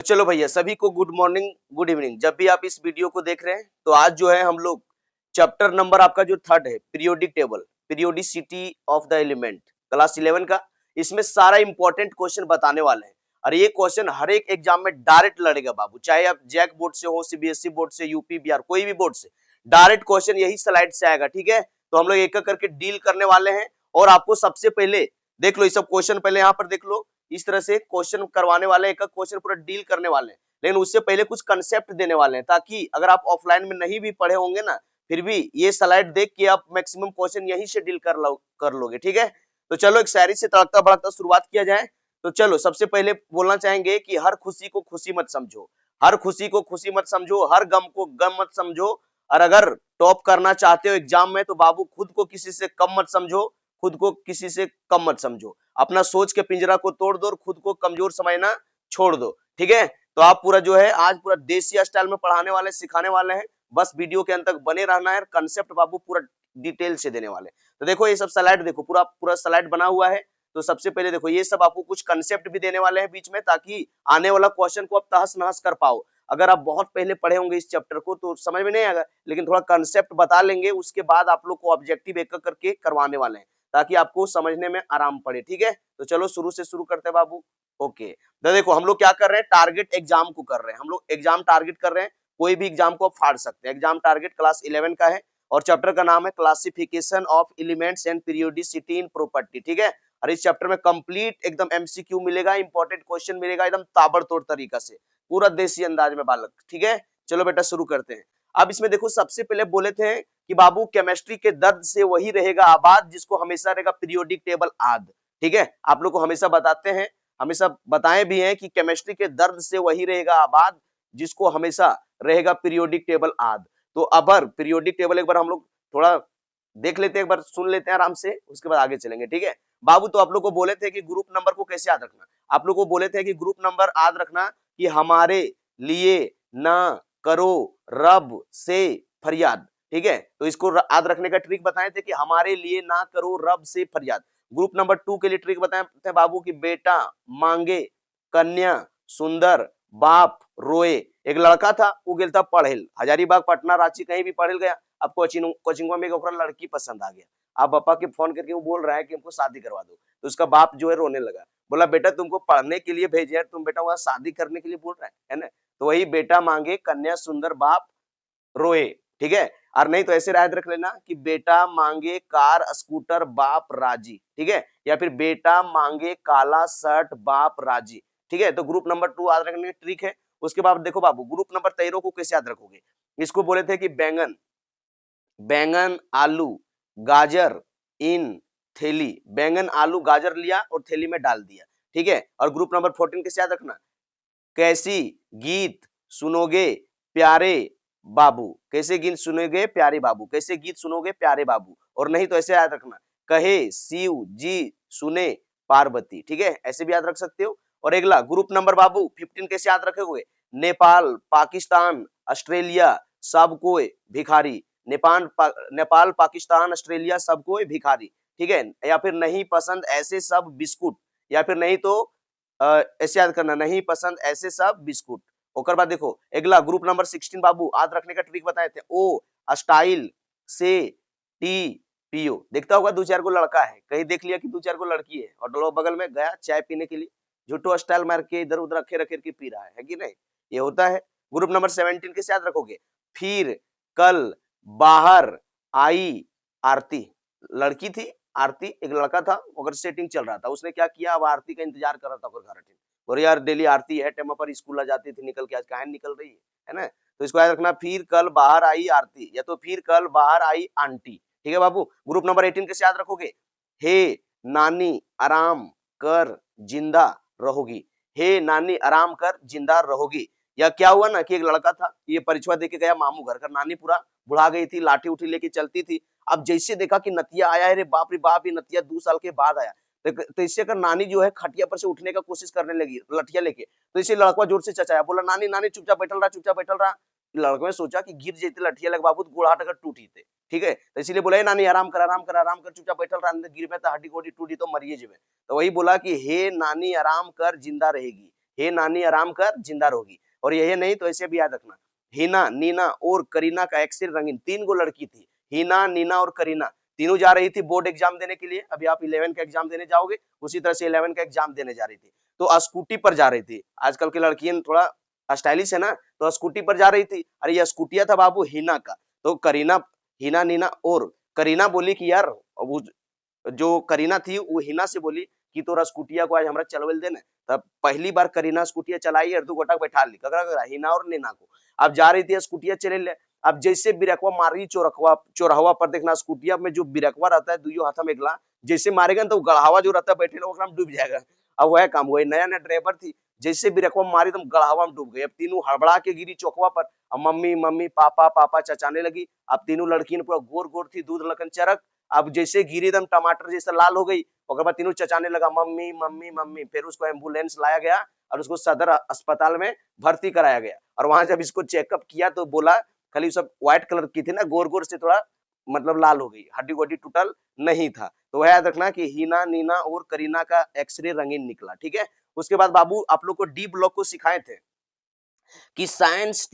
चलो भैया सभी को गुड मॉर्निंग गुड इवनिंग। जब भी आप इस वीडियो को देख रहे हैं तो आज जो है हम लोग चैप्टर नंबर आपका जो थर्ड है periodic table periodicity of the element class 11 का, इसमें सारा इंपॉर्टेंट क्वेश्चन बताने वाले हैं। और ये क्वेश्चन हर एक एग्जाम में डायरेक्ट लड़ेगा बाबू, चाहे आप जैक बोर्ड से हो, सीबीएसई बोर्ड से, यूपी बिहार, कोई भी बोर्ड से डायरेक्ट क्वेश्चन यही स्लाइड से आएगा। ठीक है, तो हम लोग एक एक करके डील करने वाले हैं। और आपको सबसे पहले देख लो ये सब क्वेश्चन, पहले यहाँ पर देख लो, इस तरह से क्वेश्चन करवाने वाले हैं, एक एक क्वेश्चन पूरा डील करने वाले हैं। लेकिन उससे पहले कुछ कंसेप्ट देने वाले हैं, ताकि अगर आप ऑफलाइन में नहीं भी पढ़े होंगे ना, फिर भी ये स्लाइड देख के आप मैक्सिमम क्वेश्चन यहीं से डील कर लोगे। ठीक है, तो चलो एक शायरी से तड़कता भड़कता शुरुआत किया जाए। तो चलो सबसे पहले बोलना चाहेंगे कि हर खुशी को खुशी मत समझो, हर खुशी को खुशी मत समझो, हर गम को गम मत समझो। और अगर टॉप करना चाहते हो एग्जाम में तो बाबू खुद को किसी से कम मत समझो, खुद को किसी से कम मत समझो। अपना सोच के पिंजरा को तोड़ दो और खुद को कमजोर समझना छोड़ दो। ठीक है, तो आप पूरा जो है आज पूरा देसी स्टाइल में पढ़ाने वाले, सिखाने वाले हैं। बस वीडियो के अंत तक बने रहना है, कंसेप्ट बाबू पूरा डिटेल से देने वाले। तो देखो ये सब स्लाइड देखो, पूरा पूरा स्लाइड बना हुआ है। तो सबसे पहले देखो ये सब आपको कुछ कंसेप्ट भी देने वाले हैं बीच में, ताकि आने वाला क्वेश्चन को आप तहस नहस कर पाओ। अगर आप बहुत पहले पढ़े होंगे इस चैप्टर को तो समझ में नहीं आएगा, लेकिन थोड़ा कंसेप्ट बता लेंगे, उसके बाद आप लोग को ऑब्जेक्टिव एक एक करके करवाने वाले हैं, ताकि आपको समझने में आराम पड़े। ठीक है, तो चलो शुरू से शुरू करते हैं बाबू। ओके, तो देखो हम लोग क्या कर रहे हैं, टारगेट एग्जाम को कर रहे हैं, हम लोग एग्जाम टारगेट कर रहे हैं। कोई भी एग्जाम को आप फाड़ सकते हैं। एग्जाम टारगेट क्लास 11 का है और चैप्टर का नाम है classification of elements and periodicity in property. ठीक है, और इस चैप्टर में कंप्लीट एकदम एमसीक्यू मिलेगा, इंपॉर्टेंट क्वेश्चन मिलेगा एकदम ताबड़तोड़ तरीका से, पूरा देसी अंदाज में बालक। ठीक है, चलो बेटा शुरू करते हैं। अब इसमें देखो सबसे पहले बोले थे कि बाबू केमिस्ट्री के दर्द से वही रहेगा आबाद जिसको हमेशा रहेगा पीरियोडिक टेबल आद। ठीक है, आप लोग को हमेशा बताते हैं, हमेशा बताए भी हैं कि केमिस्ट्री के दर्द से वही रहेगा आबाद जिसको हमेशा रहेगा पीरियोडिक टेबल आद। तो अब पीरियोडिक टेबल एक बार हम लोग थोड़ा देख लेते हैं, एक बार सुन लेते हैं आराम से, उसके बाद आगे चलेंगे। ठीक है बाबू, तो आप लोग को बोले थे कि ग्रुप नंबर को कैसे याद रखना, आप लोग को बोले थे कि ग्रुप नंबर याद रखना कि हमारे लिए ना करो रब से फरियाद। ठीक है, तो इसको याद रखने का ट्रिक बताए थे कि हमारे लिए ना करो रब से फरियाद। ग्रुप नंबर 2 के लिए ट्रिक बताए थे बाबू की बेटा मांगे कन्या सुंदर बाप रोए। एक लड़का था वो गेल था पढ़ेल, हजारीबाग पटना रांची कहीं भी पढ़ेल गया। अब कोचिंग में एक लड़की पसंद आ गया, आप पापा के फोन करके वो बोल रहा है कि हमको शादी करवा दो। तो उसका बाप जो है रोने लगा, बोला बेटा तुमको पढ़ने के लिए भेजे है, तुम बेटा वहां शादी करने के लिए बोल रहा है ना। तो वही बेटा मांगे कन्या सुंदर बाप रोए। ठीक है, और नहीं तो ऐसे याद रख लेना कि बेटा मांगे कार स्कूटर बाप राजी। ठीक है, या फिर बेटा मांगे काला शर्ट बाप राजी। ठीक है, तो ग्रुप नंबर 2 याद रखने की ट्रिक है। उसके बाद देखो बाबू ग्रुप नंबर 13 को कैसे याद रखोगे। इसको बोले थे कि बैंगन बैंगन आलू गाजर इन थैली, बैंगन आलू गाजर लिया और थैली में डाल दिया। ठीक है, और ग्रुप नंबर 14 कैसे याद रखना, कैसी गीत सुनोगे प्यारे बाबू, कैसे गीत सुनोगे प्यारे बाबू, कैसे गीत सुनोगे प्यारे बाबू। और नहीं तो ऐसे याद रखना, कहे शिव जी सुने पार्वती। ठीक है, ऐसे भी याद रख सकते हो। और अगला ग्रुप नंबर बाबू 15 कैसे याद रखोगे, नेपाल पाकिस्तान ऑस्ट्रेलिया सब कोई भिखारी, नेपाल पाकिस्तान ऑस्ट्रेलिया सब कोई भिखारी। ठीक है, या फिर नहीं पसंद ऐसे सब बिस्कुट, या फिर नहीं तो ऐसे याद करना, नहीं पसंद ऐसे सब बिस्कुट। ओकर बाद देखो अगला ग्रुप नंबर 16 बाबू याद रखने का ट्रिक बताए थे, ओ स्टाइल से टी पियो। देखता होगा दो चार को लड़का है, कहीं देख लिया कि दो चार को लड़की है और बगल में गया चाय पीने के लिए, झूठो स्टाइल मार के इधर उधर रखे रखे के पी रहा है कि नहीं, ये होता है। ग्रुप नंबर 17 कैसे याद रखोगे, फिर कल बाहर आई आरती, लड़की थी आरती, एक लड़का था अगर सेटिंग चल रहा था, उसने क्या किया, अब आरती का इंतजार कर रहा था घर, और यार डेली आरती है टाइम पर स्कूल जाती थी निकल के, आज कहां निकल रही है ना। तो इसको याद रखना, फिर कल बाहर आई आरती, या तो फिर कल बाहर आई आंटी। ठीक है बाबू, ग्रुप नंबर 18 कैसे याद रखोगे, हे नानी आराम कर जिंदा रहोगी, हे नानी आराम कर जिंदा रहोगी। या क्या हुआ ना कि एक लड़का था, ये परीक्षा देके गया मामू घर का, नानी पूरा बुढ़ा गई थी, लाठी उठी लेके चलती थी। अब जैसे देखा कि नतिया आया है, रे बाप रे बाप, ये नतिया 2 साल के बाद आया। तो इससे कर नानी जो है खटिया पर से उठने का कोशिश करने लगी लठिया लेके, तो इसे लड़का जोर से चचाया, बोला नानी नानी चुपचाप बैठल रहा, चुपचाप बैठल रहा। लड़के ने सोचा कि गिर जेते लठिया लग बाबू गोड़ हाथ अगर टूटी थे। ठीक है, तो इसीलिए बोला नानी आराम कर आराम कर आराम कर, चुपचाप बैठल रहा, गिर में तो हड्डी गोडी टूटी तो मरिए जेबे। तो वही बोला कि हे नानी आराम कर जिंदा रहेगी, हे नानी आराम कर जिंदा रहोगी। और यही नहीं तो ऐसे भी याद रखना, हिना, नीना और करीना का एक्सिल रंगीन, 3 गो लड़की थी, हिना, नीना और करीना, तीनों जा रही थी बोर्ड एग्जाम देने के लिए। अभी आप 11 का एग्जाम देने जाओगे, उसी तरह से 11 का एग्जाम देने जा रही थी। तो स्कूटी पर जा रही थी, आजकल की लड़कियां थोड़ा स्टाइलिश है ना, तो स्कूटी पर जा रही थी। अरे ये स्कूटिया था बाबू हिना का। तो करीना, हिना, नीना और करीना बोली कि यार, वो जो करीना थी वो हिना से बोली कि तोरा स्कूटिया को आज हमरा चलवल देने। तब पहली बार करीना स्कूटिया चलाई और 2 गोटा को बैठा ली, ककरा हिना और नीना को। अब जा रही थी स्कूटिया चले ले। अब जैसे बिरकवा मारी चोरहवा पर, देखना स्कूटिया में जो बिरकवा रहता है दुइयो हाथ में एकला, जैसे मारेगा तो गढ़ावा जो रहता है बैठे ओकरा में डूब जाएगा। अब वह काम हुआ, नया नया ड्राइवर थी, जैसे बिरकवा मारी तुम गढ़ावा में डूब गई। अब तीनों हड़बड़ा के गिरी चौकवा पर। अब मम्मी मम्मी पापा पापा चचाने लगी। अब तीनों लड़की पूरा गोर गोर थी, दूध लखन चरक। अब जैसे गिरी एकदम टमाटर जैसा लाल हो गई, और बाद तीनों चचाने लगा मम्मी मम्मी मम्मी। फिर उसको एम्बुलेंस लाया गया और उसको सदर अस्पताल में भर्ती कराया गया। और वहां जब इसको चेकअप किया तो बोला, खाली सब व्हाइट कलर की थी ना, गोर गोर से थोड़ा मतलब लाल हो गई, हड्डी गोड्डी टूटल नहीं था। तो वह याद रखना कि हिना, नीना और करीना का एक्सरे रंगीन निकला। ठीक है, उसके बाद बाबू आप लोग को डी ब्लॉक को सिखाए थे कि साइंस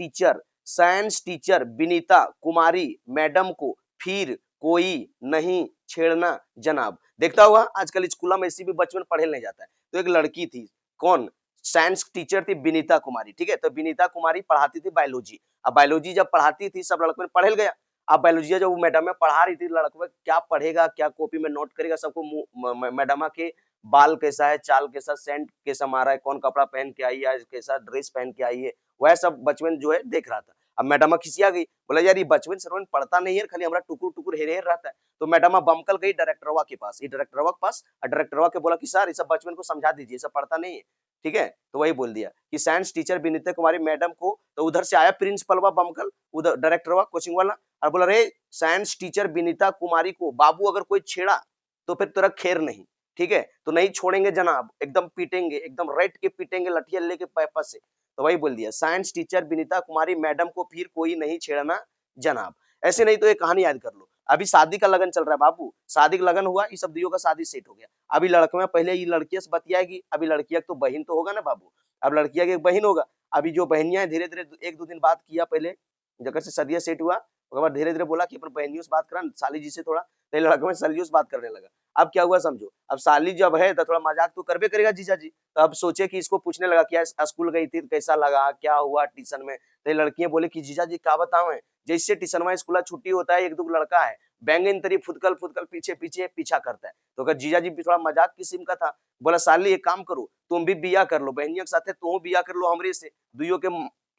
टीचर विनीता कुमारी मैडम को फिर कोई नहीं छेड़ना जनाब। देखता हुआ आजकल स्कूल में ऐसी भी बचपन पढ़े नहीं जाता है। तो एक लड़की थी, कौन, साइंस टीचर थी विनीता कुमारी। ठीक है, तो विनीता कुमारी पढ़ाती थी बायोलॉजी। अब बायोलॉजी जब पढ़ाती थी सब लड़कों ने पढ़े गया। अब बायोलॉजी जब वो मैडम में पढ़ा रही थी, लड़कों क्या पढ़ेगा, क्या कॉपी में नोट करेगा, सबको मैडम के बाल कैसा है, चाल कैसा, सेंट कैसा मारा है, कौन कपड़ा पहन के आई है, कैसा ड्रेस पहन के आई है, वह सब बचपन जो है देख रहा था। अब मैडम खिसिया गई, बोला यार ये बचपन सरवन पढ़ता नहीं है, खाली हमारा टुकुर टुकुर हेर हेर रहता है। तो मैडम बमकल गई डायरेक्टरवा के पास, ये डायरेक्टरवा के पास, और डायरेक्टरवा के बोला कि सर ये सब बचपन को समझा दीजिए, सब पढ़ता नहीं है। ठीक है, तो वही बोल दिया कि साइंस टीचर विनीता कुमारी मैडम को। तो उधर से आया प्रिंसिपलवा बमकल, उधर डायरेक्टरवा कोचिंग वाला, और बोला रे साइंस टीचर विनीता कुमारी को बाबू अगर कोई छेड़ा तो फिर तेरा खैर नहीं। ठीक है, तो नहीं छोड़ेंगे जनाब, एकदम पीटेंगे, एकदम राइट के पीटेंगे लठिया लेके पैपा से। तो वही बोल दिया, साइंस टीचर विनीता कुमारी मैडम को फिर कोई नहीं छेड़ना जनाब। ऐसे नहीं तो एक कहानी याद कर लो। अभी शादी का लगन चल रहा है बाबू, शादी का लगन हुआ, ये सब दियो का शादी सेट हो गया। अभी लड़कियां पहले ये लड़कियां से बतियाएगी, अभी लड़कियां तो बहन तो होगा ना बाबू, अब लड़कियां की एक बहन होगा। अभी जो बहनियां धीरे धीरे 1-2 दिन बात किया, पहले जगह से सदिया सेट हुआ, उसके बाद धीरे धीरे बोला कि अपन बहनियों से बात करा साली जी से थोड़ा, तो लड़कों में सालियों से बात करने लगा। अब क्या हुआ समझो, अब साली जब है तो थोड़ा मजाक तो करबे करेगा जीजा जी। तो अब सोचे कि इसको पूछने लगा कि स्कूल गई थी कैसा लगा, क्या हुआ ट्यूशन में। तो लड़कियां बोले कि जीजा जी क्या बताओ है, जैसे ट्यूशन में स्कूल छुट्टी होता है, 1-2 लड़का है बैंगन तरी फुदकल फुदकल पीछे पीछे पीछा करता है। तो अगर जीजा जी भी थोड़ा मजाक किस्म का था, बोला साली एक काम करो, तुम भी बिया कर लो, बहनिया के साथ तुम बिया कर लो हमरे से, दुइयों के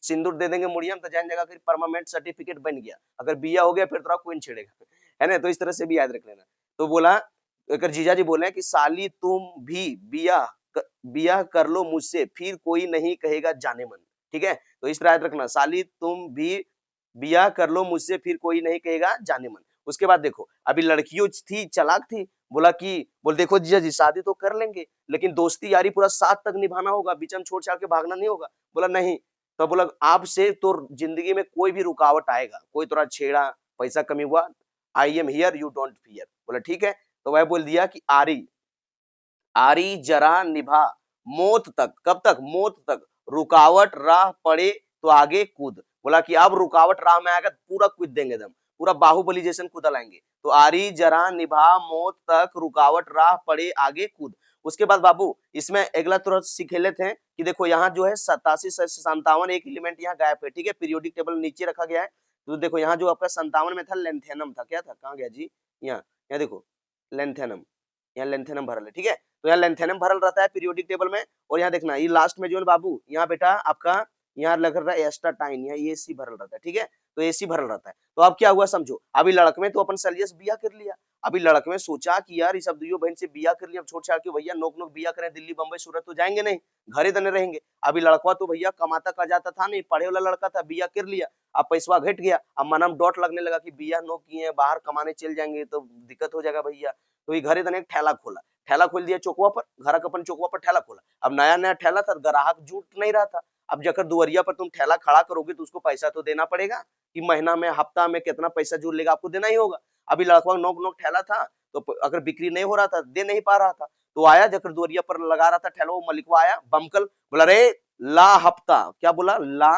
सिंदूर दे देंगे मुड़िया में, तो जान जगह फिर परमानेंट सर्टिफिकेट बन गया। अगर बिया हो गया फिर थोड़ा कोई छेड़ेगा, है ना। तो इस तरह से भी याद रख लेना। तो बोला, अगर जीजा जी बोले कि साली तुम भी बिया कर लो मुझसे, फिर कोई नहीं कहेगा जाने मन। ठीक है, तो इस तरह याद रखना, साली तुम भी बिया कर लो मुझसे, फिर कोई नहीं कहेगा जाने मन। उसके बाद देखो, अभी लड़कियों थी चालाक थी, बोल देखो जीजा जी शादी तो कर लेंगे, लेकिन दोस्ती यारी पूरा साथ तक निभाना होगा, बीच में छोड़ छाड़ के भागना नहीं होगा। बोला नहीं। तो बोला आपसे तो जिंदगी में कोई भी रुकावट आएगा, कोई तोरा छेड़ा, पैसा कमी हुआ, I am here you don't fear. बोला ठीक है। तो वह बोल दिया कि आरी आरी जरा निभा मौत तक, कब तक, मौत तक, रुकावट राह पड़े तो आगे कूद। बोला कि अब रुकावट राह में आएगा तो पूरा कूद देंगे, दम पूरा बाहुबली जैसे कूदा लाएंगे। तो आरी जरा निभा मौत तक, रुकावट राह पड़े आगे कूद। उसके बाद बाबू इसमें अगला तुरंत सीखे लेते हैं कि देखो यहाँ जो है 87 से 57 एक एलिमेंट यहाँ गायब है। ठीक है, पीरियोडिक टेबल नीचे रखा गया है। तो देखो यहाँ जो आपका 57 में था लेंथेनम था, क्या था, कहाँ गया जी, यहाँ देखो लेंथेनम, यहाँ लेंथेनम भरल है। ठीक है, तो यहाँ लेंथेनम भरल रहता है पीरियोडिक टेबल में। और यहाँ देखना ये लास्ट में जो है बाबू, यहाँ बेटा आपका यहाँ लग रहा है एस्टाटाइन, यहाँ एसी भरल रहता है। ठीक है, तो एसी भरल रहता है। तो अब क्या हुआ समझो, अभी लड़क में तो अपन सेल्सियस बिया कर लिया, अभी लड़क में सोचा कि यार ये सब दुइयों बहन से बिया कर लिया, छोड़ छाड़ के भैया नोक नोक बिया करें, दिल्ली बम्बई सूरत तो जाएंगे नहीं, घरे तने रहेंगे। अभी लड़कवा तो भैया कमाता का जाता था नहीं, पढ़े वाला लड़का था, बिया कर लिया। अब पैसा घट गया, अब मनम डॉट लगने लगा कि बिया नो किए, बाहर कमाने चल जाएंगे तो दिक्कत हो जाएगा भैया। तो ये घरे तने एक ठेला खोला, ठेला खोल दिया चौकवा पर, घर का अपन चौकवा पर ठेला खोला। अब नया नया ठेला था, ग्राहक जुट नहीं रहा था। अब जकर दुवरिया पर तुम ठेला खड़ा करोगे तो उसको पैसा तो देना पड़ेगा, कि महीना में हफ्ता में कितना पैसा जुड़ लेगा आपको देना ही होगा। अभी लड़का नोक नोक ठेला था, तो अगर बिक्री नहीं हो रहा था, दे नहीं पा रहा था, तो आया जकर दुआरिया पर लगा रहा था ठहलो, वो मलिकवा आया बमकल, बोला रे ला हफ्ता, क्या बोला, ला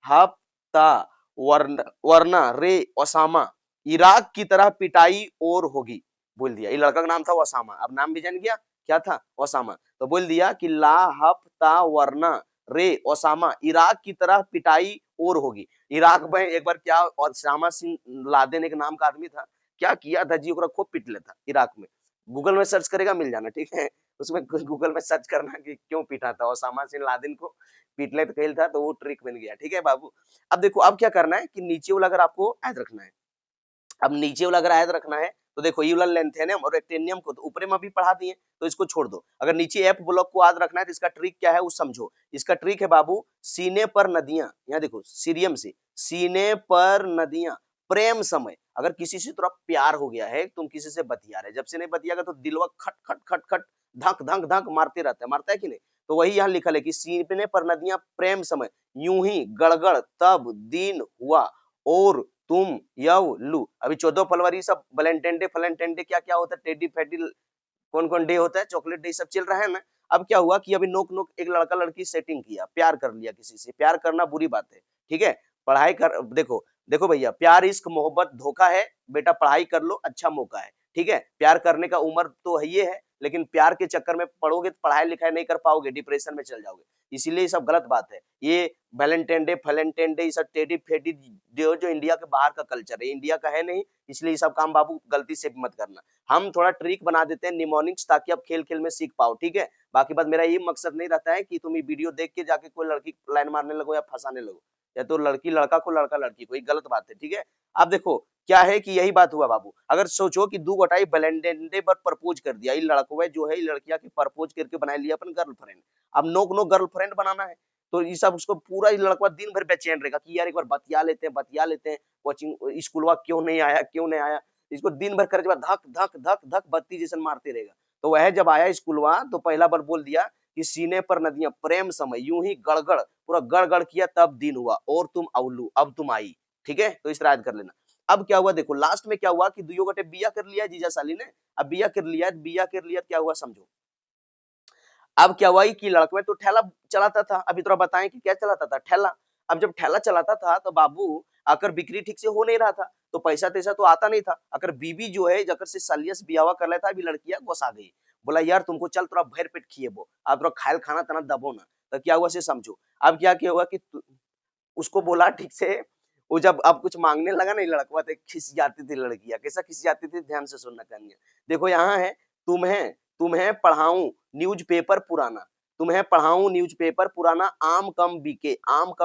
हफ्ता वरना रे ओसामा इराक की तरह पिटाई और होगी, बोल दिया। ये लड़का का नाम था ओसामा, अब नाम भी जान गया क्या था, ओसामा। तो बोल दिया कि ला हफ्ता वरना रे ओसामा इराक की तरह पिटाई और होगी। इराक में एक बार क्या ओसामा सिंह लादेन एक नाम का आदमी था, क्या किया था जी, ओकरा खूब पिट लेता इराक में। गूगल में सर्च करेगा मिल जाना, ठीक है, उसमें गूगल में सर्च करना कि क्यों पीटा था ओसामा सिंह लादेन को, पीटले तो कहल था, तो वो ट्रिक बन गया, ठीक है बाबू। अब देखो अब क्या करना है कि नीचे वाला अगर आपको याद रखना है, अब नीचे वाला अगर आयत रखना है तो देखो ये वाला लेंथेनियम और रेक्टेनियम को तो ऊपरे में भी पढ़ा दिए, तो इसको छोड़ दो। अगर नीचे एफ ब्लॉक को याद रखना है तो इसका ट्रिक क्या है वो समझो। इसका ट्रिक है बाबू, सीने पर नदियां, यहाँ देखो सीरियम से, सीने पर नदियां प्रेम समय, अगर किसी से थोड़ा प्यार हो गया है, तुम किसी से बतिया रहे, जब से नहीं बतियागा तो दिलवा खट खट खट खट धक धक धक मारते रहता है, मारता है कि नहीं। तो वही यहाँ लिखा है कि सीने पर नदियां प्रेम समय यूं ही गड़गड़ तब दिन हुआ और तुम यव लू। अभी 14 फरवरी सब वैलेंटाइन डे फैलेंटाइन डे क्या क्या होता है, टेडी फेडी कौन कौन डे होता है, चॉकलेट डे सब चल रहा है ना। अब क्या हुआ कि अभी नोक नोक एक लड़का लड़की सेटिंग किया, प्यार कर लिया किसी से, प्यार करना बुरी बात है, ठीक है, पढ़ाई कर, देखो देखो भैया, प्यार इश्क मोहब्बत धोखा है, बेटा पढ़ाई कर लो, अच्छा मौका है, ठीक है, प्यार करने का उम्र तो है ये है, लेकिन प्यार के चक्कर में पढ़ोगे तो पढ़ाई लिखाई नहीं कर पाओगे, डिप्रेशन में चल जाओगे, इसीलिए ये सब गलत बात है। ये वैलेंटाइन डे फैलेंटाइन डे ये सब टेडी फेडी जो जो इंडिया के बाहर का कल्चर है, इंडिया का है नहीं, इसलिए ये सब काम बाबू गलती से मत करना। हम थोड़ा ट्रिक बना देते हैं निमोनिक्स ताकि आप खेल खेल में सीख पाओ, ठीक है। बाकी बात मेरा ये मकसद नहीं रहता है कि तुम ये वीडियो देख के जाके कोई लड़की लाइन मारने लगो या फंसाने लगो, या तो लड़की लड़का को लड़का लड़की को, ये गलत बात है, ठीक है। अब देखो क्या है कि यही बात हुआ बाबू, अगर सोचो कि दो गोटाई वैलेंटाइन डे पर प्रपोज कर दिया, ये लड़कवा जो है लड़किया की प्रपोज करके बना लिया अपन गर्लफ्रेंड, अब नोक नोक गर्लफ्रेंड बनाना है, तो ये सब उसको पूरा लड़का दिन भर बेचैन रहेगा कि यार एक बार बतिया लेते हैं, कोचिंग स्कूलवा क्यों नहीं आया क्यों नहीं आया, इसको दिन भर करे धक धक धक धक बत्ती जैसे मारते रहेगा। तो वह जब आया स्कूलवा तो पहला बार बोल दिया कि सीने पर नदियां प्रेम समय यूं ही गड़गड़, पूरा गड़गड़ किया तब दिन हुआ और तुम अवलू, अब तुम आई, ठीक है, तो इस तरह याद कर लेना। अब क्या हुआ देखो लास्ट में क्या हुआ कि दुयो गटे बिया कर लिया जीजा साली ने, अब बिया कर लिया क्या हुआ समझो। अब क्या हुआ कि लड़का में तो ठेला चलाता था, अभी थोड़ा बताएं कि क्या चलाता था, ठेला। अब जब ठेला चलाता था तो बाबू आकर बिक्री ठीक से हो नहीं रहा था, तो पैसा तैसा तो आता नहीं था, अगर बीबी जो है जकर से सालियस बियावा कर लेता, अभी लड़कियां गुस्सा गई, बोला यार तुमको चल थोड़ा भर पेट खिएबो, आप थोड़ा खायल खाना तना दबो ना, तो क्या हुआ से समझो। अब क्या हुआ कि उसको बोला ठीक से, वो जब अब कुछ मांगने लगा नहीं लड़कवा, तो खिसियाती थी लड़कियां, कैसा खिसियाती थी ध्यान से सुनना कहानियां। देखो यहाँ है, तुम्हें तुम्हें पढ़ाऊं न्यूज़पेपर पुराना, तुम्हें पढ़ाऊं न्यूज़पेपर पुराना, आम कम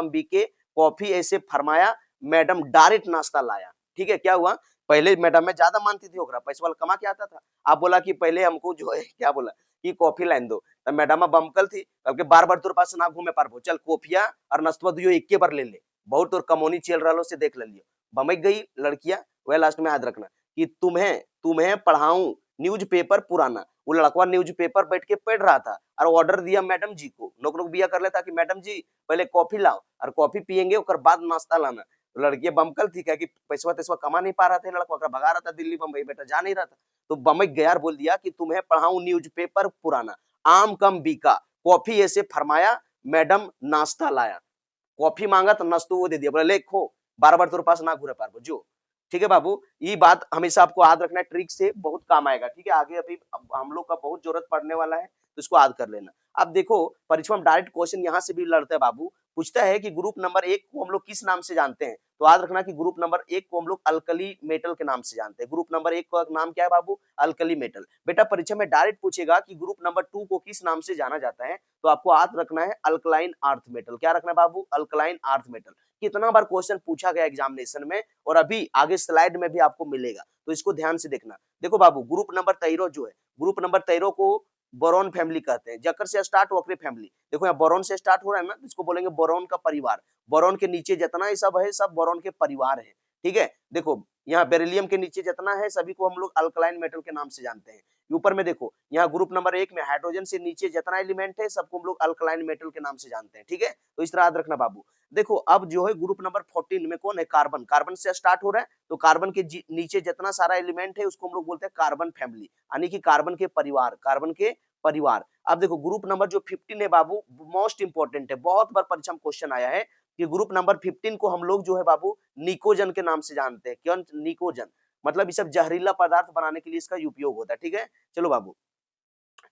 बिके कॉफी ऐसे फरमाया, मैडम डायरेक्ट नाश्ता लाया, ठीक है। क्या हुआ, पहले मैडम में ज्यादा मानती थी, ओकरा पैसा वाला कमा के आता था, आप बोला कि पहले हमको जो है क्या बोला कि कॉफी लाइन दो, तब मैडम बमकल थी, बल्कि बार बार तोर पास ना घूमे पारबो, चल कॉफिया और नाश्ता दियो एक के बार ले ले, बहुत तोर कमोनी चल रहा से देख लियो, बमक गई लड़कियां। वह लास्ट में याद रखना कि तुम्हें तुम्हें पढ़ाऊं न्यूज़पेपर पुराना, वो लड़का न्यूज़पेपर बैठ के पढ़ रहा था और ऑर्डर दिया मैडम जी को, लोग लोग बिया कर लेता कि मैडम जी पहले कॉफी लाओ और कॉफी पियेंगे और बाद नाश्ता लाना। तो लड़कियां बमकल थी क्या कि पैसा तैसा कमा नहीं पा रहा था लड़का, भगा रहा था दिल्ली बम्बई, बेटा जा नहीं रहा था, तो बमक गया और बोल दिया कि तुम्हें पढ़ाऊं न्यूज़पेपर पुराना, आम कम बिका कॉफी ऐसे फरमाया, मैडम नाश्ता लाया, कॉफी मांगा तो नाश्तो वो दे दिया, बोला ले खो, बार बार तेरे पास ना घूरे पार जो, ठीक है बाबू। ये बात हमेशा आपको याद रखना है, ट्रिक से बहुत काम आएगा, ठीक है। आगे अभी हम लोग का बहुत जरूरत पड़ने वाला है, तो इसको याद कर लेना। अब देखो परीक्षा में डायरेक्ट क्वेश्चन यहाँ से भी लड़ता है बाबू, पूछता है कि ग्रुप नंबर 1 को हम लोग किस नाम से जानते हैं, तो याद रखना कि ग्रुप नंबर 1 को हम लोग अल्कली मेटल के नाम से जानते हैं। ग्रुप नंबर 1 का नाम क्या है बाबू, अल्कली मेटल। बेटा परीक्षा में डायरेक्ट पूछेगा कि ग्रुप नंबर 2 को किस नाम से जाना जाता है, तो आपको याद रखना है अल्कलाइन अर्थ मेटल। क्या रखना है बाबू, अल्कलाइन अर्थ मेटल। कितना बार क्वेश्चन पूछा गया एग्जामिनेशन में, और अभी आगे स्लाइड में भी आपको मिलेगा, तो इसको ध्यान से देखना। देखो बाबू ग्रुप नंबर 13 जो है, ग्रुप नंबर 13 को बोरोन फैमिली कहते हैं, जकर से स्टार्ट वक्री फैमिली, देखो यहाँ बोरोन से स्टार्ट हो रहा है ना, इसको बोलेंगे बोरोन का परिवार, बोरोन के नीचे जितना ही सब है सब बोरोन के परिवार है, ठीक है। देखो यहाँ बेरिलियम के नीचे जितना है सभी को हम लोग अल्कलाइन मेटल के नाम से जानते हैं। ऊपर में देखो यहाँ ग्रुप नंबर 1 में हाइड्रोजन से नीचे जितना एलिमेंट है सबको हम लोग अल्कलाइन मेटल के नाम से जानते हैं, ठीक है। तो इस तरह याद रखना बाबू। देखो अब जो है ग्रुप नंबर 14 में कौन है, कार्बन, कार्बन से स्टार्ट हो रहा है, तो कार्बन के नीचे जितना सारा एलिमेंट है उसको हम लोग बोलते हैं कार्बन फैमिली, यानी कि कार्बन के परिवार, कार्बन के परिवार। अब देखो ग्रुप नंबर जो 15 है बाबू, मोस्ट इंपोर्टेंट है, बहुत बार परीक्षा में क्वेश्चन आया है कि ग्रुप नंबर 15 को हम लोग जो है बाबू निकोजन के नाम से जानते हैं। क्यों निकोजन? मतलब ये सब जहरीला पदार्थ बनाने के लिए इसका उपयोग होता है, ठीक है। चलो बाबू,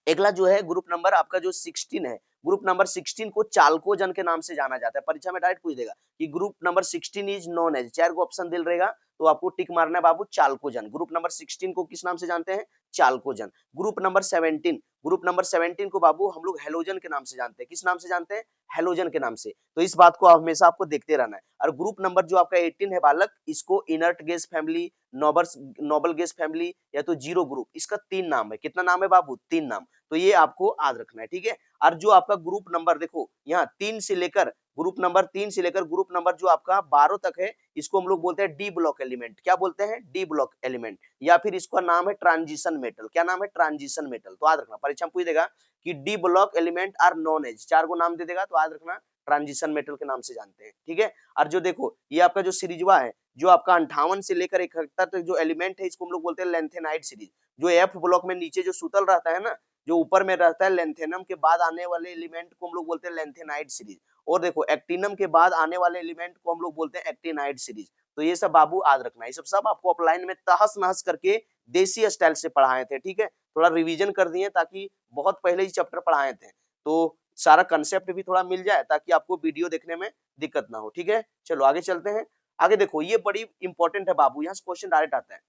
अगला जो है ग्रुप नंबर आपका जो 16 है, ग्रुप नंबर 16 को चालकोजन के नाम से जाना जाता है। परीक्षा में डायरेक्ट पूछ देगा कि group number 16 is known as, 4 को ऑप्शन दिल रहेगा तो आपको टिक मारना है बाबू, चालकोजन। ग्रुप नंबर 16 को किस नाम से जानते हैं? चालकोजन। ग्रुप नंबर 17, ग्रुप नंबर 17 को बाबू हम लोग हेलोजन के नाम से जानते हैं। किस नाम से जानते हैं? हेलोजन के नाम से। तो इस बात को हमेशा आपको देखते रहना है। और ग्रुप नंबर जो आपका 18 है बालक, इसको inert gas family, noble gas family या तो जीरो ग्रुप, इसका 3 नाम है। कितना नाम है बाबू? 3 नाम। तो ये आपको याद रखना है, ठीक है। और जो आपका ग्रुप नंबर देखो यहाँ 3 से लेकर ग्रुप नंबर 3 से लेकर ग्रुप नंबर जो आपका 12 तक है, इसको हम लोग बोलते हैं डी ब्लॉक एलिमेंट। क्या बोलते हैं? डी ब्लॉक एलिमेंट, या फिर इसका नाम है ट्रांजिशन मेटल। क्या नाम है? Transition metal. तो याद रखना, परीक्षा में पूछ देगा कि D block element are known as, 4 को नाम दे देगा तो याद रखना ट्रांजिशन मेटल के नाम से जानते हैं, ठीक है। और जो देखो ये आपका जो सीरीजवा है, जो आपका 58 से लेकर 71 तक जो एलिमेंट है, इसको हम लोग बोलते हैं लेंथेनाइड सीरीज। जो एफ ब्लॉक में नीचे जो सुतल रहता है ना, जो ऊपर में रहता है लेंथेनम के बाद आने वाले एलिमेंट को हम लोग बोलते हैं लेंथेनाइड सीरीज। और देखो एक्टिनम के बाद आने वाले एलिमेंट को हम लोग बोलते हैं एक्टिनाइड सीरीज। तो ये सब बाबू याद रखना, ये सब आपको ऑफलाइन में तहस नहस करके देसी स्टाइल से पढ़ाए थे, ठीक है। थोड़ा रिवीजन कर दिए ताकि बहुत पहले ही चैप्टर पढ़ाए थे, तो सारा कंसेप्ट भी थोड़ा मिल जाए ताकि आपको वीडियो देखने में दिक्कत ना हो, ठीक है। चलो आगे चलते हैं। आगे देखो ये बड़ी इंपॉर्टेंट है बाबू, यहाँ से क्वेश्चन डायरेक्ट आता है।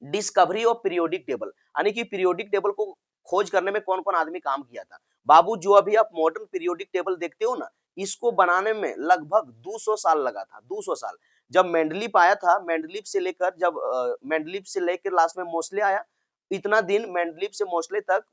डिस्कवरी ऑफ पीरियोडिक टेबल, यानी कि पीरियोडिक टेबल को खोज करने में कौन कौन आदमी काम किया था बाबू। जो अभी आप मॉडर्न पीरियोडिक टेबल देखते हो ना, इसको बनाने में लगभग 200 साल लगा था। 200 साल। जब मेंडलीफ आया था, मेंडलीफ से लेकर जब मेंडलीफ से लेकर लास्ट में मोस्ले आया, इतना दिन मेंडलीफ से मोस्ले तक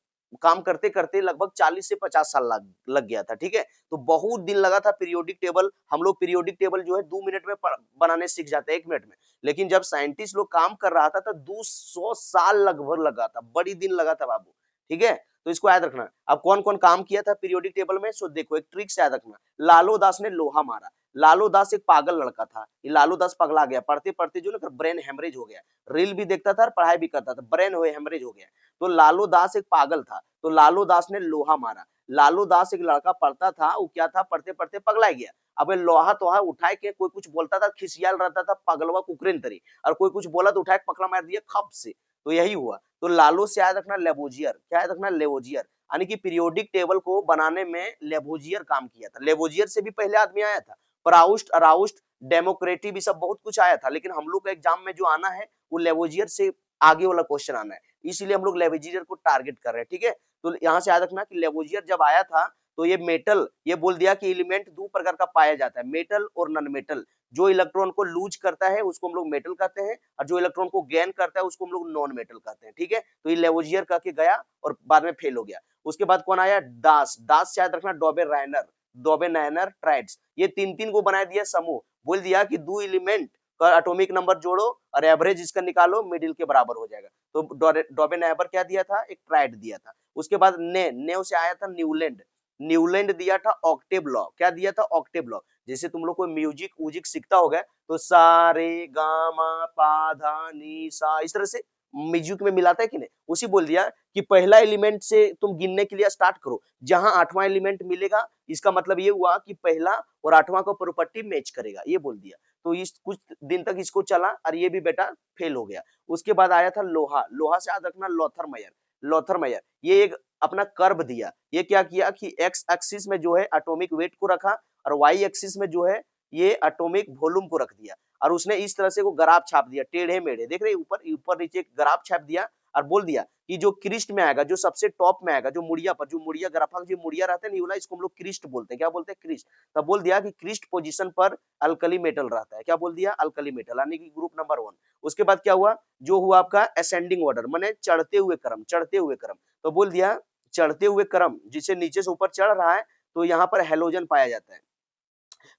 काम करते करते लगभग 40 से 50 साल लग गया था, ठीक है। तो बहुत दिन लगा था पीरियोडिक टेबल। हम लोग पीरियोडिक टेबल जो है 2 मिनट में बनाने सीख जाते हैं, 1 मिनट में। लेकिन जब साइंटिस्ट लोग काम कर रहा था तो 200 साल लगभग लगा था, बड़ी दिन लगा था बाबू, ठीक है। तो इसको याद रखना। अब कौन कौन काम किया था पीरियोडिक टेबल में, सो देखो एक ट्रिक से याद रखना। लालो दास ने लोहा मारा। लालो दास एक पागल लड़का था, ये लालो दास पगला गया, पढ़ते पढ़ते जो ना ब्रेन हेमरेज हो गया। रील भी देखता था और पढ़ाई भी करता था, ब्रेन हेमरेज हो गया। तो लालो दास एक पागल था, तो लालो दास ने लोहा मारा। लालो दास एक लड़का पढ़ता था, वो क्या था, पढ़ते पढ़ते पगला गया। अब लोहा तोहा उठाए के कोई कुछ बोलता था, खिसियाल रहता था पगलवा कुकरेन तरी, और कोई कुछ बोला तो उठाए पकड़ा मार दिया खप से। तो यही हुआ। तो लालो से याद रखना लेवोजियर, क्या याद रखना? लेवोजियर। यानी कि पीरियोडिक टेबल को बनाने में लेवोजियर काम किया था। लेवोजियर से भी पहले आदमी आया था, प्राउस्ट, अराउस्ट, डेमोक्रेटी भी सब बहुत कुछ आया था, लेकिन हम लोग का एग्जाम में जो आना है वो लेवोजियर से आगे वाला क्वेश्चन आना है, इसलिए हम लोग लेवोजियर को टारगेट कर रहे हैं, ठीक है। तो यहाँ से याद रखना कि लेवोजियर जब आया था तो ये मेटल, ये बोल दिया कि एलिमेंट 2 प्रकार का पाया जाता है, मेटल और नॉन मेटल। जो इलेक्ट्रॉन को लूज करता है उसको हम लोग मेटल कहते हैं, और जो इलेक्ट्रॉन को गेन करता है उसको हम लोग नॉन मेटल कहते हैं, ठीक है। तो ये लेवोजियर कह के गया और बाद में फेल हो गया। उसके बाद कौन आया? दास। दास से याद रखना डॉबे रायनर, डॉबे नायनर, ट्राइड्स। ये 3-3 को बना दिया समूह, बोल दिया कि 2 एलिमेंट का एटॉमिक नंबर जोड़ो और एवरेज इसका निकालो, मिडिल के बराबर हो जाएगा। तो डॉबे नायबर क्या दिया था? एक ट्राइड दिया था। उसके बाद नेव से आया था न्यूलैंड। न्यूलैंड दिया था ऑक्टेव लॉ। क्या दिया था? Octave law. जैसे तुम लोग को म्यूजिक वूजिक सीखता होगा तो सा रे गा मा पा धा नी सा, इस तरह से म्यूजिक में मिलाता है कि नहीं, उसी बोल दिया कि पहला एलिमेंट से तुम गिनने के लिए स्टार्ट करो, जहां 8वां एलिमेंट मिलेगा इसका मतलब ये हुआ कि पहला और 8वां का प्रॉपर्टी मैच करेगा, ये बोल दिया। तो इस कुछ दिन तक इसको चला और ये भी बेटा फेल हो गया। उसके बाद आया था लोहा। लोहा से याद रखना लोथरमेयर। लोथरमेयर ये एक अपना कर्व दिया। ये क्या किया कि एक्स एक्सिस में जो है एटॉमिक वेट को रखा और वाई एक्सिस में जो है ये एटॉमिक वॉल्यूम को रख दिया, और उसने इस तरह से वो ग्राफ छाप दिया, टेढ़े मेढ़े, देख रहे ऊपर ऊपर नीचे ग्राफ छाप दिया और बोल दिया कि जो क्रिस्ट में आएगा, जो सबसे टॉप में आएगा, जो मुड़िया पर, जो मुड़िया ग्राफा जो मुड़िया रहते हैं ना, इसको हम लोग क्रिस्ट बोलते हैं। क्या बोलते हैं? क्रिस्ट। तब बोल दिया कि क्रिस्ट पोजीशन पर अल्कली मेटल रहता है। क्या बोल दिया? अल्कली मेटल, यानी कि ग्रुप नंबर 1। उसके बाद क्या हुआ? जो हुआ आपका असेंडिंग ऑर्डर, माने चढ़ते हुए क्रम, चढ़ते हुए क्रम। तो बोल दिया चढ़ते हुए क्रम, जिसे नीचे से ऊपर चढ़ रहा है तो यहाँ पर हेलोजन पाया जाता है।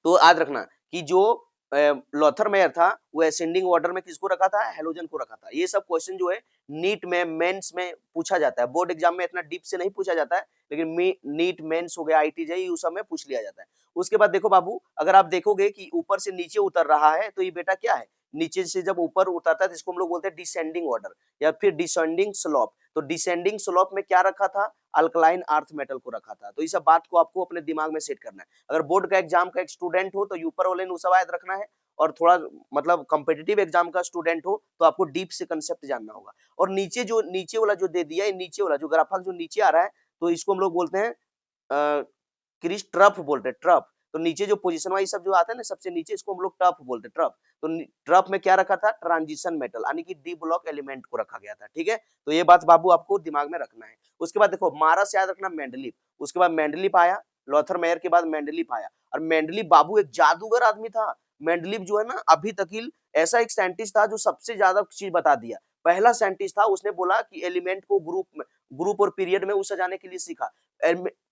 तो याद रखना कि जो लोथरमेयर था वो असेंडिंग ऑर्डर में किसको रखा था? हेलोजन को रखा था। ये सब क्वेश्चन जो है नीट में, मेंस में पूछा जाता है। बोर्ड एग्जाम में इतना डीप से नहीं पूछा जाता है, लेकिन नीट, मेंस हो गया, आईटीजेई, उस सब में पूछ लिया जाता है। उसके बाद देखो बाबू, अगर आप देखोगे कि ऊपर से नीचे उतर रहा है तो ये बेटा क्या है? नीचे से जब ऊपर उतरता है तो इसको हम लोग बोलते हैं डिसेंडिंग ऑर्डर या फिर डिसेंडिंग स्लोप। तो डिसेंडिंग स्लोप में क्या रखा था, अल्कलाइन अर्थ मेटल को रखा था। तो इस सब बात को आपको अपने दिमाग में सेट करना है। अगर बोर्ड का एग्जाम का एक स्टूडेंट हो तो ऊपर वाले नुस्खा याद रखना है, और थोड़ा मतलब कॉम्पिटिटिव एग्जाम का स्टूडेंट हो तो आपको डीप से कंसेप्ट जानना होगा। और नीचे जो नीचे वाला जो दे दिया है, नीचे वाला जो ग्राफक जो नीचे आ रहा है, तो इसको हम लोग बोलते हैं क्रिस ट्रफ बोलते हैं, ट्रफ। तो नीचे जो पोजीशन वाइज सब जो आता है ना, सबसे नीचे, इसको हम लोग ट्रफ बोलते हैं, ट्रफ। तो ट्रफ में क्या रखा था, ट्रांजिशन मेटल यानी कि डी ब्लॉक एलिमेंट को रखा गया था। ठीक है, तो ये बात बाबू आपको दिमाग में रखना है। उसके बाद देखो मारस याद रखना, मेंडलीफ, उसके बाद मेंडलीफ आया, लॉथर मेयर के बाद मेंडलीफ आया। और मेंडलीफ बाबू एक जादूगर आदमी था। मेंडलीफ जो है ना, अभी तक ऐसा एक साइंटिस्ट था जो सबसे ज्यादा चीज बता दिया। पहला साइंटिस्ट था, उसने बोला कि एलिमेंट को ग्रुप और पीरियड में सजाने के लिए सीखा।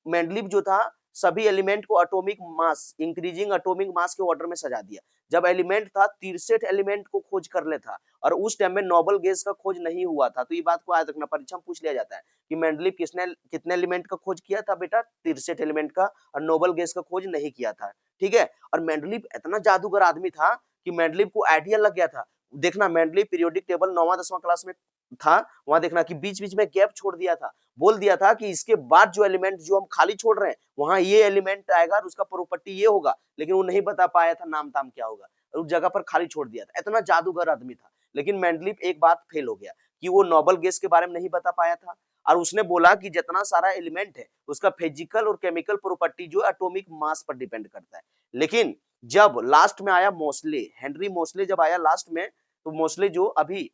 मेंडलीफ जो था सभी एलिमेंट को atomic mass, increasing atomic mass के ऑर्डर में सजा दिया। जब एलिमेंट था 63 एलिमेंट को खोज कर ले था, और उस टाइम में नोबल गैस का खोज नहीं हुआ था। तो ये बात को याद रखना, परीक्षा में पूछ लिया जाता है कि मेंडलीफ कितने एलिमेंट का खोज किया था बेटा, 63 एलिमेंट का, और नोबल गैस का खोज नहीं किया था। ठीक है, और मेंडलीफ इतना जादूगर आदमी था कि मेंडलीफ को आइडिया लग गया था। देखना मेंडलीफ पीरियोडिक टेबल 9वां 10वां क्लास में था, वहां देखना कि बीच बीच में गैप छोड़ दिया था, बोल दिया था कि इसके बाद जो एलिमेंट जो हम खाली छोड़ रहे हैं वहां ये एलिमेंट आएगा और उसका प्रॉपर्टी ये होगा, लेकिन वो नहीं बता पाया था नाम ताम क्या होगा, और उस जगह पर खाली छोड़ दिया था। इतना जादूगर आदमी था। लेकिन मेंडलीफ एक बात फेल हो गया कि वो नोबल गैस के बारे में नहीं बता पाया था, और उसने बोला कि जितना सारा एलिमेंट है उसका फिजिकल और केमिकल प्रॉपर्टी जो एटॉमिक मास पर डिपेंड करता है। लेकिन जब लास्ट में आया मोस्ले, हेनरी मोस्ले जब आया लास्ट में, तो मोस्ले जो अभी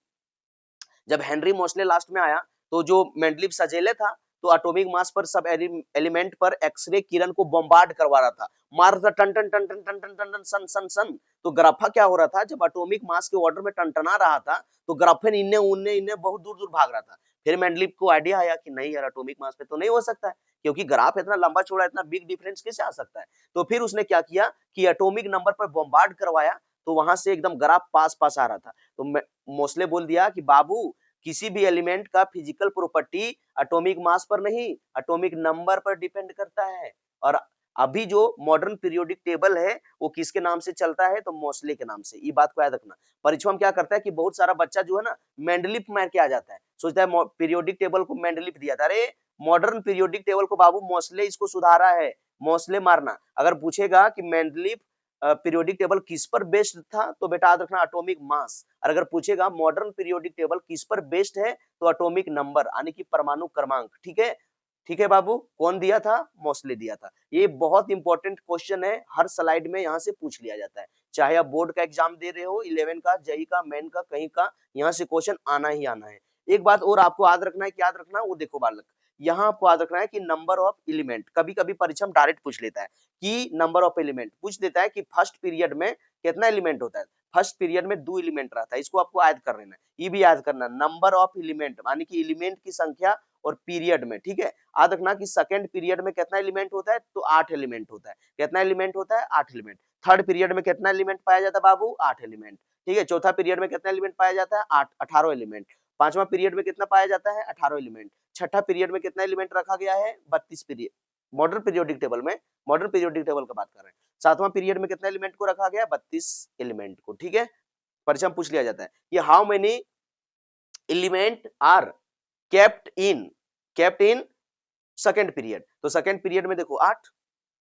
जब हेनरी मोस्ले लास्ट में आया, तो जो मेंडलीफ सजेले था, तो एटॉमिक मास पर सब एलिमेंट पर एक्सरे किरण को बॉम्बार्ड करवा रहा था, मार रहा था, टन टन टन टन टन टन टन टन सन सन सन। तो ग्राफा क्या हो रहा था, जब एटॉमिक मास के ऑर्डर में टनटना रहा था, तो ग्राफेन इन्ने उन्ने इन्ने बहुत दूर दूर भाग रहा था। फिर मेंडलीफ को आइडिया आया कि नहीं यार, एटॉमिक मास पे तो नहीं हो सकता है, क्योंकि ग्राफ इतना लंबा चौड़ा, इतना बिग डिफरेंस कैसे आ सकता है। तो फिर उसने क्या किया कि एटॉमिक नंबर पर बॉम्बार्ड करवाया, तो वहां से एकदम ग्राफ पास पास आ रहा था। तो मोस्ले बोल दिया कि बाबू, किसी भी एलिमेंट का फिजिकल प्रॉपर्टी एटॉमिक मास पर नहीं, एटॉमिक नंबर पर डिपेंड करता है। और अभी जो मॉडर्न पीरियोडिक टेबल है वो किसके नाम से चलता है, तो मोस्ले के नाम से। ये बात को याद रखना। परीक्षा में क्या करता है कि बहुत सारा बच्चा जो है ना, मेंडलीफ मार के आ जाता है, सोचता है पीरियोडिक टेबल को मेंडलीफ दिया था। अरे मॉडर्न पीरियोडिक टेबल को बाबू मोस्ले इसको सुधारा है, मोस्ले मारना। अगर पूछेगा कि मेंडलीफ पीरियोडिक टेबल किस पर बेस्ड था, तो बेटा याद रखना एटॉमिक मास। और अगर पूछेगा मॉडर्न पीरियोडिक टेबल किस पर बेस्ड है, तो एटॉमिक नंबर यानी कि परमाणु क्रमांक। ठीक है, ठीक है बाबू, कौन दिया था, मोस्ले दिया था। ये बहुत इंपॉर्टेंट क्वेश्चन है, हर स्लाइड में यहाँ से पूछ लिया जाता है, चाहे आप बोर्ड का एग्जाम दे रहे हो, 11 का, जेई का, मेन का, कहीं का, यहाँ से क्वेश्चन आना ही आना है। एक बात और आपको याद रखना है, क्या याद रखना है, वो देखो बालक, यहाँ आपको याद रखना है कि नंबर ऑफ एलिमेंट, कभी कभी परीक्षा में डायरेक्ट पूछ लेता है कि नंबर ऑफ एलिमेंट पूछ देता है कि फर्स्ट पीरियड में कितना एलिमेंट होता है। फर्स्ट पीरियड में 2 एलिमेंट रहता है, इसको आपको याद कर लेना है। ये भी याद करना, नंबर ऑफ एलिमेंट यानी कि एलिमेंट की संख्या और पीरियड में। ठीक है, याद रखना कि सेकंड पीरियड में कितना एलिमेंट होता है, तो 8 एलिमेंट होता है। कितना एलिमेंट होता है, 8 एलिमेंट। थर्ड पीरियड में कितना एलिमेंट पाया जाता है बाबू, 8 एलिमेंट। ठीक है, चौथा पीरियड में कितना एलिमेंट पाया जाता है, 18 एलिमेंट। पांचवा पीरियड में कितना पाया जाता है, 18 एलिमेंट। छठा पीरियड में कितना एलिमेंट रखा गया है, 32 पीरियड। मॉडर्न पीरियोडिक टेबल में, मॉडर्न पीरियोडिक टेबल का बात कर रहे हैं। सातवां पीरियड में कितना एलिमेंट को रखा गया, 32 एलिमेंट को। ठीक है, परीक्षा में पूछ लिया जाता है कि how many element are kept in second period. तो सेकंड पीरियड में देखो 8।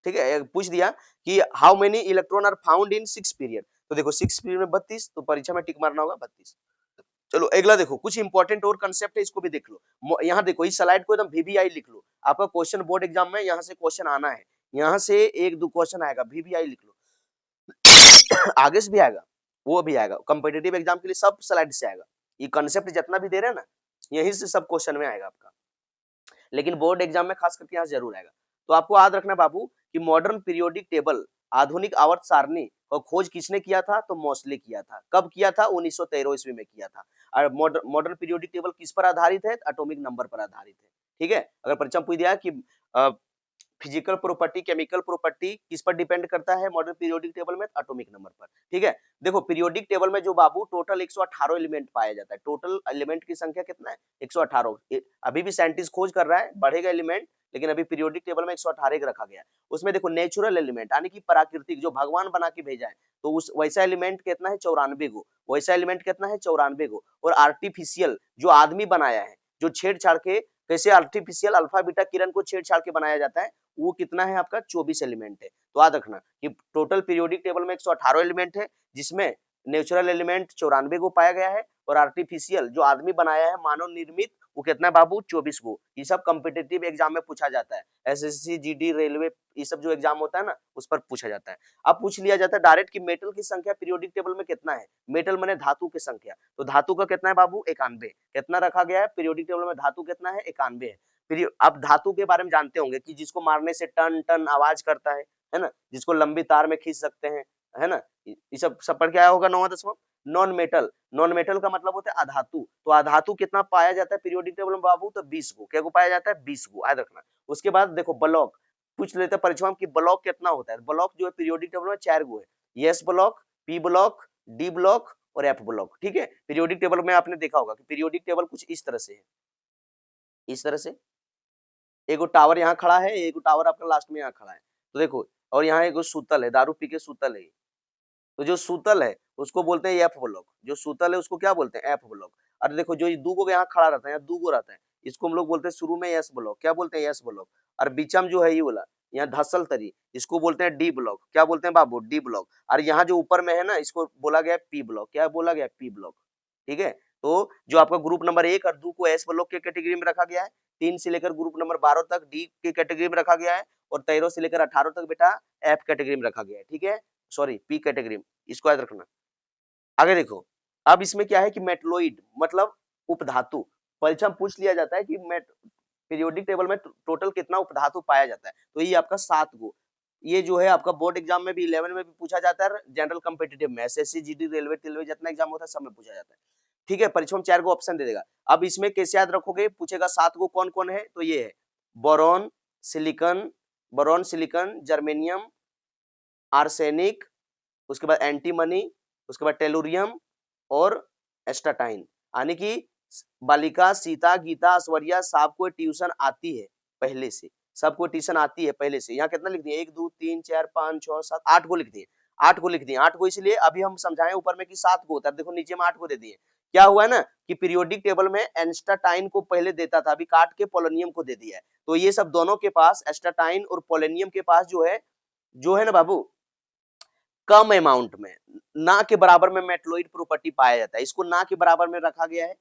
ठीक है, पूछ दिया कि how many electron are found in 6 period. तो देखो 6 पीरियड में 32, तो परीक्षा में टिक मारना होगा 32। चलो अगला देखो, कुछ इंपॉर्टेंट और कंसेप्ट है, इसको भी देख लो। यहाँ देखो, इस स्लाइड को एकदम वीवीआई लिख लो, आपका क्वेश्चन बोर्ड एग्जाम में यहाँ से क्वेश्चन आना है, यहाँ से 1-2 क्वेश्चन आएगा, वीवीआई लिख लो। आगे से भी आएगा, वो भी आएगा, कॉम्पिटिटिव एग्जाम के लिए सब स्लाइड से आएगा। ये कंसेप्ट जितना भी दे रहे हैं ना, यहीं से सब क्वेश्चन में आएगा आपका, लेकिन बोर्ड एग्जाम में खास करके यहाँ जरूर आएगा। तो आपको याद रखना बाबू कि मॉडर्न पीरियोडिक टेबल, आधुनिक आवर्त सारणी और खोज किसने किया था, तो मोस्ले किया था। कब किया था, 1913 ईस्वी में किया था। और मॉडर्न पीरियोडिक टेबल किस पर आधारित है, एटॉमिक नंबर पर आधारित है। ठीक है, अगर परीक्षा पूछ दिया कि फिजिकल प्रॉपर्टी, केमिकल प्रॉपर्टी किस पर डिपेंड करता है मॉडर्न पीरियोडिक टेबल में? एटॉमिक नंबर पर। ठीक है, देखो पीरियोडिक टेबल में जो बाबू टोटल 118 एलिमेंट पाया जाता है। टोटल एलिमेंट की संख्या कितना है? 118। अभी भी साइंटिस्ट खोज कर रहा है, बढ़ेगा एलिमेंट, लेकिन अभी पीरियोडिक टेबल में 118 का रखा गया है। उसमें देखो नेचुरल एलिमेंट यानी कि प्राकृतिक, जो भगवान बना के भेजा है, तो उस वैसा एलिमेंट कितना है? 94 गो। वैसा एलिमेंट कितना है? 94 गो। और आर्टिफिशियल जो आदमी बनाया है, जो छेड़छाड़ के, कैसे आर्टिफिशियल अल्फा बीटा किरण को छेड़छाड़ के बनाया जाता है, वो कितना है आपका? 24 एलिमेंट है। तो याद रखना कि टोटल पीरियोडिक टेबल में 118 एलिमेंट है, जिसमें नेचुरल एलिमेंट 94 को पाया गया है, और आर्टिफिशियल जो आदमी बनाया है, मानव निर्मित, वो कितना है बाबू? 24 को। ये सब कॉम्पिटिटिव एग्जाम में पूछा जाता है, एसएससी, जीडी, रेलवे, ये सब जो एग्जाम होता है ना, उस पर पूछा जाता है। अब पूछ लिया जाता है डायरेक्ट कि मेटल की संख्या पीरियोडिक टेबल में कितना है? मेटल माने धातु की संख्या, तो धातु का कितना है बाबू? 91। कितना रखा गया है पीरियोडिक टेबल में? धातु कितना है? 91 है। फिर अब धातु के बारे में जानते होंगे कि जिसको मारने से टन टन आवाज करता है ना, जिसको लंबी तार में खींच सकते हैं, है ना, ये सब पढ़ के आया होगा 9वां 10वां। नॉन मेटल, नॉन मेटल का मतलब होता है अधातु। तो अधातु कितना पाया जाता है पीरियोडिक टेबल में बाबू? तो 20 को। क्या को पाया जाता है? 20 को, याद रखना। उसके बाद देखो ब्लॉक, पूछ लेते हैं परीक्षा में कि ब्लॉक कितना होता है। ब्लॉक जो है पीरियोडिक टेबल में 4 गो है, S block, P block, D block और एफ ब्लॉक। ठीक है, पीरियोडिक टेबल में आपने देखा होगा कि पीरियोडिक टेबल कुछ इस तरह से है, इस तरह से। एगो टावर यहाँ खड़ा है, एगो टावर आपका लास्ट में यहाँ खड़ा है, तो देखो, और यहाँ एगो सूतल है, दारू पी के सूतल है। तो जो सूतल है उसको बोलते हैं एफ ब्लॉक, जो सूतल है उसको क्या बोलते हैं? F block. और देखो जो दू गो यहाँ खड़ा रहता है, यहाँ दू गो रहता है, इसको हम लोग बोलते हैं शुरू में एस ब्लॉक। क्या बोलते हैं? S block. और बीचम जो है ये वाला, यहाँ धसल तरी, इसको बोलते हैं डी ब्लॉक। क्या बोलते हैं बाबू? D block. और यहाँ जो ऊपर में है ना, इसको बोला गया पी ब्लॉक। क्या बोला गया? P block. ठीक है, तो जो आपका ग्रुप नंबर 1 और 2 को एस ब्लॉक के कैटेगरी में रखा गया है, 3 से लेकर ग्रुप नंबर 12 तक डी के कैटेगरी में रखा गया है, और 13 से लेकर 18 तक बेटा एफ कैटेगरी में रखा गया है। ठीक है, सॉरी पी कैटेगरी में, इसको याद रखना। आगे देखो, अब इसमें क्या है कि मेटलोइड मतलब उपधातु। परीक्षा में पूछ लिया जाता है कि पीरियोडिक टेबल में टोटल कितना उपधातु पाया जाता है, तो ये आपका 7 गो। ये जो है आपका बोर्ड एग्जाम में भी 11 में भी पूछा जाता है, जनरल कॉम्पिटिटिव में, एसएससी, जीडी, रेलवे, टेलवे जितना एग्जाम होता है सब में पूछा जाता है। ठीक है, परीक्षा में 4 गो ऑप्शन दे देगा। अब इसमें कैसे याद रखोगे? पूछेगा 7 गो कौन कौन है, तो ये है boron, silicon, boron, silicon, germanium, arsenic, उसके बाद एंटीमनी, उसके बाद टेलुरियम और एस्टाटाइन। यानी कि बालिका, सीता, गीता, ऐश्वर्या सबको ट्यूशन आती है पहले से, सबको ट्यूशन आती है पहले से। यहाँ कितना लिख दिए? 1 2 3 4 5 6 7 8 को लिख दिए, 8 को लिख दिए। 8 को इसलिए अभी हम समझाएं ऊपर में कि 7 को होता है, देखो नीचे में 8 को दे दिए। क्या हुआ है ना कि पीरियोडिक टेबल में एस्टाटाइन को पहले देता था, अभी काट के पोलोनियम को दे दिया है। तो ये सब दोनों के पास, एस्टाटाइन और पोलोनियम के पास जो है ना बाबू, कम अमाउंट में, ना के बराबर में मेटलोइड प्रॉपर्टी पाया जाता है। इसको ना के बराबर में रखा गया है,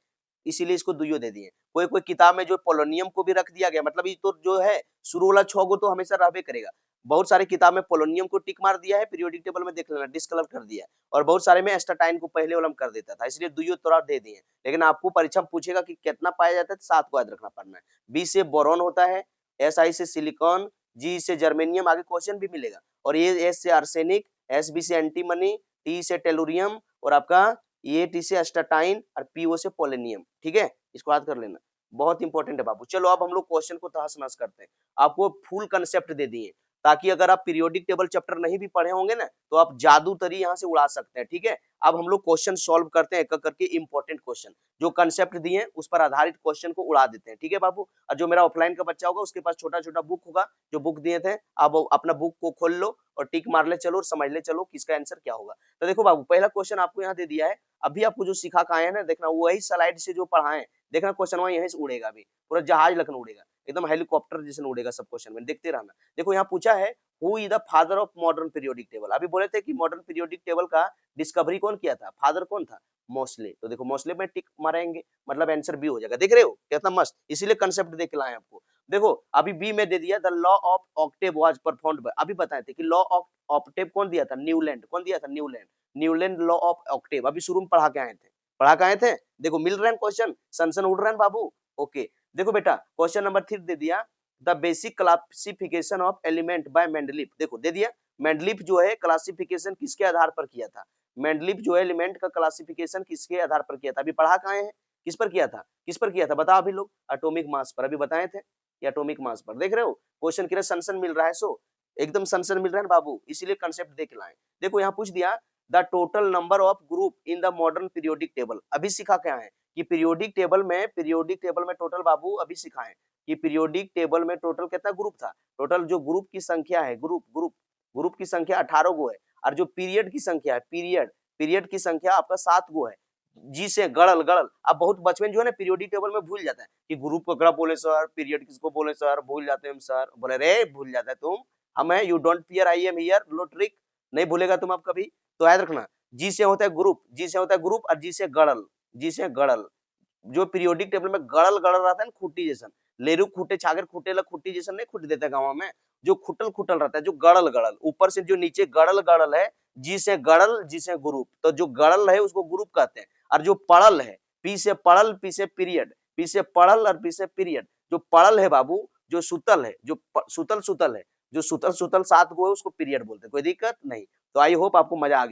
इसीलिए इसको दुइयो दे दिए। कोई कोई किताब में जो पोलोनियम को भी रख दिया गया, मतलब ये तो जो है शुरू वाला 6 गो तो हमेशा रहबे करेगा। बहुत सारे किताब में पोलोनियम को टिक मार दिया है, पीरियोडिक टेबल में देख लेना डिस्कलर कर दिया है, और बहुत सारे में एस्टाटाइन को पहले वाला में कर देता था, इसलिए दुइयो तोरा दे दिए। लेकिन आपको परीक्षा में पूछेगा कि कितना पाया जाता है, 7 को याद रखना पड़ना है। बी से बोरॉन होता है, एस आई से सिलिकॉन, जी से जर्मेनियम, आगे क्वेश्चन भी मिलेगा, और ये एस से आर्सेनिक, एस बी से एंटीमनी, टी से टेलुरियम, और आपका ये टी से एस्टाटाइन, और पीओ से पोलेनियम। ठीक है, इसको याद कर लेना, बहुत इंपॉर्टेंट है बाबू। चलो अब हम लोग क्वेश्चन को तहस नहस करते हैं। आपको फुल कंसेप्ट दे दिए, ताकि अगर आप पीरियोडिक टेबल चैप्टर नहीं भी पढ़े होंगे ना, तो आप जादू तरी यहाँ से उड़ा सकते हैं। ठीक है, अब हम लोग क्वेश्चन सॉल्व करते हैं, एक एक करके इंपॉर्टेंट क्वेश्चन जो कंसेप्ट दिए हैं उस पर आधारित क्वेश्चन को उड़ा देते हैं। ठीक है बाबू, और जो मेरा ऑफलाइन का बच्चा होगा उसके पास छोटा छोटा बुक होगा, जो बुक दिए थे, आप अपना बुक को खोल लो और टिक मार ले चलो और समझ ले चलो किसका आंसर क्या होगा। तो देखो बाबू, पहला क्वेश्चन आपको यहाँ दे दिया है, अभी आपको जो सिखा के आए हैं ना, देखना वही स्लाइड से जो पढ़ाएं, देखना क्वेश्चन वहां यहीं से उड़ेगा, अभी पूरा जहाज लखन उड़ेगा, एकदम हेलीकॉप्टर जैसे उड़ेगा सब क्वेश्चन में, देखते रहना। देखो यहाँ पूछा है who is the father of modern periodic table. अभी बोले थे कि मॉडर्न पीरियोडिक टेबल का डिस्कवरी कौन किया था, फादर कौन था, मोस्ले। तो देखो मोस्ले में टिक मारेंगे, मतलब आंसर बी हो जाएगा। देख रहे हो कितना मस्त, इसीलिए कंसेप्ट देख लाए आपको। देखो अभी बी में दे दिया the law of Octave was performed by, अभी बताए थे कि लॉ ऑफ ऑक्टेव कौन दिया था, न्यूलैंड। कौन दिया था, Newland. Newland law of octave अभी शुरू में पढ़ा के आए थे, पढ़ा के आए थे। देखो मिल रहे हैं क्वेश्चन, सन उड़ रहे हैं बाबू। ओके, देखो बेटा क्वेश्चन नंबर 3 दे दिया the basic classification of element by Mendeleev. देखो दे दिया, मेंडलीफ जो है क्लासिफिकेशन किसके आधार पर किया था, मेंडलीफ जो है एलिमेंट का क्लासिफिकेशन किसके आधार पर किया था, अभी पढ़ा कहाँ है, किस पर किया था, किस पर किया था बताओ अभी लोग, एटॉमिक मास पर, अभी बताए थे। कि एटॉमिक मास पर। देख रहे हो क्वेश्चन कितना सनसन मिल रहा है, सो एकदम सनसन मिल रहा है ना बाबू, इसीलिए कंसेप्ट देख लाए। देखो यहाँ पूछ दिया the total number of group in the modern periodic table. अभी सिखा क्या है कि पीरियोडिक टेबल में टोटल बाबू अभी सिखाए कि पीरियोडिक टेबल में टोटल कितना ग्रुप था। टोटल जो ग्रुप की संख्या है, ग्रुप की संख्या 18 गो है, और जो पीरियड की संख्या है, पीरियड की संख्या आपका 7 गो है। जी से गड़ल अब बहुत बचपन जो है ना पीरियोडिक टेबल में भूल जाता है कि ग्रुप को कड़ा बोले सर, पीरियड किसको बोले सर, भूल जाते हैं हम सर। बोले रे भूल जाता है तुम, हम है, you don't fear, I am here, low trick, नहीं भूलेगा तुम अब कभी। तो याद रखना जी से होता है ग्रुप, और जी से गड़ल जो पीरियोडिक टेबल में गड़ल रहता है ना, खुट्टी जैसा, लेरू खुट्टे छागर खुट्टे ला खुट्टी जैसा नहीं खुट देता गाँव में, जो खुटल रहता है, जो गड़ल ऊपर से जो नीचे गड़ल है, जी से ग्रुप, तो जो गड़ल है उसको ग्रुप कहते हैं। और जो पड़ल है, पी से पड़ल, पी से पीरियड, पी से पड़ल और पी से पीरियड, जो पड़ल है बाबू, जो सुतल है, जो सुतल है, जो सुतल 7 गो है उसको पीरियड बोलते हैं। कोई दिक्कत नहीं। तो आई होप आपको मजा आ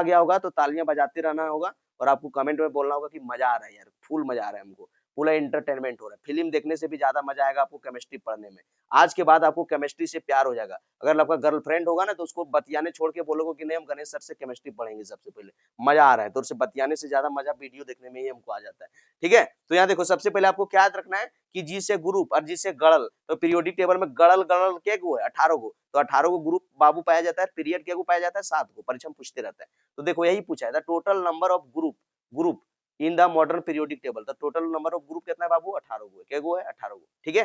गया होगा, तो तालियां बजाते रहना होगा और आपको कमेंट में बोलना होगा कि मजा आ रहा है यार, फुल मजा आ रहा है हमको, पूरा एंटरटेनमेंट हो रहा है। फिल्म देखने से भी ज्यादा मजा आएगा आपको केमिस्ट्री पढ़ने में। आज के बाद आपको केमिस्ट्री से प्यार हो जाएगा। अगर आपका गर्लफ्रेंड होगा ना तो उसको बतियाने छोड़ के बोलोगे कि नहीं हम गणेश सर से केमिस्ट्री पढ़ेंगे सबसे पहले, मजा आ रहा है। तो उससे बतियाने से ज्यादा मजा वीडियो देखने में ही हमको आ जाता है। ठीक है, तो यहाँ देखो सबसे पहले आपको क्या याद रखना है कि जी से ग्रुप और जी से गड़ल, तो पीरियोडिक टेबल में गड़ल के गो है 18 गो, तो 18 गो ग्रुप बाबू पाया जाता है, पीरियड के गो पाया जाता है 7 गो, परीक्षा में पूछते रहता है। तो देखो यही पूछा है the total number of group in the modern periodic table, the total number of group कितना है बाबू, 18 गो है। क्या गो है, 18 गो। ठीक है,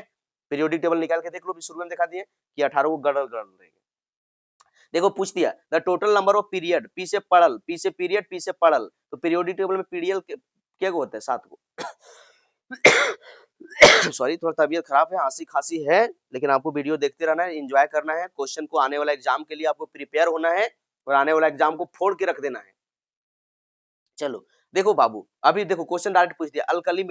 पीरियोडिक टेबल निकाल के देख लो, शुरू में दिखा दिए कि 18 गो गड़ल रहेंगे। देखो पूछ दिया the total number of period, P से पड़ल, पी से पीरियड, पी से पड़ल, तो पीरियोडिक टेबल में पीरियड क्या गो होता है, 7 गो। सॉरी, थोड़ा तबीयत खराब है, खांसी खांसी है, लेकिन आपको वीडियो देखते रहना है, एंजॉय करना है। क्वेश्चन को आने वाला एग्जाम के लिए आपको प्रिपेयर होना है और आने वाला एग्जाम को फोड़ के रख देना है। चलो देखो बाबू, अभी देखो क्वेश्चन डायरेक्ट पूछ दिया alkali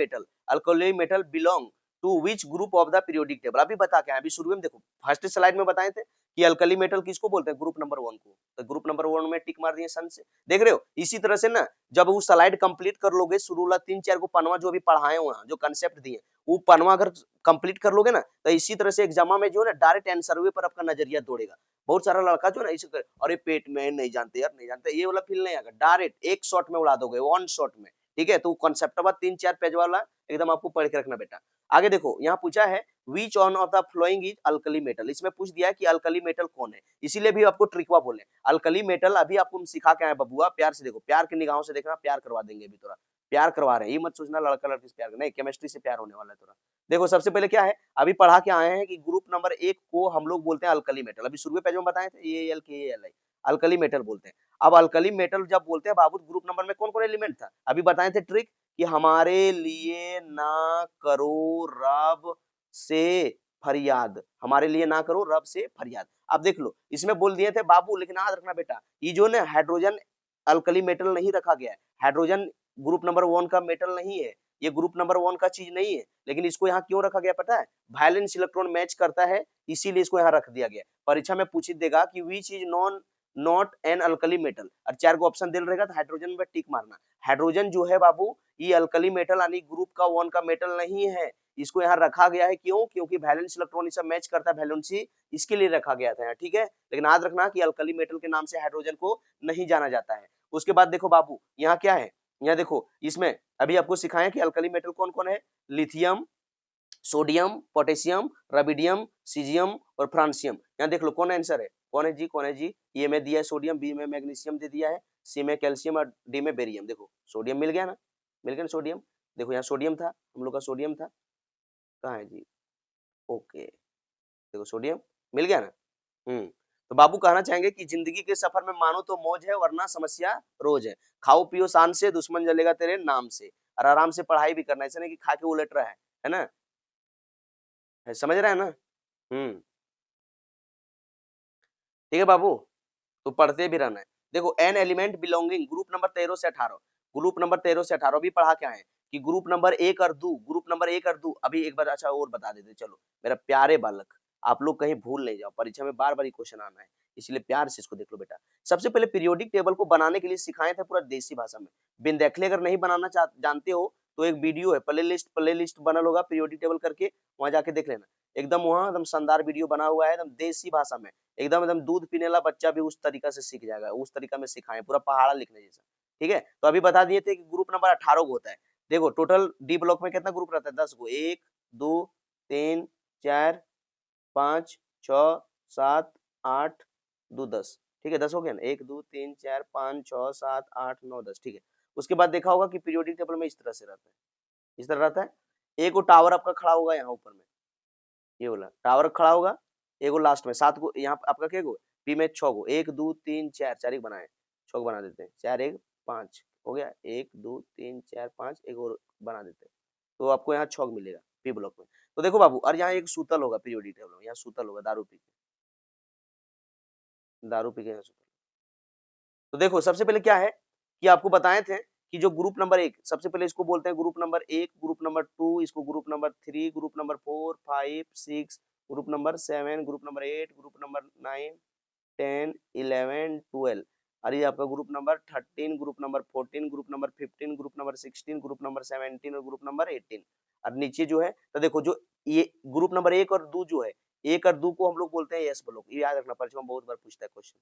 metal belong to which group of the periodic table. अभी बता क्या है, अभी शुरू में देखो फर्स्ट स्लाइड में बताए थे कि अल्कली मेटल किसको बोलते हैं, ग्रुप नंबर 1 को, तो ग्रुप नंबर 1 में टिक मार दिए सन से। देख रहे हो, इसी तरह से ना जब वो स्लाइड कंप्लीट कर लोगे, शुरू वाला 3-4 को पनवा जो भी पढ़ाए हुए जो कंसेप्ट दिए, वो पनवा अगर कंप्लीट कर लोगे ना, तो इसी तरह से एग्जाम में जो है ना डायरेक्ट आंसर पर आपका नजरिया दौड़ेगा। बहुत सारा लड़का जो है ना इसे अरे पेट में नहीं जानते यार, नहीं जानते, ये वाला फील नहीं आएगा, डायरेक्ट एक शॉट में उड़ा दोगे, 1 शॉट में। ठीक है, तो कॉन्सेप्ट बाद 3-4 पेज वाला एकदम आपको पढ़ के रखना बेटा। आगे देखो यहाँ पूछा है which one of the following is alkali metal, इसमें पूछ दिया है कि अल्कली मेटल कौन है, इसीलिए भी आपको ट्रिकवा बोले अल्कली मेटल। अभी आपको हम सिखा के आए बबुआ, प्यार से देखो, प्यार की निगाहों से देखना, प्यार करवा देंगे अभी थोड़ा, प्यार करवा रहे हैं, ये मत सोचना लड़का लड़की से प्यार, नहीं केमिस्ट्री से प्यार होने वाला है थोड़ा। देखो सबसे पहले क्या है, अभी पढ़ा के आए हैं कि ग्रुप नंबर 1 को हम लोग बोलते हैं अल्कली मेटल, अभी शुरू पेज में बताए थे ये एल के एल आई, अल्कली मेटल बोलते हैं। अब अल्कली मेटल जब बोलते हैं बाबू, ग्रुप नंबर में कौन कौन एलिमेंट था, अभी बताए थे ट्रिक कि हमारे लिए ना करो रब से फरियाद, हमारे लिए ना करो रब से फरियाद। अब देख लो इसमें बोल दिए थे बाबू, लेकिन याद रखना बेटा, ये जो ना हाइड्रोजन अल्कली मेटल नहीं रखा गया है, हाइड्रोजन ग्रुप नंबर 1 का मेटल नहीं है, ये ग्रुप नंबर 1 का चीज नहीं है, लेकिन इसको यहाँ क्यों रखा गया पता है, वैलेंस इलेक्ट्रॉन मैच करता है, इसीलिए इसको यहाँ रख दिया गया। परीक्षा में पूछ देगा कि which is not an alkali metal, और 4 को ऑप्शन दिल रहेगा तो हाइड्रोजन में टिक मारना। हाइड्रोजन जो है बाबू ये अल्कली मेटल यानी ग्रुप का 1 का मेटल नहीं है, इसको यहाँ रखा गया है, क्यों, क्योंकि वैलेंस इलेक्ट्रॉन इसे मैच करता है, वैलेंसी, इसके लिए रखा गया था, ठीक है। लेकिन याद रखना कि अल्कली मेटल के नाम से हाइड्रोजन को नहीं जाना जाता है। उसके बाद देखो बाबू यहाँ क्या है, यहाँ देखो इसमें अभी आपको सिखाएं कि अल्कली मेटल कौन कौन है, लिथियम, सोडियम, पोटेशियम, रबिडियम, सीजियम और फ्रांसियम। यहाँ देख लो कौन आंसर है, कौन है जी, कौन है जी, ए में दिया है सोडियम, बी में मैग्नीशियम दे दिया है, सी में कैल्शियम और डी में बेरियम। देखो सोडियम मिल गया ना, मिल गया ना सोडियम, देखो यहाँ सोडियम था, हम लोग का सोडियम था, कहाँ है जी, ओके, देखो सोडियम मिल गया ना। तो बाबू कहना चाहेंगे कि जिंदगी के सफर में मानो तो मौज है वरना समस्या रोज है, खाओ पियो शान से, दुश्मन जलेगा तेरे नाम से, और आराम से पढ़ाई भी करना, ऐसा नहीं कि खा के उलट रहा है ना, समझ रहा है ना। ठीक है बाबू, तो पढ़ते भी रहना है। देखो an element belonging group number 13 से 18, ग्रुप नंबर 13 से 18 भी पढ़ा क्या है कि ग्रुप नंबर 1 और 2, ग्रुप नंबर 1 और 2 अभी एक बार अच्छा और बता देते, चलो मेरा प्यारे बालक, आप लोग कहीं भूल नहीं जाओ, परीक्षा में बार बार ये क्वेश्चन आना है, इसलिए प्यार से इसको देख लो बेटा। सबसे पहले पीरियोडिक टेबल को बनाने के लिए सिखाए थे पूरा देसी भाषा में, बिन देखले अगर नहीं बनाना जानते हो तो एक वीडियो है, प्ले लिस्ट बनल होगा पीरियोडिक टेबल करके, वहां जाके देख लेना। एकदम वहां एकदम शानदार वीडियो बना हुआ है, एकदम देसी भाषा में, एकदम एकदम दूध पीने वाला बच्चा भी उस तरीका से सीख जाएगा, उस तरीका में सिखाए पूरा पहाड़ा लिखने जैसा। ठीक है, तो अभी बता दिए थे कि ग्रुप नंबर 18 को होता है। देखो टोटल डी ब्लॉक में कितना ग्रुप रहता है, 10 को, 1 2 3 4 5 6 7 8 2 10। ठीक है, 10 हो गया ना, 1 2 3 4 5 6 7 8 9 10। ठीक है, उसके बाद देखा होगा कि पीरियोडिक टेबल में इस तरह से रहता है, इस तरह रहता है। एक वो टावर आपका खड़ा होगा यहाँ ऊपर में, ये वाला टावर खड़ा होगा, एगो लास्ट में 7 को, यहाँ आपका क्या गो पी में 6 गो, 1 2 3 4 4 एक बनाए, 6 बना देते हैं, 4 1 5 हो गया, 1 2 3 4 5 एक और बना देते हैं, तो आपको यहाँ 6 मिलेगा पी ब्लॉक में। तो देखो बाबू, और यहाँ एक सूतल होगा पीरियोडिक टेबल में, यहाँ सूतल होगा दारू पी के, दारू पी के यहाँ सूतल। तो देखो सबसे पहले क्या है कि आपको बताए थे कि जो ग्रुप नंबर 1, सबसे पहले इसको बोलते हैं ग्रुप नंबर 1, ग्रुप नंबर 2, इसको group number 3, group number 4 5 6, group number 7, group number 8, group number 9 10 11 12, और ये आपका group number 13, group number 14, group number 15, group number 16, group number 17 और ग्रुप नंबर 18। और नीचे जो है तो देखो जो ये ग्रुप नंबर 1 और 2 जो है, 1 और 2 को हम लोग बोलते हैं एस ब्लॉक, ये याद रखना, परीक्षा में बहुत बार पूछता है क्वेश्चन।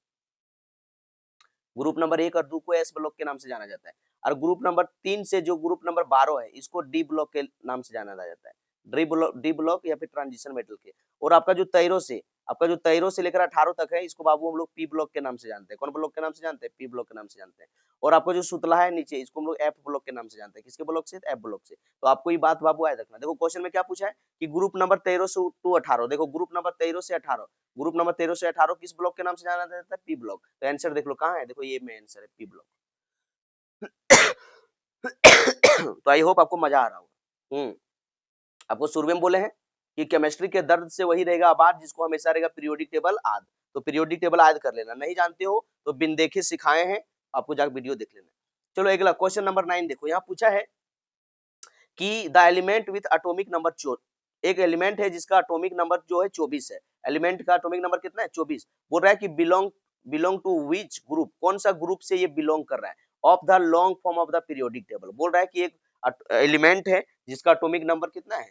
ग्रुप नंबर 1 और 2 को एस ब्लॉक के नाम से जाना जाता है, और ग्रुप नंबर 3 से जो ग्रुप नंबर 12 है, इसको डी ब्लॉक के नाम से जाना जाता है, डी ब्लॉक या फिर ट्रांजिशन मेटल के। और आपका जो 13 से लेकर 18 तक है, इसको बाबू हम लोग पी ब्लॉक के नाम से जानते हैं। कौन ब्लॉक के नाम से जानते हैं? पी ब्लॉक के नाम से जानते हैं। और आपका जो सुतला है नीचे, इसको हम लोग एफ ब्लॉक के नाम से जानते हैं। किसके ब्लॉक से? एफ ब्लॉक से। तो आपको ये बात बाबू याद रखना। देखो क्वेश्चन में क्या पूछा है कि ग्रुप नंबर 13 से टू 18, देखो ग्रुप नंबर 13 से 18, ग्रुप नंबर 13 से 18 किस ब्लॉक के नाम से जाना जाता है? P block. तो आंसर देख लो कहाँ है, देखो ये में आंसर है, पी ब्लॉक। तो आई होप आपको मजा आ रहा होगा। आपको शुरू में बोले हैं कि केमिस्ट्री के दर्द से वही रहेगा आबाद जिसको हमेशा रहेगा पीरियोडिक टेबल याद। तो पीरियोडिक टेबल याद कर लेना, नहीं जानते हो तो बिन देखे सिखाए हैं, आपको जाकर वीडियो देख लेना। चलो अगला क्वेश्चन नंबर 9 देखो, यहाँ पूछा है कि the element with atomic number, एक एलिमेंट है जिसका एटॉमिक नंबर जो है 24 है। एलिमेंट का एटॉमिक नंबर कितना है? 24। बोल रहा है कि बिलोंग टू विच ग्रुप, कौन सा ग्रुप से ये बिलोंग कर रहा है, of the long form of the periodic table. बोल रहा है कि एक एलिमेंट है जिसका एटॉमिक नंबर कितना है?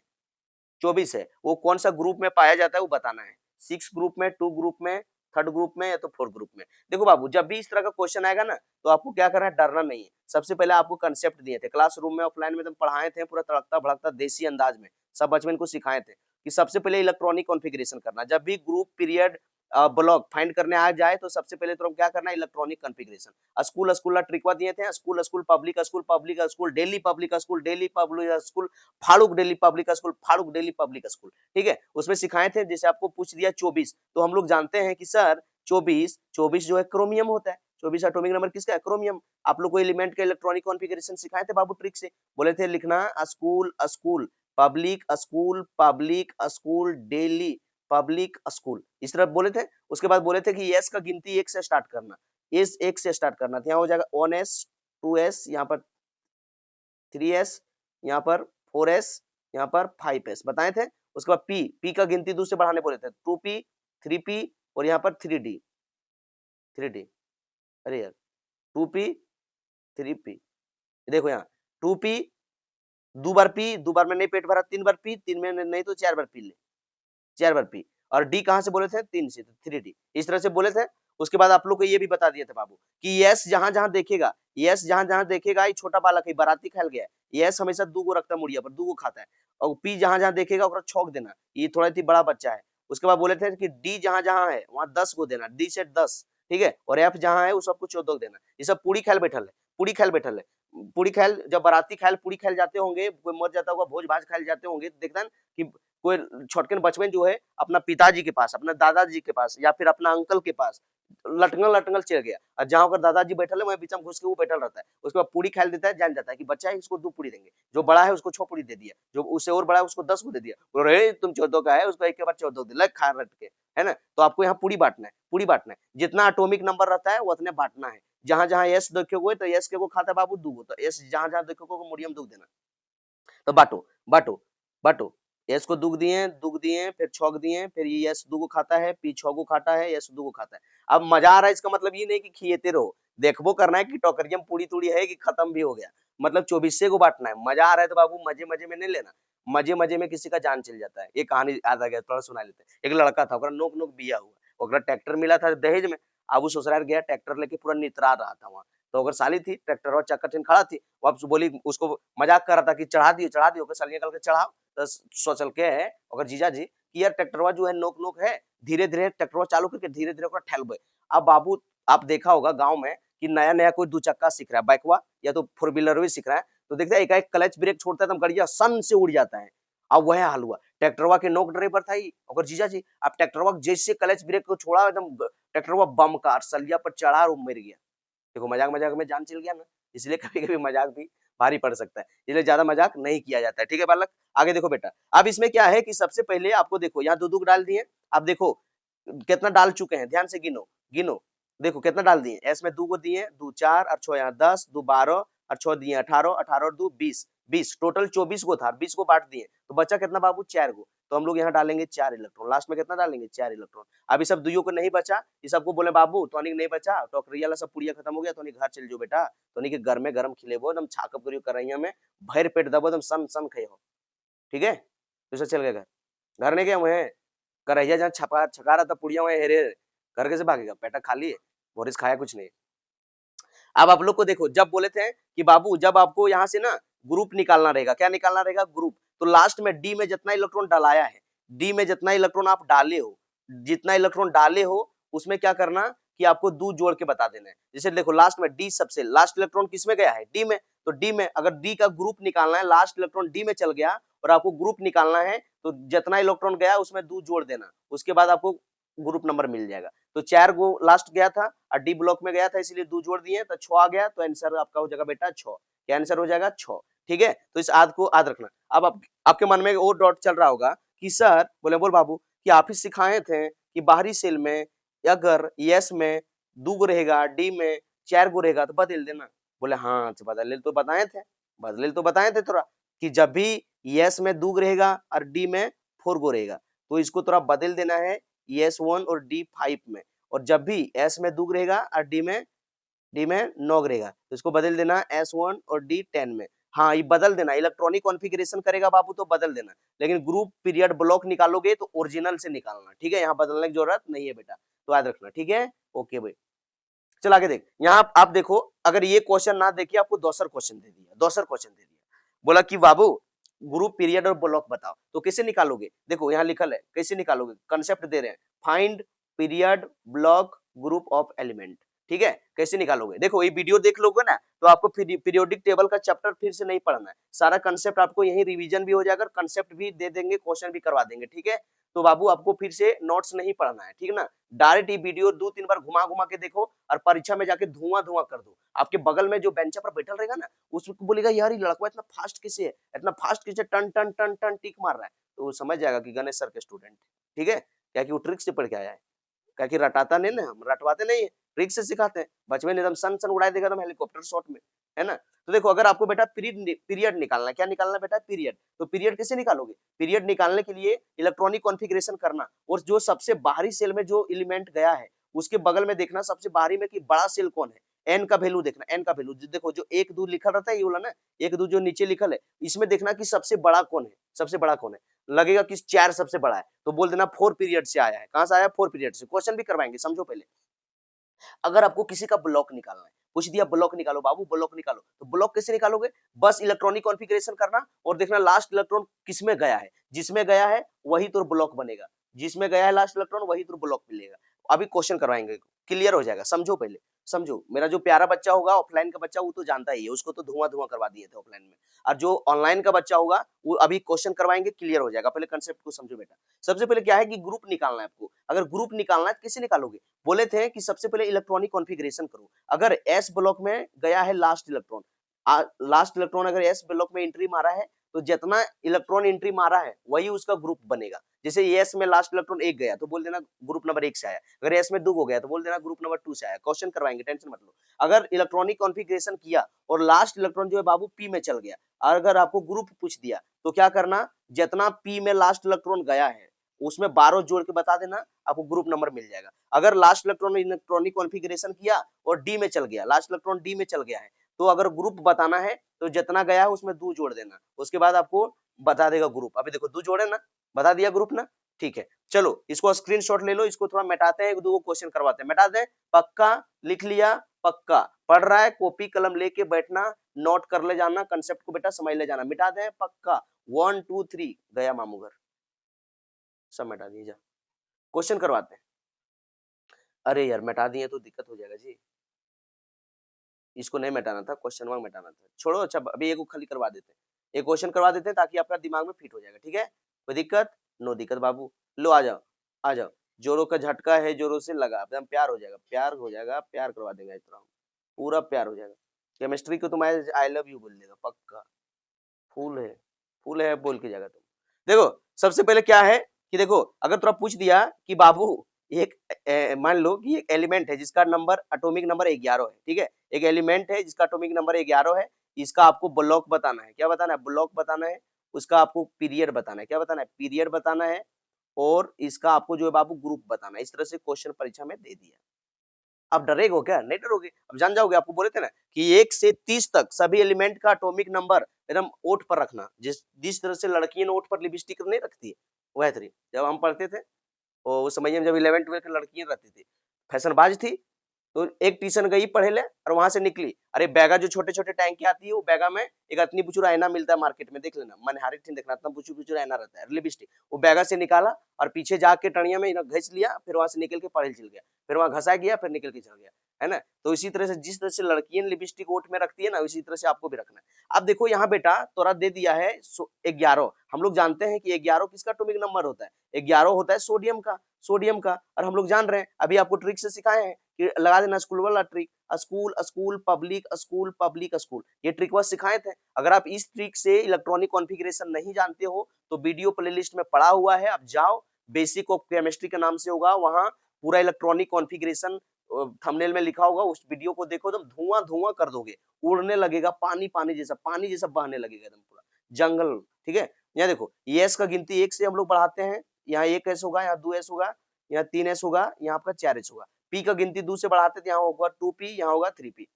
24 है, वो कौन सा ग्रुप में पाया जाता है वो बताना है। 6 ग्रुप में, 2 ग्रुप में, 3rd ग्रुप में या तो 4th ग्रुप में। देखो बाबू, जब भी इस तरह का क्वेश्चन आएगा ना, तो आपको क्या करना है, डरना नहीं है। सबसे पहले आपको कंसेप्ट दिए थे क्लासरूम में, ऑफलाइन में एकदम पढ़ाए थे, पूरा तड़कता भड़कता देसी अंदाज में सब बचपन को सिखाए थे कि सबसे पहले इलेक्ट्रॉनिक कॉन्फ़िगरेशन करना। जब भी ग्रुप पीरियड ब्लॉक फाइंड करने आ जाए तो सबसे पहले तो हम क्या करना है, इलेक्ट्रॉनिक कॉन्फ़िगरेशन। स्कूल ट्रिकवा दिए थे, school public school, Delhi public school, फाड़ूक डेली पब्लिक स्कूल, फाड़ूक डेली पब्लिक स्कूल। ठीक है, उसमें सिखाए थे। जैसे आपको पूछ दिया 24, तो हम लोग जानते हैं कि सर 24 जो है क्रोमियम होता है। 24 एटॉमिक नंबर किसका है? क्रोमियम। आप लोग को एलिमेंट के इलेक्ट्रॉनिक कॉन्फ़िगरेशन सिखाए थे बाबू ट्रिक से, बोले थे लिखना school public school, Delhi public school, इस तरह बोले थे। उसके बाद बोले थे कि एस का गिनती 1 से स्टार्ट करना, एस 1 से स्टार्ट करना, यहाँ हो जाएगा 1s 2s, यहाँ पर 3s, यहाँ पर 4s, यहाँ पर 5s बताए थे। उसके बाद पी का गिनती 2 से बढ़ाने बोले थे, 2p 3p और यहाँ पर 3d। अरे यार 2p 3p, देखो यहाँ 2p, 2 बार p, 2 बार में नहीं पेट भरा, 3 बार p, 3 में नहीं तो 4 बार पी ले, 4 बार पी। और डी कहाँ से बोले थे? 3 से, 3d इस तरह से बोले थे। उसके बाद आप लोग को ये भी बता दिए थे बाबू कि यस जहां जहां देखेगा, ये छोटा बालक है, बाराती खाल गया है, यस हमेशा 2 गो रखता है मुड़िया पर, 2 गो खाता है। और पी जहां जहां देखेगा ओकरा छौक देना, ये थोड़ा ही बड़ा बच्चा है। उसके बाद बोले थे कि डी जहां जहां है वहां 10 गो देना, डी से 10, ठीक है। और एफ जहां है उस सबको 14 देना। ये सब पूरी ख्याल बैठल है, पूरी ख्याल जब बाराती ख्याल पूरी ख्याल जाते होंगे, कोई मर जाता होगा, भोज भाज ख्याल जाते होंगे, देखता है कि कोई छोटकन बचपन जो है अपना पिताजी के पास, अपना दादाजी के पास या फिर अपना अंकल के पास लटंगल चल गया, और जहां पर दादाजी बैठल है वहीं बीच में घुस के वो बैठल रहता है। उसके बाद पूरी खाल देता है, जान जाता है कि बच्चा है इसको 2 पूरी देंगे, जो बड़ा है उसको 6 पूरी दे दिया, जो उससे और बड़ा है उसको 10 को दे दिया, और तुम 14 का है उसको एक के बाद 14 दे, लग खा रट के, है ना। तो आपको यहाँ पूरी बांटना है, जितना एटॉमिक नंबर रहता है उतने बांटना है। जहां जहां एस देखोगे तो एस के को खाता है बाबू 2 गो, तो एस जहां जहां देखोगे मोडियम 2 देना। तो बाटो एस को दुग दिए फिर छौक दिए, फिर ये एस 2 को खाता है, पी 6 को खाता है, एस 2 को खाता है। अब मजा आ रहा है, इसका मतलब ये नहीं कि खिएते रहो, देखबो करना है कि टोकरियम पूरी तूड़ी है कि खत्म भी हो गया। मतलब 24 को बांटना है। मजा आ रहा है तो बाबू मजे मजे में नहीं लेना, मजे मजे में किसी का जान चल जाता है। ये कहानी याद आ गया, थोड़ा सुना लेते हैं। एक लड़का था, ओकरा नोक नोक बिया हुआ, ओकरा ट्रैक्टर मिला था दहेज में। अब वो ससुराल गया, ट्रैक्टर लेके पूरा नितरा रहा था वहाँ। तो अगर साली थी, ट्रैक्टर और चक्कर छीन खड़ा थी, वो अब बोली, उसको मजाक कर रहा था कि चढ़ा दियो, साली निकल के चढ़ाओ। तो सोचल के है अगर जीजा जी कि यार ट्रैक्टरवा जो है नोक नोक है, धीरे धीरे ट्रैक्टरवा चालू करके धीरे धीरे ओकरा ठेलबे। अब बाबू आप देखा होगा गांव में कि नया नया कोई दो चक्का सीख रहा है, बाइकवा या तो फोर व्हीलर भी सीख रहा है, तो देखते हैं एकाएक क्लच ब्रेक छोड़ता है तो गाड़िया सन से उड़ जाता है। अब वह हाल हुआ, ट्रैक्टरवा के नोक ड्राइवर था ही और जीजा जी। अब ट्रैक्टरवा जैसे क्लच ब्रेक को छोड़ा, एकदम ट्रैक्टरवा बम कार सलिया पर चढ़ा और मर गया। देखो मजाक मजाक में जान चल गया ना, इसलिए कभी कभी मजाक भी भारी पड़ सकता है, इसलिए ज्यादा मजाक नहीं किया जाता है। ठीक है बालक, आगे देखो बेटा। अब इसमें क्या है कि सबसे पहले आपको देखो यहाँ दो डाल दिए। अब देखो कितना डाल चुके हैं, ध्यान से गिनो गिनो। देखो कितना डाल दिए, एस में 2 को दिए, 2 4 और 6 यहाँ 10, 2 12 और 6 दिए 18, 18 और 2 20, 20 टोटल 24 को था, 20 को बांट दिए तो बचा कितना बाबू 4 को। तो हम लोग यहाँ डालेंगे 4 इलेक्ट्रॉन, लास्ट में कितना डालेंगे 4 इलेक्ट्रॉन। अभी सब दुइयों को नहीं बचा, ये सबको बोले बाबू तो नहीं बचा, टोकरिया वाला सब पुड़िया खत्म हो गया, तो घर चल जाओ बेटा, तो के घर में गरम खिलेबो एकदम छाकब करियो करैया में, भर पेट दबो एकदम सन सन खाई हो। ठीक है, तो चल गए घर, घर नहीं गया वह करैया जहाँ छपा छका रहा था पुड़िया वहाँ हेरे, घर कैसे भागेगा, पेटा खाली है, बोरिस खाया कुछ नहीं। अब आप लोग को देखो, जब बोले थे कि बाबू जब आपको यहाँ से ना ग्रुप निकालना रहेगा, क्या निकालना रहेगा ग्रुप, तो लास्ट में डी में जितना इलेक्ट्रॉन डलाया है, डी में जितना इलेक्ट्रॉन आप डाले हो, जितना इलेक्ट्रॉन डाले हो उसमें क्या करना कि आपको दो जोड़ के बता देना है। जैसे देखो लास्ट में डी सबसे लास्ट इलेक्ट्रॉन किसमें गया है, डी में, तो डी में अगर डी का ग्रुप निकालना है, लास्ट इलेक्ट्रॉन डी में चल गया और आपको ग्रुप निकालना है, तो जितना इलेक्ट्रॉन गया उसमें 2 जोड़ देना, उसके बाद आपको ग्रुप नंबर मिल जाएगा। तो 4 गो लास्ट गया था और डी ब्लॉक में गया था, इसलिए 2 जोड़ दिए तो 6 आ गया, तो आंसर आपका हो जाएगा बेटा 6। क्या आंसर हो जाएगा 6। ठीक है, तो इस आद को याद रखना। अब आपके मन में और डॉट चल रहा होगा कि सर बोले बोल बाबू कि आप ही सिखाए थे कि बाहरी सेल में अगर यस में 2 गो रहेगा, डी में 4 गो रहेगा तो बदल देना। बोले हाँ बदल तो बताए थे थोड़ा कि जब भी यस में 2 रहेगा और डी में 4 गो रहेगा तो इसको थोड़ा बदल देना है S1 और D5 में, और जब भी S में 2 रहेगा और D में 9 रहेगा तो इसको बदल देना S1 और D10 में। हाँ ये बदल देना, इलेक्ट्रॉनिक कॉन्फ़िगरेशन करेगा बाबू तो बदल देना, लेकिन ग्रुप पीरियड ब्लॉक निकालोगे तो ओरिजिनल से निकालना। ठीक है, यहाँ बदलने की जरूरत नहीं है बेटा, तो याद रखना। ठीक है, ओके भाई, चल आगे देख। यहाँ आप देखो, अगर ये क्वेश्चन ना देखिए आपको दोसर क्वेश्चन दे दिया, बोला कि बाबू ग्रुप पीरियड और ब्लॉक बताओ, तो कैसे निकालोगे। देखो यहाँ लिखल है कैसे निकालोगे, कंसेप्ट दे रहे हैं, find period block group of element. ठीक है, कैसे निकालोगे, देखो ये वीडियो देख लोगे ना तो आपको पीरियोडिक टेबल का चैप्टर फिर से नहीं पढ़ना है, सारा कंसेप्ट आपको यही रिवीजन भी हो जाएगा, कंसेप्ट भी दे देंगे, क्वेश्चन भी करवा देंगे। ठीक है, तो बाबू आपको फिर से नोट्स नहीं पढ़ना है, ठीक है ना, डायरेक्ट ये वीडियो 2-3 बार घुमा घुमा के देखो और परीक्षा में जाके धुआं धुआं कर दो। आपके बगल में जो बेंच पर बैठल रहेगा ना उसको बोलेगा यार ये लड़का इतना फास्ट कैसे है, इतना फास्ट कैसे टन टन टन टन टिक मार रहा है, तो वो समझ जाएगा कि गणेश सर के स्टूडेंट। ठीक है, क्या कि वो ट्रिक से पढ़ के आया है, क्या कि रटाता नहीं ना, हम रटवाते नहीं है, ट्रिक से सिखाते हैं। बचपन में एकदम सन सन उड़ाई देगा तो हेलीकॉप्टर शॉट में, है ना। तो देखो अगर आपको बेटा पीरियड निकालना है, क्या निकालना है बेटा पीरियड, तो पीरियड कैसे निकालोगे, पीरियड निकालने के लिए इलेक्ट्रॉनिक कॉन्फ़िगरेशन करना, और जो सबसे बाहरी सेल में जो एलिमेंट गया है उसके बगल में देखना सबसे बाहरी में कि बड़ा सेल कौन है, एन का वैल्यू देखना, एन का वैल्यू देखो जो 1 2 लिखा रहता है ये वाला ना, 1 2 जो नीचे लिखल है इसमें देखना कि सबसे बड़ा कौन है, सबसे बड़ा कौन है, लगेगा कि 4 सबसे बड़ा है तो बोल देना 4 पीरियड से आया है। कहां से आया, 4 पीरियड से। क्वेश्चन भी करवाएंगे, समझो पहले। अगर आपको किसी का ब्लॉक निकालना है, पूछ दिया ब्लॉक निकालो बाबू, ब्लॉक निकालो, तो ब्लॉक कैसे निकालोगे, बस इलेक्ट्रॉनिक कॉन्फ़िगरेशन करना और देखना लास्ट इलेक्ट्रॉन किसमें गया है, जिसमें गया है वही तो ब्लॉक बनेगा, जिसमें गया है लास्ट इलेक्ट्रॉन वही तो ब्लॉक मिलेगा। अभी क्वेश्चन करवाएंगे, क्लियर हो जाएगा, समझो पहले समझो। मेरा जो प्यारा बच्चा होगा ऑफलाइन का बच्चा वो तो जानता ही है, उसको तो धुआं धुआं करवा दिए थे ऑफलाइन में, और जो ऑनलाइन का बच्चा होगा वो अभी क्वेश्चन करवाएंगे, क्लियर हो जाएगा। पहले कंसेप्ट को समझो बेटा। सबसे पहले क्या है कि ग्रुप निकालना है आपको, अगर ग्रुप निकालना है तो कैसे निकालोगे, बोले थे कि सबसे पहले इलेक्ट्रॉनिक कॉन्फ़िगरेशन करो। अगर एस ब्लॉक में गया है लास्ट इलेक्ट्रॉन, लास्ट इलेक्ट्रॉन अगर एस ब्लॉक में एंट्री मारा है तो जितना इलेक्ट्रॉन एंट्री मारा है वही उसका ग्रुप बनेगा। जैसे एस में लास्ट इलेक्ट्रॉन 1 गया तो बोल देना ग्रुप नंबर 1 से आया, अगर एस में 2 हो गया तो बोल देना ग्रुप नंबर 2 से आया। क्वेश्चन करवाएंगे, टेंशन मत लो। अगर इलेक्ट्रॉनिक कॉन्फ़िगरेशन किया और लास्ट इलेक्ट्रॉन जो है बाबू पी में चल गया, अगर आपको ग्रुप पूछ दिया तो क्या करना, जितना पी में लास्ट इलेक्ट्रॉन गया है उसमें 12 जोड़ के बता देना, आपको ग्रुप नंबर मिल जाएगा। अगर लास्ट इलेक्ट्रॉन इलेक्ट्रॉनिक कॉन्फ़िगरेशन किया और डी में चल गया, लास्ट इलेक्ट्रॉन डी में चल गया है तो अगर ग्रुप बताना है तो जितना गया है उसमें 2 जोड़ देना, उसके बाद आपको बता देगा ग्रुप। अभी देखो 2 जोड़े ना, बता दिया ग्रुप ना, ठीक है। चलो इसको स्क्रीनशॉट ले लो, इसको थोड़ा मिटाते हैं, एक दो क्वेश्चन करवाते हैं, मिटा दें। पक्का लिख लिया, पक्का पढ़ रहा है, कॉपी कलम लेके बैठना, नोट कर ले जाना, कंसेप्ट को बेटा समझ ले जाना। मिटा दें पक्का, 1 2 3 गया मामू घर, सब मिटा दिए। जा क्वेश्चन करवाते हैं। अरे यार मिटा दिए तो दिक्कत हो जाएगा जी, इसको नहीं मिटाना था, क्वेश्चन मार्क मिटाना था। छोड़ो, अच्छा अभी एक को खाली करवा देते हैं, एक क्वेश्चन करवा देते हैं ताकि आपका दिमाग में फिट हो जाएगा, ठीक है। कोई दिक्कत? नो दिक्कत बाबू। लो आ जाओ, आ जाओ। जोरों का झटका है, जोरों से लगा, एकदम प्यार हो जाएगा, प्यार हो जाएगा, प्यार करवा देंगे इतना, पूरा प्यार हो जाएगा। केमिस्ट्री को तुम आई लव यू बोल देगा पक्का, फूल है, फूल है बोल के जाएगा तुम। देखो सबसे पहले क्या है कि देखो, अगर तुरा पूछ दिया कि बाबू एक मान लो कि एक एलिमेंट है जिसका नंबर एटॉमिक नंबर 11 है, ठीक है। एक एलिमेंट है जिसका एटॉमिक नंबर 11 है, इसका आपको ब्लॉक बताना है। क्या बताना है? ब्लॉक बताना है। उसका आपको पीरियड बताना है। क्या बताना है? पीरियड बताना है। और इसका आपको जो है बाबू ग्रुप बताना है। इस तरह से क्वेश्चन परीक्षा में दे दिया। आप डरेगो क्या? नहीं डरोगे, अब जान जाओगे। आपको बोले थे ना कि 1 से 30 तक सभी एलिमेंट का एटॉमिक नंबर एकदम ओठ पर रखना, जिस तरह से लड़कियां ओठ पर लिपस्टिक नहीं रखती है, वह तरी जब हम पढ़ते थे, और उस समय में जब 11 12 की लड़कियां रहती थी, फैशनबाज थी, तो एक ट्यूशन गई पढ़े ले और वहां से निकली, अरे बैगा जो छोटे छोटे टैंकी आती है, वो बैगा में एक इतनी बुचुर आईना मिलता है मार्केट में, देख लेना, मन हारिक देखना, इतना बुचुर बुचुर आईना रहता है, लिपस्टिक, वो बैगा से निकाला और पीछे जाके टणिया में घिस लिया, फिर वहां से निकल के पढ़े चल गया, फिर वहां घसा गया, फिर निकल के चल गया, है ना। तो इसी तरह से जिस तरह से लड़कियां लिपस्टिक ओठ में रखती है ना, उसी तरह से आपको भी रखना है। अब देखो यहाँ बेटा तोरा दे दिया है 11। हम लोग जानते हैं कि 11 किसका एटॉमिक नंबर होता है? 11 होता है सोडियम का, सोडियम का। और हम लोग जान रहे हैं, अभी आपको ट्रिक से सिखाए हैं कि लगा देना स्कूल वाला trick, school school public school public school, ये ट्रिक बस सिखाए थे। अगर आप इस ट्रिक से इलेक्ट्रॉनिक कॉन्फ़िगरेशन नहीं जानते हो तो वीडियो प्लेलिस्ट में पड़ा हुआ है, आप जाओ, बेसिक ऑफ केमिस्ट्री के नाम से होगा, वहां पूरा इलेक्ट्रॉनिक कॉन्फ़िगरेशन थंबनेल में लिखा होगा, उस वीडियो को देखो, एकदम धुआं धुआं कर दोगे, उड़ने लगेगा, पानी पानी जैसा बहने लगेगा एकदम पूरा जंगल, ठीक है। यहाँ देखो एस का गिनती 1 से हम लोग बढ़ाते हैं, यहाँ 1 एस होगा, यहाँ 2 एस होगा, यहाँ 3 एस होगा, यहाँ आपका 4 एस होगा। पी का गिनती 2 से बढ़ाते थे, यहाँ होगा 2p, यहाँ होगा 3p।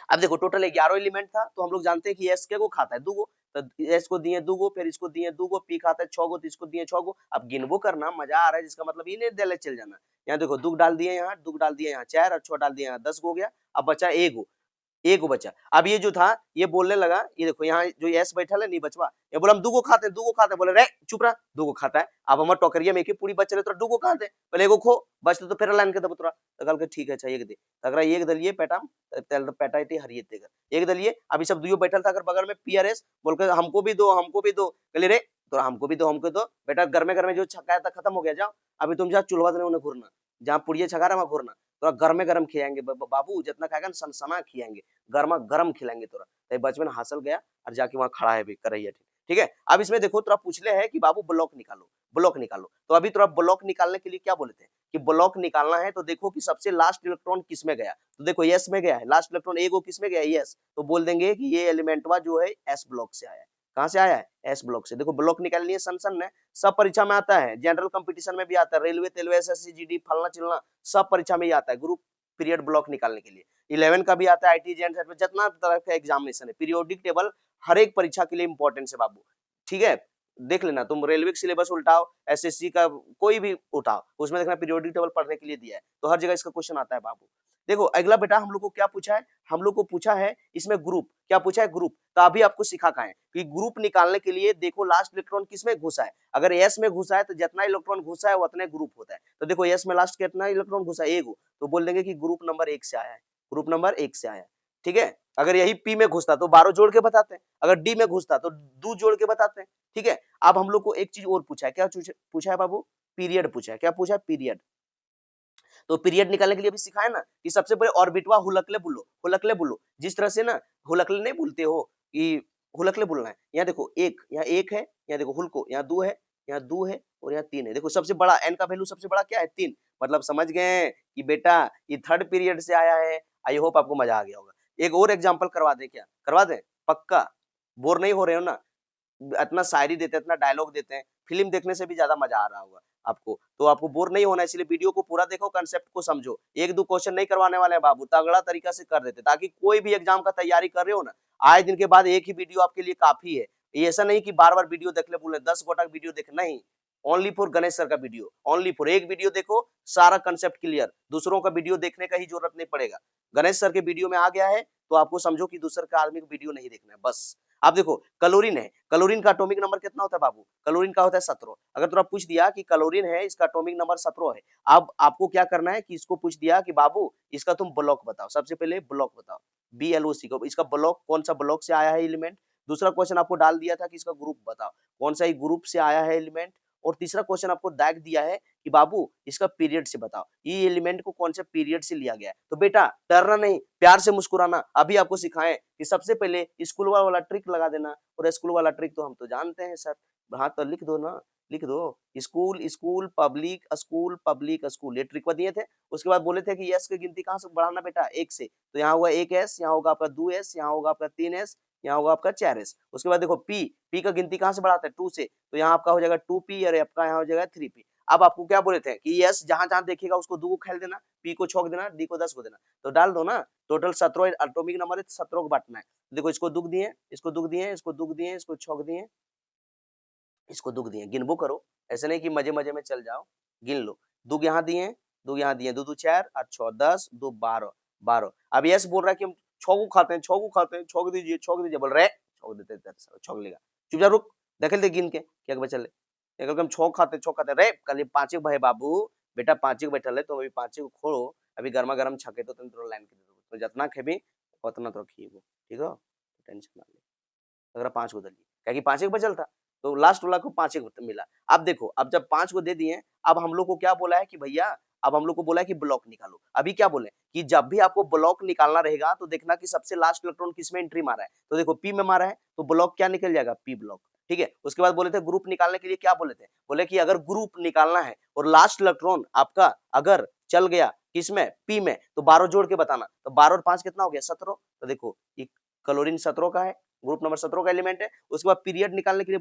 अब देखो टोटल 11 एलिमेंट था, तो हम लोग जानते हैं कि एस के को खाता है 2 गो, तो एस को दिए 2 गो, फिर इसको दिए 2 गो, पी खाता है 6 गो, तो इसको दिए 6 गो। अब गिनबो करना, मजा आ रहा है, जिसका मतलब ये नहीं देले चल जाना। यहाँ देखो दुग डाल दिए, यहाँ दुग डाल दिए, यहाँ 4 और 6 डाल दिए, यहाँ 10 हो गया। अब बचा 1 गो, एक गो बचा। अब ये जो था ये बोलने लगा, ये देखो यहाँ जो एस बैठा है नहीं बचवा, ये बोला हम 2 गो खाते हैं, 2 गो खाते हैं, बोले रे चुप रहा, 2 गो खाता है। अब हमारे टोकरिया में एक ही पूरी बच रहे, तो 2 गो खाते हैं, पहले 1 गो खो बचते तो फिर लाइन के दब तोरा, तो कल के ठीक है, अच्छा एक दे, अगर एक दलिए पेटाम तेल पेटा इतनी हरिये तेगर एक दलिए। अभी सब दुयो बैठल था अगर बगल में पीआरएस बोल के हमको भी दो, हमको भी दो, कहले रे तो हमको भी दो, हमको दो बेटा, घर में जो छकाया था खत्म हो गया, जाओ अभी तुम जा चूल्हा देने उन्हें घूरना, जहाँ पुड़िया छका रहा वहाँ घूरना, तो गरम खिलाएंगे बाबू, जितना खाएगा ना सनसना खिलाएंगे, गर्मा गर्म खिलाएंगे तोरा। तो बचपन हासिल गया और जाके वहां खड़ा है भी करैया, ठीक है। अब इसमें देखो तोरा पूछले है कि बाबू ब्लॉक निकालो, ब्लॉक निकालो, तो अभी तोरा ब्लॉक निकालने के लिए क्या बोले थे कि ब्लॉक निकालना है, तो देखो कि सबसे लास्ट इलेक्ट्रॉन किस में गया, तो देखो एस में गया है, लास्ट इलेक्ट्रॉन एगो किस में गया है, एस, तो बोल देंगे कि ये एलिमेंटवा जो है एस ब्लॉक से आया है। कहां से आया है? एस ब्लॉक से। देखो ब्लॉक निकालनी है, सन है, सब परीक्षा में आता है, जनरल कंपटीशन में भी आता है, रेलवे तेलवे एसएससी जीडी फलना चिलना सब परीक्षा में ही आता है, ग्रुप पीरियड ब्लॉक निकालने के लिए। 11 का भी आता है, आईटी जेएंट में जितना तरह का एग्जामिनेशन है, पीरियोडिक टेबल हर एक परीक्षा के लिए इंपॉर्टेंट है बाबू, ठीक है। देख लेना, तुम रेलवे का सिलेबस उल्टाओ, एसएससी का कोई भी उठाओ, उसमें देखना पीरियोडिक टेबल पढ़ने के लिए दिया है, तो हर जगह इसका क्वेश्चन आता है बाबू। देखो अगला बेटा हम लोग को क्या पूछा है, हम लोग को पूछा है इसमें ग्रुप, क्या पूछा है? ग्रुप। तो अभी आपको सिखा का है कि ग्रुप निकालने के लिए देखो लास्ट इलेक्ट्रॉन किसमें घुसा है, अगर एस में घुसा है तो जितना इलेक्ट्रॉन घुसा है उतने ग्रुप होता है, तो देखो एस में लास्ट कितना इलेक्ट्रॉन घुसा है? 1, तो बोल देंगे कि ग्रुप नंबर 1 से आया है, ग्रुप नंबर 1 से आया है, ठीक है। अगर यही पी में घुसता तो 12 जोड़ के बताते हैं, अगर डी में घुसता तो 2 जोड़ के बताते हैं, ठीक है। अब हम लोग को एक चीज और पूछा है, क्या पूछा है बाबू? पीरियड पूछा है। क्या पूछा है? पीरियड। तो पीरियड निकालने के लिए भी सिखाया ना कि सबसे पहले ऑर्बिटवा हुलकले बुलो, जिस तरह से ना हुलकले नहीं बोलते हो कि हुलकले बोलना है। यहाँ देखो एक, यहाँ 1 है, यहाँ देखो हुलको, यहाँ 2 है, यहाँ 2 है और यहाँ 3 है। देखो सबसे बड़ा एन का वैल्यू सबसे बड़ा क्या है? 3, मतलब समझ गए कि बेटा ये थर्ड पीरियड से आया है। आई होप आपको मजा आ गया होगा। एक और एग्जाम्पल करवा दे, क्या करवा दे? पक्का बोर नहीं हो रहे हो ना? इतना शायरी देते हैं, इतना डायलॉग देते हैं, फिल्म देखने से भी ज्यादा मजा आ रहा होगा। आपको, तो आपको बोर नहीं होना, इसलिए वीडियो को पूरा देखो, कंसेप्ट को समझो। एक दो क्वेश्चन नहीं करवाने वाले हैं बाबू, तगड़ा तरीका से कर देते, ताकि कोई भी एग्जाम का तैयारी कर रहे हो ना, आए दिन के बाद एक ही वीडियो आपके लिए काफी है। ये ऐसा नहीं कि बार बार वीडियो देख ले बोले 10 घंटा वीडियो देख, नहीं, ओनली फॉर गणेश सर का वीडियो, ओनली फॉर एक वीडियो देखो, सारा कंसेप्ट क्लियर, दूसरों का वीडियो देखने का ही जरूरत नहीं पड़ेगा। गणेश सर के वीडियो में आ गया है तो आपको समझो कि दूसरे का आदमी को वीडियो नहीं देखना है बस। आप देखो क्लोरीन है, क्लोरीन का एटॉमिक नंबर कितना होता है बाबू? क्लोरीन का होता है 17। अगर तुरा पूछ दिया कि क्लोरीन है, इसका एटॉमिक नंबर 17 है, अब आपको क्या करना है कि इसको पूछ दिया कि बाबू इसका तुम ब्लॉक बताओ, सबसे पहले ब्लॉक बताओ, BLOC को, इसका ब्लॉक कौन सा ब्लॉक से आया है एलिमेंट। दूसरा क्वेश्चन आपको डाल दिया था कि इसका ग्रुप बताओ, कौन सा ही ग्रुप से आया है एलिमेंट। और तीसरा क्वेश्चन आपको दाग दिया है कि बाबू इसका पीरियड से बताओ, ये एलिमेंट को कौन से पीरियड से लिया गया है। तो बेटा डरना नहीं, प्यार से मुस्कुराना। अभी आपको सिखाएं कि सबसे पहले स्कूल वाला ट्रिक लगा देना, और स्कूल वाला ट्रिक तो हम तो जानते हैं सर, हाँ तो लिख दो ना, लिख दो, school school public school public school, ये ट्रिक दिए थे। उसके बाद बोले थे कि यस की गिनती कहाँ से बढ़ाना बेटा, 1 से, तो यहाँ होगा 1 S, यहाँ होगा आपका 2 S, यहाँ होगा आपका 3 S, यहाँ होगा आपका 4 S। उसके बाद देखो पी का गिनती कहाँ से बढ़ाते हैं, 2 से, तो यहाँ आपका हो जाएगा 2P और आपका यहाँ हो जाएगा 3P। अब आपको क्या बोले थे कि यस जहां जहां देखेगा उसको 2 को खेल देना, पी को छोक देना, डी को 10 को देना, तो डाल दो ना। टोटल 17 एटॉमिक नंबर है, 17 को बांटना है। देखो इसको दुख दिए, इसको दुख दिए, इसको दुख दिए, इसको छोक दिए, इसको दुख दिए, गिनबो करो, ऐसे नहीं कि मजे मजे में चल जाओ, गिन लो। दुख यहाँ दिए, दुख यहाँ दिए, 2 2 4 8 6 10, 2 12 12। अब यस बोल रहा है कि हम 6 को खाते हैं, 6 को खाते हैं, छोक दीजिए, छोक दीजिए, बोल रहे छोक देते, छोक लेगा, चुपचाप रुक, देख ले गिन के क्या बचल है। अगर हम 6 खाते 6 खाते रे, कल 5 भाई बाबू, बेटा 5 बैठल है, तो अभी 5 को खोलो, अभी गर्मा गर्म छके तो तुम तो लाइन के दे दो, तो जितना खेबी उतना तो खीबो, ठीक है, टेंशन ना ले। अगर 5 को दलिए क्या कि 5 बचल था, तो लास्ट वाला को 5 मिला। अब देखो, अब जब 5 को दे दिए, अब हम लोग को क्या बोला है कि भैया, अब हम लोग को बोला है कि ब्लॉक निकालो। अभी क्या बोले कि जब भी आपको ब्लॉक निकालना रहेगा तो देखना कि सबसे लास्ट इलेक्ट्रॉन किसमें एंट्री मारा है, तो देखो पी में मारा है, तो ब्लॉक क्या निकल जाएगा, पी ब्लॉक, ठीक है। उसके बाद बोले थे ग्रुप निकालने के लिए क्या बोले थे, बोले कि अगर ग्रुप निकालना है और लास्ट इलेक्ट्रॉन आपका अगर चल गया किसमें, पी में, तो 12 जोड़ के बताना, तो 12 और 5 कितना हो गया, 17। तो देखो ये क्लोरीन 17 का है, ग्रुप नंबर 17 का एलिमेंट है। उसके बाद पीरियड निकालने के लिए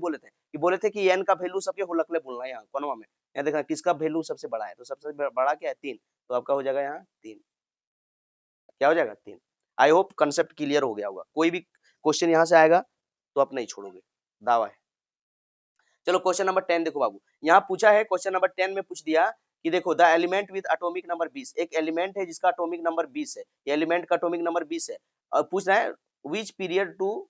बोले थे कि एन का वैल्यू सबके हुलकले बोलना है, यहाँ कोनवा में, यहाँ देखना किसका वैल्यू सबसे बड़ा है, तो सबसे बड़ा क्या है 3, तो आपका हो जाएगा यहाँ 3, क्या हो जाएगा 3। आई होप कंसेप्ट क्लियर हो गया होगा। कोई भी क्वेश्चन यहाँ से आएगा तो आप नहीं छोड़ोगे, दावा है। चलो क्वेश्चन नंबर 10 देखो बाबू, यहाँ पूछा है क्वेश्चन नंबर 10 में पूछ दिया कि देखो the element with atomic number 20, एक एलिमेंट है जिसका एटॉमिक नंबर 20 है, ये एलिमेंट का एटॉमिक नंबर 20 है, और पूछ रहा है which period to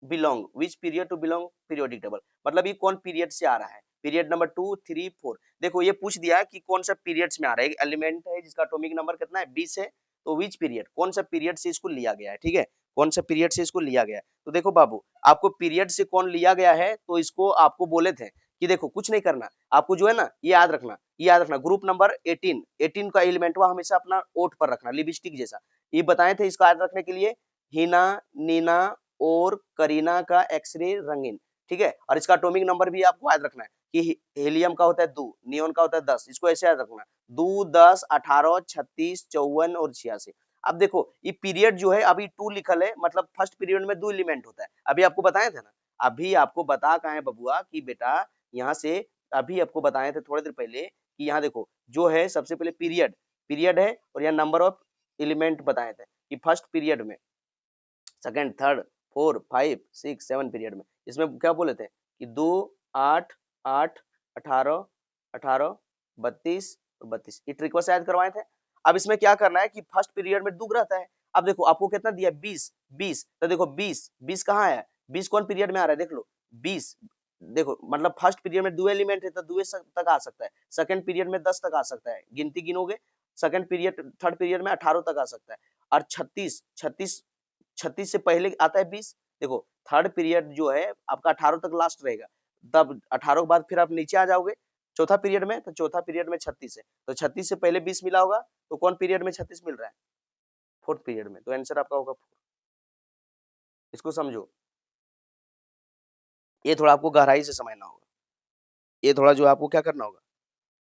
belong, which period to belong periodic table, मतलब ये कौन पीरियड से आ रहा है, पीरियड नंबर 2 3 4। देखो ये पूछ दिया कि कौन सा पीरियड्स में आ रहा है, एक एलिमेंट है जिसका एटॉमिक नंबर कितना है 20 है, तो विच पीरियड, कौन सा पीरियड से इसको लिया गया है, ठीक है, कौन सा पीरियड से इसको लिया गया है। तो देखो बाबू आपको पीरियड से कौन लिया गया है, तो इसको आपको बोले थे कि देखो कुछ नहीं करना, आपको जो है ना ये याद रखना, ये याद रखना, ग्रुप नंबर 18 का एलिमेंट हुआ हमेशा अपना ओठ पर रखना, लिपस्टिक जैसा, ये बताए थे इसको याद रखने के लिए, हीना, नीना और करीना का एक्सरे रंगीन, ठीक है। और इसका एटॉमिक नंबर भी आपको याद रखना है कि हीलियम का होता है 2, नियोन का होता है 10, इसको ऐसे याद रखना 2 10 18 36 54 और 86। अब देखो ये पीरियड जो है अभी 2 लिखल है, मतलब फर्स्ट पीरियड में 2 एलिमेंट होता है, अभी आपको बताए थे ना, अभी आपको बता कहा है बबुआ कि बेटा यहाँ से, अभी आपको बताए थे थोड़ी देर पहले कि यहाँ देखो जो है सबसे पहले पीरियड है, और यहाँ नंबर ऑफ एलिमेंट बताए थे कि फर्स्ट पीरियड में, सेकंड, थर्ड, 4 5 6 7 पीरियड में, इसमें क्या बोले थे कि 2 8 8 18 18 32 और 32, ये ट्रिक से याद करवाए थे। अब इसमें क्या करना है कि फर्स्ट पीरियड में दुग रहता है, अब देखो आपको कितना दिया 20, तो देखो 20 कहाँ है, 20 कौन पीरियड में आ रहा है, देख लो 20, देखो मतलब फर्स्ट पीरियड में 2 एलिमेंट है तो 2 तक आ सकता है, सेकंड पीरियड में 10 तक आ सकता है, गिनती गिनोगे, सेकंड पीरियड थर्ड पीरियड में 18 तक आ सकता है, और 36 से पहले आता है 20, देखो थर्ड पीरियड जो है आपका 18 तक लास्ट रहेगा, तब 18 के बाद फिर आप नीचे आ जाओगे चौथा पीरियड में, तो चौथा पीरियड में 36 है, तो 36 से पहले 20 मिला होगा, तो कौन पीरियड में 36 मिल रहा है, फोर्थ पीरियड में, तो आंसर आपका होगा 4। इसको समझो, ये थोड़ा आपको गहराई से समझना होगा, ये थोड़ा जो आपको क्या करना होगा,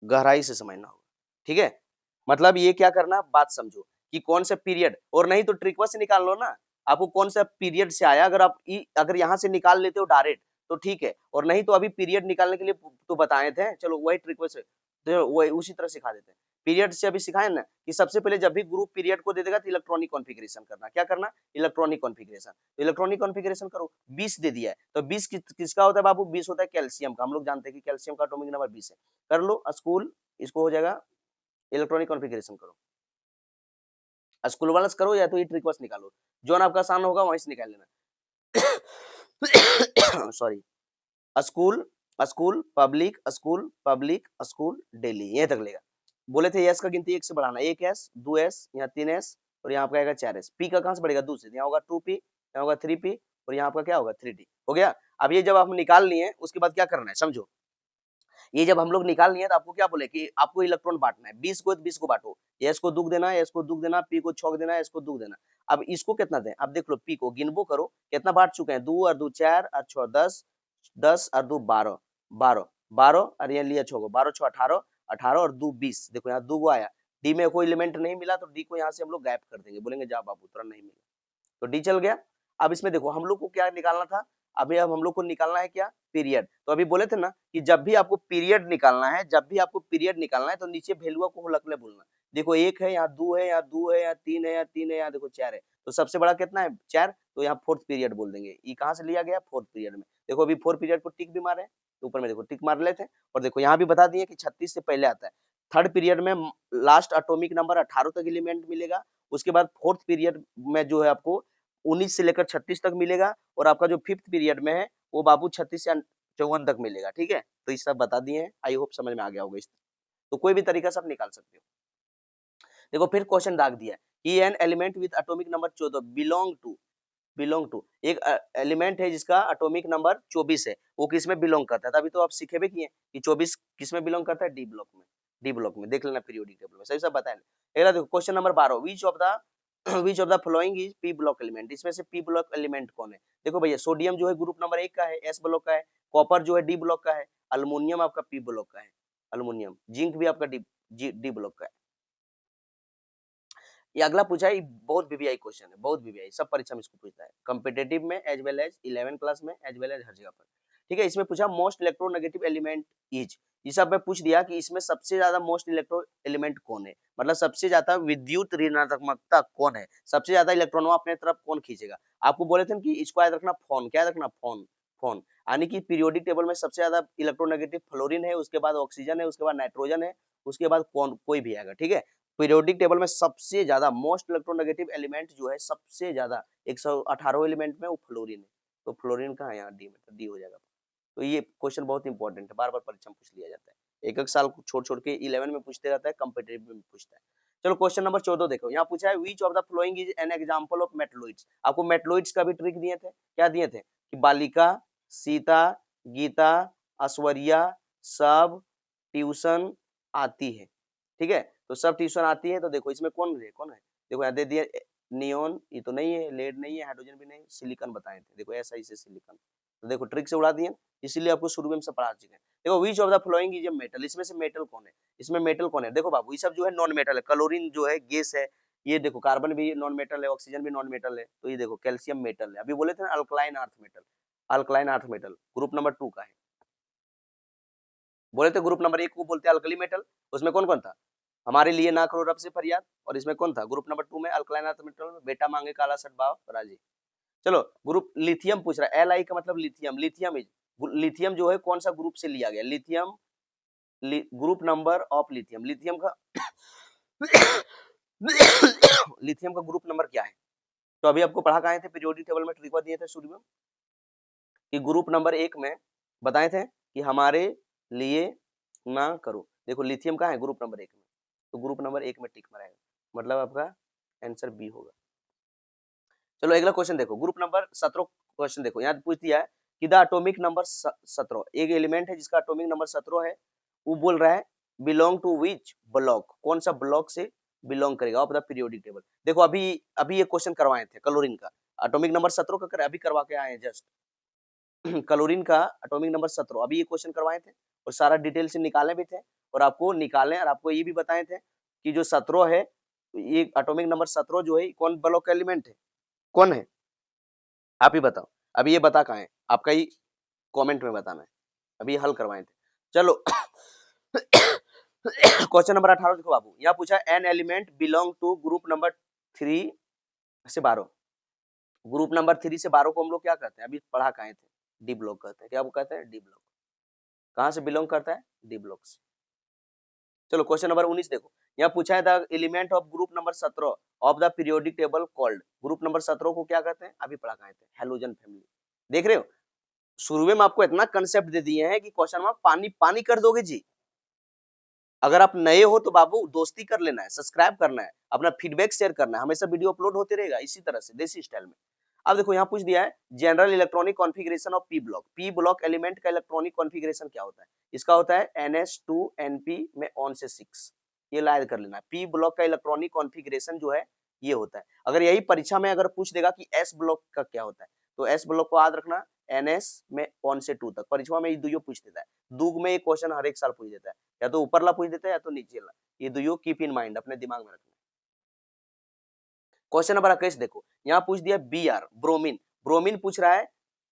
गहराई से समझना होगा, ठीक है। मतलब ये क्या करना, बात समझो कि कौन सा पीरियड, और नहीं तो ट्रिक से निकाल लो ना, आपको कौन सा पीरियड से आया, अगर आप अगर यहाँ से निकाल लेते हो डायरेक्ट, तो ठीक है, और नहीं तो अभी पीरियड निकालने के लिए तो बताए थे, चलो वही ट्रिक वैसे तो वही उसी तरह सिखा देते हैं। पीरियड से अभी सिखाए ना कि सबसे पहले जब भी ग्रुप पीरियड को दे देगा तो इलेक्ट्रॉनिक कॉन्फ़िगरेशन करना, क्या करना, इलेक्ट्रॉनिक कॉन्फ़िगरेशन। तो इलेक्ट्रॉनिक कॉन्फ़िगरेशन करो, 20 दे दिया है तो 20 किसका होता है बाबू, 20 होता है कैल्शियम का, हम लोग जानते हैं कि कैल्शियम का एटॉमिक नंबर 20 है। कर लो स्कूल, इसको हो जाएगा इलेक्ट्रॉनिक कॉन्फ़िगरेशन करो, स्कूल वाला से करो या तो ये ट्रिक बस निकालो, जो आपका आसान होगा वहीं से निकाल लेना। Sorry, school school public school public school daily, ये तक लेगा। बोले थे एस का गिनती 1 से बढ़ाना, 1 एस 2 एस, यहाँ 3 एस और यहाँ आपका आएगा 4 एस। पी का कहाँ से बढ़ेगा, 2 से, यहाँ होगा 2 पी, यहाँ होगा 3 पी और यहाँ आपका क्या होगा 3 डी। हो गया। अब ये जब आप निकाल लिए उसके बाद क्या करना है समझो, ये जब हम लोग निकाल लिए तो आपको क्या बोले कि आपको इलेक्ट्रॉन बांटना है, 20 को 20 को बांटो, एस को दुख देना, एस को दुख देना, पी को छौक देना, एस को दुख देना। अब इसको कितना दें, अब देख लो पी को गिनबो करो कितना बांट चुके हैं, 2 और 2 4 और 6 10, 10 और 2 12, 12 12 और ये लिया 6 को, 12 6 18, 18 और 2 20, देखो यहाँ 2 आया, डी में कोई एलिमेंट नहीं मिला तो डी को यहाँ से हम लोग गायब कर देंगे, बोलेंगे जा बाबू तुरंत नहीं मिला, तो डी चल गया। अब इसमें देखो हम लोग को क्या निकालना था, अभी अब हम लोग को निकालना है क्या, पीरियड। तो अभी बोले थे ना कि जब भी आपको पीरियड निकालना है, जब भी आपको पीरियड निकालना है तो नीचे वैल्यू को लकले बोलना। देखो 1 है, यहाँ 2 है, यहाँ 2 है, यहाँ 3 है, यहाँ 3 है, यहाँ देखो 4 है, तो सबसे बड़ा कितना है 4, तो यहाँ फोर्थ पीरियड बोल देंगे। ये कहाँ से लिया गया, फोर्थ पीरियड में। देखो अभी फोर्थ पीरियड को टिक भी मारे, तो ऊपर में देखो टिक मार लेते हैं, और देखो यहाँ भी बता दिए कि 36 से पहले आता है। थर्ड पीरियड में लास्ट एटॉमिक नंबर 18 तक एलिमेंट मिलेगा, उसके बाद फोर्थ पीरियड में जो है आपको 19 से लेकर 36 तक मिलेगा, और आपका जो फिफ्थ पीरियड में है वो बाबू 36 से 54 तक मिलेगा, ठीक है। तो ये सब बता दिए हैं, आई होप समझ में आ गया होगा। इस तो कोई भी तरीका से आप निकाल सकते हो। देखो फिर क्वेश्चन दाग दिया कि an element with atomic number 14 belong to एक एलिमेंट है जिसका एटॉमिक नंबर 24 है, वो किस में बिलोंग करता है, तभी तो आप सीखे भी किए कि 24 किस में बिलोंग करता है, डी ब्लॉक में। डी ब्लॉक में देख लेना पीरियोडिक टेबल में, सही सब बताया। अगला देखो question number 12, which of the following is P block element, इसमें से पी ब्लॉक एलिमेंट कौन है। देखो भैया सोडियम जो है ग्रुप नंबर 1 का है, एस ब्लॉक का है, कॉपर जो है डी ब्लॉक का है, अल्युमिनियम आपका पी ब्लॉक का है, अल्युमिनियम, जिंक भी आपका डी ब्लॉक का है। ये अगला पूछा है, बहुत वीवीआई क्वेश्चन है, बहुत वीवीआई, सब परीक्षा में इसको पूछता है, कॉम्पिटिटिव में एज वेल एज 11 क्लास में एज वेल एज हर जगह पर, ठीक है। इसमें पूछा मोस्ट इलेक्ट्रोनेगेटिव एलिमेंट इज, ये सब में पूछ दिया कि इसमें सबसे ज्यादा मोस्ट इलेक्ट्रो एलिमेंट कौन है, मतलब सबसे ज्यादा विद्युत ऋणात्मकता कौन है, सबसे ज्यादा इलेक्ट्रॉनों अपने तरफ कौन खींचेगा। आपको बोले थे कि इसको याद रखना फोन, क्या याद रखना फोन, फोन, यानी कि पीरियोडिक टेबल में सबसे ज्यादा इलेक्ट्रोनेगेटिव फ्लोरीन है, उसके बाद ऑक्सीजन है, उसके बाद नाइट्रोजन है, उसके बाद कौन कोई भी आएगा, ठीक है। पीरियोडिक टेबल में सबसे ज्यादा मोस्ट इलेक्ट्रोनेगेटिव एलिमेंट जो है सबसे ज्यादा 118 एलिमेंट में वो फ्लोरीन है, तो फ्लोरीन कहाँ है, यहाँ डी में, तो डी हो जाएगा। तो ये क्वेश्चन बहुत इंपॉर्टेंट है, बार बार परीक्षा में पूछ लिया जाता है, एक एक साल छोड़ छोड़ के 11 में पूछते रहता है, कॉम्पिटिटिव में पूछता है। चलो क्वेश्चन नंबर 14 देखो, यहाँ पूछा है which of the following is an example of metalloids. आपको मेटलॉइड्स का भी ट्रिक दिए थे, क्या दिए थे कि बालिका, सीता, गीता, ऐश्वर्या सब ट्यूशन आती है, ठीक है। तो सब ट्यूशन आती है, तो देखो इसमें कौन है, कौन है, देखो यहाँ दे दिया नियोन, ये तो नहीं है, लेड नहीं है, हाइड्रोजन भी नहीं, सिलिकॉन बताए थे, देखो ऐसा इसे सिलिकॉन, तो देखो ट्रिक से उड़ा दिए, इसीलिए आपको शुरू में सब पढ़ा चुके हैं। देखो विच of the following is a metal, इसमें से मेटल कौन है, इसमें मेटल कौन है, देखो बाबू ये सब जो है नॉन मेटल है, क्लोरीन जो है गैस है, ये देखो कार्बन भी नॉन मेटल है, ऑक्सीजन भी नॉन मेटल है, तो ये देखो कैल्शियम मेटल है। अभी बोले थे ना alkaline earth metal, alkaline earth metal group number 2 का है, बोले थे ग्रुप नंबर 1 को बोलते हैं अल्कली मेटल, उसमें कौन कौन था, हमारे लिए ना करो रब से फरियाद, और इसमें कौन था ग्रुप नंबर 2 में अल्कलाइन अर्थ मेटल में बेटा मांगे काला सटभाव राजी। चलो ग्रुप लिथियम पूछ रहा है, एल आई का मतलब लिथियम, लिथियम इज, लिथियम जो है कौन सा ग्रुप से लिया गया, lithium group number of lithium, lithium का लिथियम का ग्रुप नंबर क्या है। तो अभी आपको पढ़ा कहाँ थे, पीरियोडिक टेबल में ट्रिक दिए थे शुरू में कि ग्रुप नंबर 1 में बताए थे कि हमारे लिए ना करो, देखो लिथियम कहाँ है ग्रुप नंबर 1 में, तो ग्रुप नंबर 1 में टिक मराएगा, मतलब आपका आंसर बी होगा। चलो अगला क्वेश्चन देखो, ग्रुप नंबर 17 क्वेश्चन देखो, यहाँ पूछ दिया है कि द एटॉमिक नंबर 17, एक एलिमेंट है जिसका एटॉमिक नंबर 17 है, वो बोल रहा है बिलोंग टू विच ब्लॉक, कौन सा ब्लॉक से बिलोंग करेगा ऑफ द पीरियोडिक टेबल। देखो अभी अभी ये क्वेश्चन करवाए थे क्लोरीन का, एटॉमिक नंबर 17 का अभी करवा के आए हैं जस्ट क्लोरीन का एटॉमिक नंबर 17 अभी ये क्वेश्चन करवाए थे, और सारा डिटेल से निकाले भी थे, और आपको निकाले और आपको ये भी बताए थे कि जो 17 है, ये एटॉमिक नंबर 17 जो है कौन ब्लॉक का एलिमेंट है, कौन है, आप ही बताओ। अभी ये बता कहाँ है आपका, ये कमेंट में बताना है, अभी हल करवाए थे। चलो क्वेश्चन नंबर 18 देखो बाबू, यहाँ पूछा an element belong to group number 3 से 12। ग्रुप नंबर 3 से 12 को हम लोग क्या कहते हैं, अभी पढ़ा कहाँ थे, डी ब्लॉक कहते हैं। क्या वो कहते हैं, डी ब्लॉक। कहाँ से बिलोंग करता है, डी ब्लॉक से। चलो क्वेश्चन नंबर 19 देखो, यहाँ पूछा है the element of group number 17 of the periodic table called. Group number 17 को क्या कहते हैं, अभी पढ़ा कहाँ थे, हैलोजन फैमिली। देख रहे हो, शुरू में आपको इतना कंसेप्ट दे दिए हैं कि क्वेश्चन में पानी पानी कर दोगे जी। अगर आप नए हो तो बाबू दोस्ती कर लेना है, सब्सक्राइब करना है, अपना फीडबैक शेयर करना है, हमेशा वीडियो अपलोड होते रहेगा इसी तरह से देसी स्टाइल में। अब देखो यहाँ पूछ दिया है general electronic configuration of P block. P block element का इलेक्ट्रॉनिक कॉन्फ़िगरेशन क्या होता है, इसका होता है NH2NP में ऑन से 6। ये याद कर लेना, पी ब्लॉक का इलेक्ट्रॉनिक कॉन्फ़िगरेशन जो है ये होता है। अगर यही परीक्षा में अगर पूछ देगा कि एस ब्लॉक का क्या होता है, तो एस ब्लॉक को याद रखना NS में 1 से 2 तक। परीक्षा में ये दुइयो पूछ देता है, दूग में ये क्वेश्चन हर एक साल पूछ देता है, या तो ऊपरला पूछ देता है या तो नीचेला। ये दुइयो कीप इन माइंड, अपने दिमाग में रखना। क्वेश्चन नंबर 21 देखो, यहाँ पूछ दिया Br ब्रोमीन। ब्रोमीन पूछ रहा है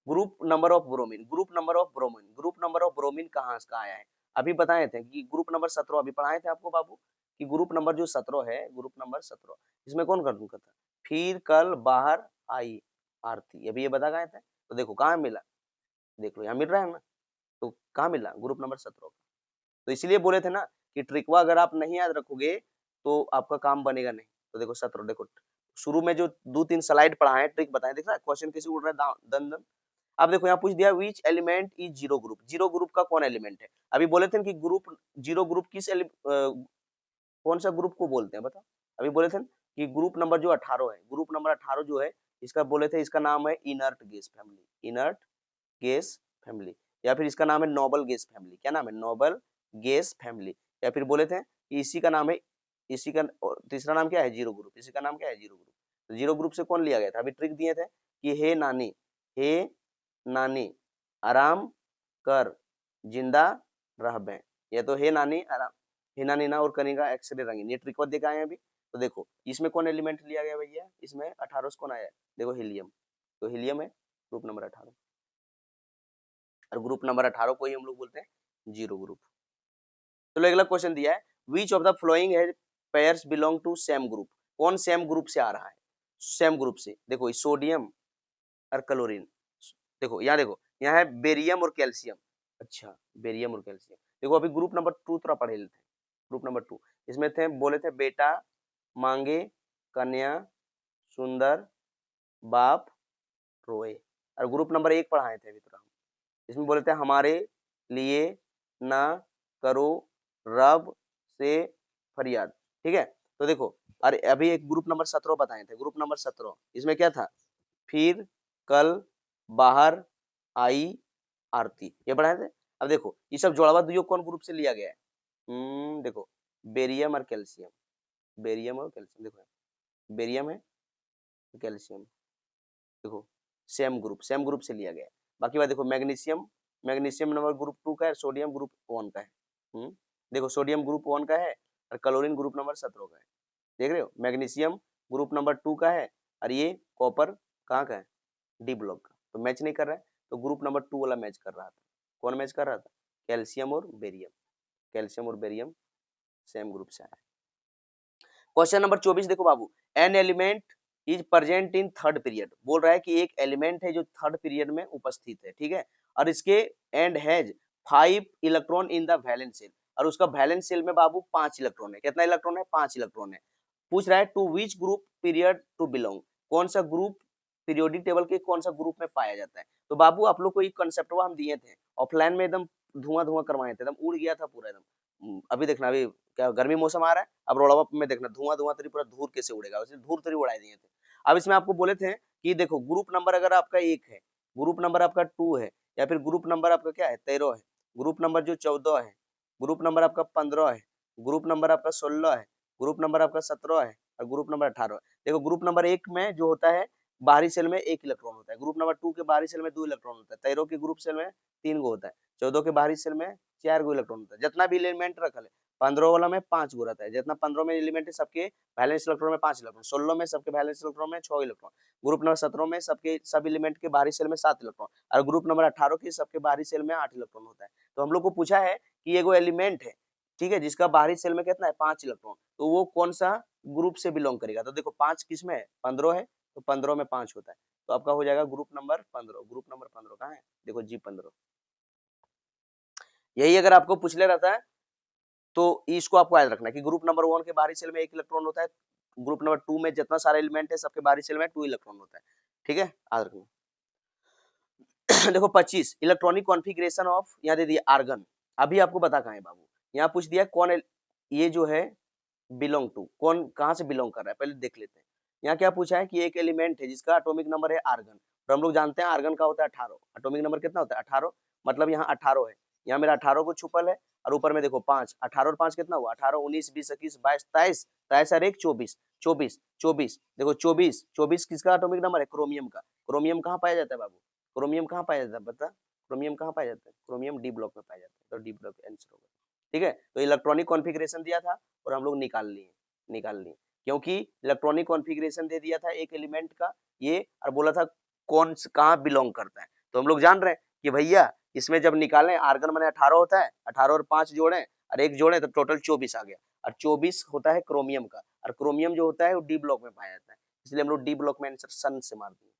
group number of bromine. Group number of bromine, group number of bromine कहाँ से आया है, अभी बताए थे कि ग्रुप नंबर 17 अभी पढ़ाए थे आपको बाबू कि ग्रुप नंबर जो 17 है, ग्रुप नंबर 17 इसमें कौन कर करता है, फिर कल बाहर आई आरती, अभी ये बता गए थे। तो देखो कहाँ मिला, देख लो यहाँ मिल रहा है ना, तो कहाँ मिला, ग्रुप नंबर 17। तो इसलिए बोले थे ना कि ट्रिकवा अगर आप नहीं याद रखोगे तो आपका काम बनेगा नहीं। तो देखो 17 देखो, शुरू में जो 2-3 स्लाइड पढ़ाए ट्रिक बताए, देख रहा है क्वेश्चन कैसे उड़ रहा है दन दन। अब देखो यहाँ पूछ दिया which element is zero group. Zero group का कौन एलिमेंट है, अभी बोले थे कि ग्रुप जीरो ग्रुप किस कौन सा ग्रुप को बोलते हैं बताओ। अभी बोले थे कि ग्रुप नंबर जो 18 है, ग्रुप नंबर 18 जो है इसका बोले थे इसका नाम है inert gas family. Inert gas family, या फिर इसका नाम है नोबल गैस फैमिली। क्या नाम है, नोबल गैस फैमिली। या फिर बोले थे कि इसी का नाम है, इसी का तीसरा नाम क्या है, जीरो ग्रुप। इसी का नाम क्या है, जीरो ग्रुप। तो जीरो ग्रुप से कौन लिया गया था, अभी ट्रिक दिए थे कि हे नानी, हे नानी आराम कर जिंदा रहबे। ये तो हे नानी आराम, हे नानी ना और करेगा एक्सरे रंगीन, ये ट्रिक देखा है अभी। तो देखो इसमें कौन एलिमेंट लिया गया भैया, इसमें 18 से कौन आया है, देखो हीलियम। तो हीलियम है ग्रुप नंबर 18, और ग्रुप नंबर 18 को ही हम लोग बोलते हैं जीरो ग्रुप। चलो अगला क्वेश्चन दिया है विच ऑफ द फ्लोइंग है pairs belong to same group. कौन सेम ग्रुप से आ रहा है, सेम ग्रुप से। देखो सोडियम और क्लोरीन, देखो यहाँ है बेरियम और कैल्शियम। अच्छा बेरियम और कैल्शियम, देखो अभी ग्रुप नंबर 2 थोड़ा पढ़े लेते हैं। ग्रुप नंबर 2 इसमें थे, बोले थे बेटा मांगे कन्या सुंदर बाप रोए। और ग्रुप नंबर 1 पढ़ाए थे अभी थोड़ा, इसमें बोले थे हमारे लिए ना करो रब से फरियाद। ठीक है, तो देखो अरे अभी एक ग्रुप नंबर 17 बताए थे। ग्रुप नंबर 17 इसमें क्या था, फिर कल बाहर आई आरती, ये पढ़ाए थे। अब देखो ये सब जोड़वा दुइयो कौन ग्रुप से लिया गया है, देखो बेरियम और कैल्शियम, बेरियम और कैल्शियम। देखो बेरियम है कैल्शियम, देखो सेम ग्रुप से लिया गया है। बाकी बात देखो मैग्नीशियम, मैग्नीशियम नंबर ग्रुप 2 का है, सोडियम ग्रुप 1 का है। देखो सोडियम ग्रुप 1 का है और क्लोरीन ग्रुप नंबर 17 का है। देख रहे हो, मैग्नीशियम ग्रुप नंबर 2 का है और ये कॉपर कहाँ का है, डी ब्लॉक का। तो मैच नहीं कर रहा है, तो ग्रुप नंबर 2 वाला मैच कर रहा था। कौन मैच कर रहा था, कैल्शियम और बेरियम। कैल्शियम और बेरियम सेम ग्रुप से आया। क्वेश्चन नंबर 24 देखो बाबू, an element is present in third period. बोल रहा है कि एक एलिमेंट है जो थर्ड पीरियड में उपस्थित है, ठीक है, और इसके and has 5 electron in the valence shell, और उसका वैलेंस शेल में बाबू 5 इलेक्ट्रॉन है। कितना इलेक्ट्रॉन है, 5 इलेक्ट्रॉन है। पूछ रहा है to which group period to belong, कौन सा ग्रुप पीरियोडिक टेबल के कौन सा ग्रुप में पाया जाता है। तो बाबू आप लोग को एक कंसेप्ट हम दिए थे ऑफलाइन में, एकदम धुआं धुआं करवाए थे, एकदम उड़ गया था पूरा एकदम। अभी देखना, अभी क्या गर्मी मौसम आ रहा है, अब रोड़वा में देखना धुआं धुआं तरी पूरा धूर कैसे उड़ेगा, वैसे धूर तरी उड़ाए दिए थे। अब इसमें आपको बोले थे कि देखो ग्रुप नंबर अगर आपका 1 है, ग्रुप नंबर आपका 2 है, या फिर ग्रुप नंबर आपका क्या है 13 है, ग्रुप नंबर जो 14 है, ग्रुप नंबर आपका 15 है, ग्रुप नंबर आपका 16 है, ग्रुप नंबर आपका 17 है, और ग्रुप नंबर 18 है। देखो ग्रुप नंबर 1 में जो होता है बाहरी सेल में 1 इलेक्ट्रॉन होता है, ग्रुप नंबर 2 के बाहरी सेल में 2 इलेक्ट्रॉन होता है, 13 के ग्रुप सेल में 3 गो होता है, 14 के बाहरी सेल में 4 गो इलेक्ट्रॉन होता है। जितना भी एलिमेंट रखल है 15 वाला में 5 गो रहता है, जितना 15 में एलिमेंट है सबके वैलेंस इलेक्ट्रॉन में 5 इलेक्ट्रॉन, 16 में सबके वैलेंस इलेक्ट्रॉन में 6 इलेक्ट्रॉन, ग्रुप नंबर 17 में सबके सब एलिमेंट के बाहरी सेल में 7 इलेक्ट्रॉन, और ग्रुप नंबर 18 के सबके बाहरी सेल में 8 इलेक्ट्रॉन होता है। तो हम लोग को पूछा है कि एगो एलिमेंट है, ठीक है, जिसका बाहरी सेल में कितना है 5 इलेक्ट्रॉन, तो वो कौन सा ग्रुप से बिलोंग करेगा। तो देखो 5 किस में है, 15 है, तो 15 में 5 होता है, तो आपका हो जाएगा ग्रुप नंबर 15। ग्रुप नंबर 15 कहाँ है, देखो G15। यही अगर आपको पूछ ले रहता है तो इसको आपको याद रखना है कि ग्रुप नंबर 1 के बाहरी सेल में 1 इलेक्ट्रॉन होता है, ग्रुप नंबर 2 में जितना सारा एलिमेंट है सबके बाहरी सेल में 2 इलेक्ट्रॉन होता है, ठीक है, याद रखना। देखो 25 इलेक्ट्रॉनिक कॉन्फ़िगरेशन ऑफ, यहाँ दे दिया आर्गन। अभी आपको बता कहाँ है बाबू, यहाँ पूछ दिया कौन ये जो है बिलोंग टू, कौन कहाँ से बिलोंग कर रहा है, पहले देख लेते हैं। यहाँ क्या पूछा है कि एक एलिमेंट है जिसका एटॉमिक नंबर है आर्गन, तो हम लोग जानते हैं आर्गन का होता है 18, एटॉमिक नंबर कितना होता है 18, मतलब यहाँ 18 है, यहाँ मेरा 18 को छुपल है, और ऊपर में देखो 5, 18 और 5 कितना हुआ, 18 19 20 21 22 23, 23 और 1 24, 24 24, देखो 24 24 किसका एटॉमिक नंबर है, क्रोमियम का। क्रोमियम कहाँ पाया जाता है बाबू, क्रोमियम कहाँ पाया जाता है बता, क्रोमियम कहाँ पाया जाता है, क्रोमियम डी ब्लॉक में पाया जाता है, तो डी ब्लॉक आंसर होगा, ठीक है। तो इलेक्ट्रॉनिक कॉन्फ़िगरेशन दिया था और हम लोग निकाल लिए, क्योंकि इलेक्ट्रॉनिक कॉन्फ़िगरेशन दे दिया था एक एलिमेंट का ये, और बोला था कौन कहाँ बिलोंग करता है, तो हम लोग जान रहे हैं कि भैया इसमें जब निकालें आर्गन मैंने 18 होता है, 18 और 5 जोड़े और 1 जोड़े तो टोटल 24 आ गया, और 24 होता है क्रोमियम का, और क्रोमियम जो होता है वो डी ब्लॉक में पाया जाता है, इसलिए हम लोग डी ब्लॉक में आंसर सन से मार दिए।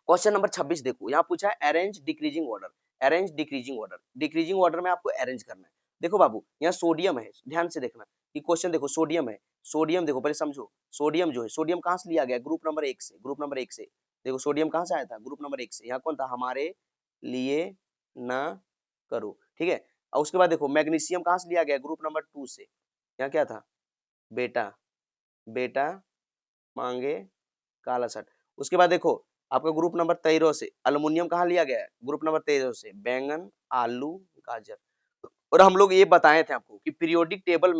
क्वेश्चन नंबर 26 देखो, यहाँ पूछा है arrange decreasing order, arrange decreasing order, decreasing order में आपको अरेंज करना है। देखो बाबू यहाँ सोडियम है, ध्यान से देखना कि क्वेश्चन देखो सोडियम है, सोडियम देखो पहले समझो, सोडियम जो है सोडियम कहाँ से लिया गया, ग्रुप नंबर 1 से, ग्रुप नंबर 1 से, देखो सोडियम कहाँ से आया था, ग्रुप नंबर 1 से, यहाँ कौन था, हमारे लिए ना करो, ठीक है। और उसके बाद देखो मैग्नीशियम कहाँ से लिया गया, ग्रुप नंबर 2 से, यहाँ क्या था, बेटा बेटा मांगे काला शर्ट। उसके बाद देखो आपका ग्रुप नंबर 13 से अल्युमिनियम कहाँ लिया गया है, ग्रुप नंबर 13 से बैंगन आलू गाजर। और हम लोग ये बताए थे आपको कि पीरियोडिक टेबल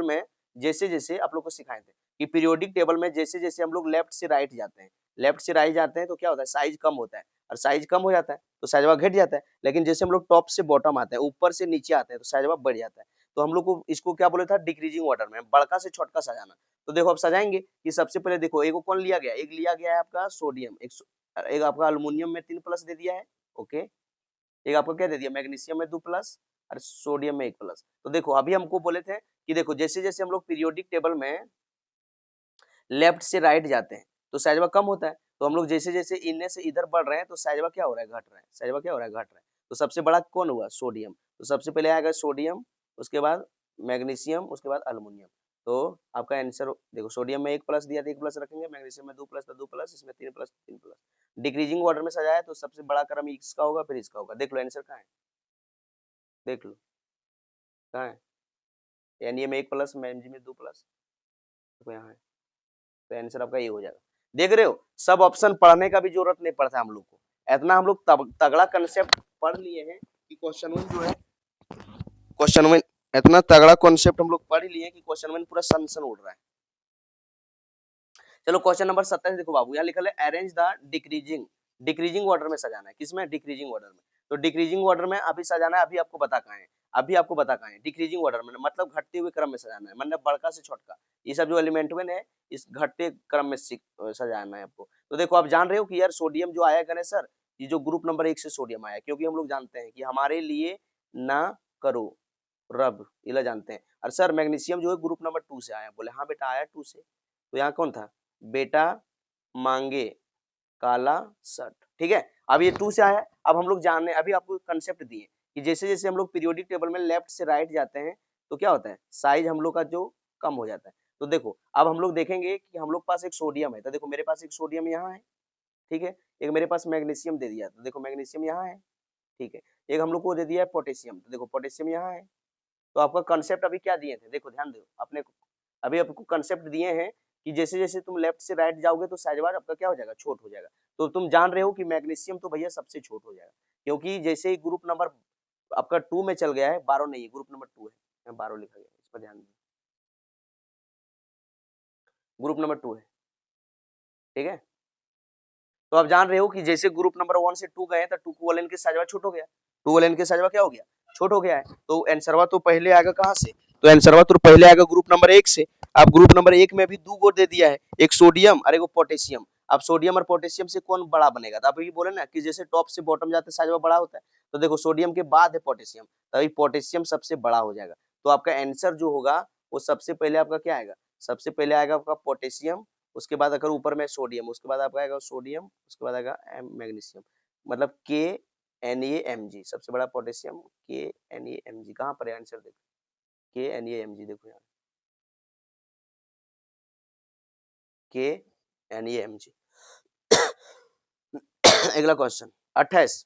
में जैसे जैसे आप लोग को सिखाए थे कि पीरियोडिक टेबल में जैसे जैसे हम लोग लेफ्ट से राइट जाते हैं, लेफ्ट से राइट जाते हैं तो क्या होता है, साइज कम होता है, और साइज कम हो जाता है तो साइजवा घट जाता है, लेकिन जैसे हम लोग टॉप से बॉटम आते हैं, ऊपर से नीचे आते हैं तो साइजवा बढ़ जाता है। तो हम लोग को इसको क्या बोला था, डिक्रीजिंग ऑर्डर में बड़का से छोटका सजाना। तो देखो अब सजाएंगे कि सबसे पहले देखो एक को कौन लिया गया, एक लिया गया है आपका सोडियम, एक आपका अल्युमिनियम में 3 प्लस दे दिया है, ओके, एक आपको क्या दे दिया, मैग्नीशियम में 2 प्लस और सोडियम में 1 प्लस। तो देखो अभी हमको बोले थे कि देखो जैसे जैसे हम लोग पीरियोडिक टेबल में लेफ्ट से राइट जाते हैं तो साइजवा कम होता है, तो हम लोग जैसे जैसे इनने से इधर बढ़ रहे हैं तो साइजवा क्या हो रहा है, घट रहा है, साइजवा क्या हो रहा है, घट रहा है। तो सबसे बड़ा कौन हुआ, सोडियम, तो सबसे पहले आएगा सोडियम, उसके बाद मैग्नीशियम, उसके बाद अल्युमिनियम। तो आपका आंसर देखो सोडियम में 1 प्लस दिया तो 1 प्लस रखेंगे, मैग्नीशियम में 2 प्लस तो 2 प्लस, इसमें 3 प्लस 3 प्लस। डिक्रीजिंग ऑर्डर में सजाया तो सबसे बड़ा क्रम इसका होगा फिर इसका होगा, देख लो आंसर कहाँ है, देख लो कहाँ है, एनए में 1 प्लस, एमजी में 2 प्लस, तो यहाँ है, तो आंसर आपका ये हो जाएगा। देख रहे हो सब ऑप्शन पढ़ने का भी जरूरत नहीं पड़ता हम लोग को, इतना हम लोग तगड़ा कंसेप्ट पढ़ लिए हैं कि क्वेश्चन वन जो है, क्वेश्चन वन इतना तगड़ा कॉन्सेप्ट हम लोग पढ़ लिए हैं कि क्वेश्चन वन पूरा सन सन उड़ रहा है। चलो क्वेश्चन नंबर 27 देखो बाबू, यहाँ लिखा है arrange the decreasing, decreasing order में सजाना है, किसमें, डिक्रीजिंग ऑर्डर में। तो डिक्रीजिंग ऑर्डर में अभी सजाना है, अभी आपको बता कहाँ है, अभी आपको बता कहाँ है, डिक्रीजिंग ऑर्डर में मतलब घटते हुए क्रम में सजाना है, मतलब बड़का से छोटका, ये सब जो एलिमेंट में है इस घटते क्रम में सजाना है आपको। तो देखो आप जान रहे हो कि यार सोडियम जो आया गणेश सर, ये जो ग्रुप नंबर 1 से सोडियम आया, क्योंकि हम लोग जानते हैं कि हमारे लिए ना करो रब, इला जानते हैं। और सर मैग्नीशियम जो है ग्रुप नंबर 2 से आया, बोले हाँ बेटा आया 2 से, तो यहाँ कौन था, बेटा मांगे काला शर्ट, ठीक है। अब ये 2 से आया है, अब हम लोग जानने अभी आपको कंसेप्ट दिए कि जैसे जैसे हम लोग पीरियोडिक टेबल में लेफ्ट से राइट जाते हैं तो क्या होता है, साइज हम लोग का जो कम हो जाता है। तो देखो अब हम लोग देखेंगे कि हम लोग पास एक सोडियम है, तो देखो मेरे पास एक सोडियम यहाँ है, ठीक है, एक मेरे पास मैग्नीशियम दे दिया, तो देखो मैग्नीशियम यहाँ है, ठीक है, एक हम लोग को दे दिया है पोटेशियम, तो देखो पोटेशियम यहाँ है। तो आपका कंसेप्ट अभी क्या दिए थे, देखो ध्यान दो अपने को, अभी आपको कंसेप्ट दिए हैं कि जैसे जैसे तुम लेफ्ट से राइट जाओगे तो साइजवार आपका क्या हो जाएगा, छोट हो जाएगा। तो तुम जान रहे हो कि मैग्नीशियम तो भैया सबसे छोट हो जाएगा, क्योंकि जैसे ही ग्रुप नंबर आपका 2 में चल गया है, 12 नहीं है, ग्रुप नंबर 2 है, यहाँ 12 लिखा गया है, इस पर ध्यान दो, ग्रुप नंबर 2 है, ठीक है। तो आप जान रहे हो कि जैसे ग्रुप नंबर 1 से 2 गए तो 2 को वाले के साइजवा छोट हो गया, 2 वाले के साइजवा क्या हो गया, छोट हो गया है। तो आंसरवा तो पहले आएगा कहाँ से, तो आंसरवा तो पहले आएगा ग्रुप नंबर 1 से। अब ग्रुप नंबर 1 में भी 2 गो दे दिया है, एक सोडियम और एक पोटेशियम। अब सोडियम और पोटेशियम से कौन बड़ा बनेगा, तो आप ये बोले ना कि जैसे टॉप से बॉटम जाते साइजवा बड़ा होता है, तो देखो सोडियम के बाद है पोटेशियम, तभी पोटेशियम सबसे बड़ा हो जाएगा। तो आपका आंसर जो होगा वो सबसे पहले आपका क्या आएगा, सबसे पहले आएगा आपका पोटेशियम, उसके बाद अगर ऊपर में सोडियम, उसके बाद आपका आएगा सोडियम, उसके बाद आएगा मैग्नीशियम, मतलब KNaMg सबसे बड़ा पोटेशियम KNaMg। कहाँ पर है आंसर, देखो KNaMg, देखो यहाँ KNaMg। अगला क्वेश्चन 28,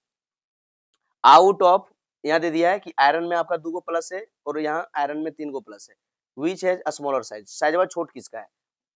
आउट ऑफ, यहाँ दे दिया है कि आयरन में आपका 2 गो प्लस है और यहाँ आयरन में 3 गो प्लस है, which has a smaller size, साइजवा छोट किसका है,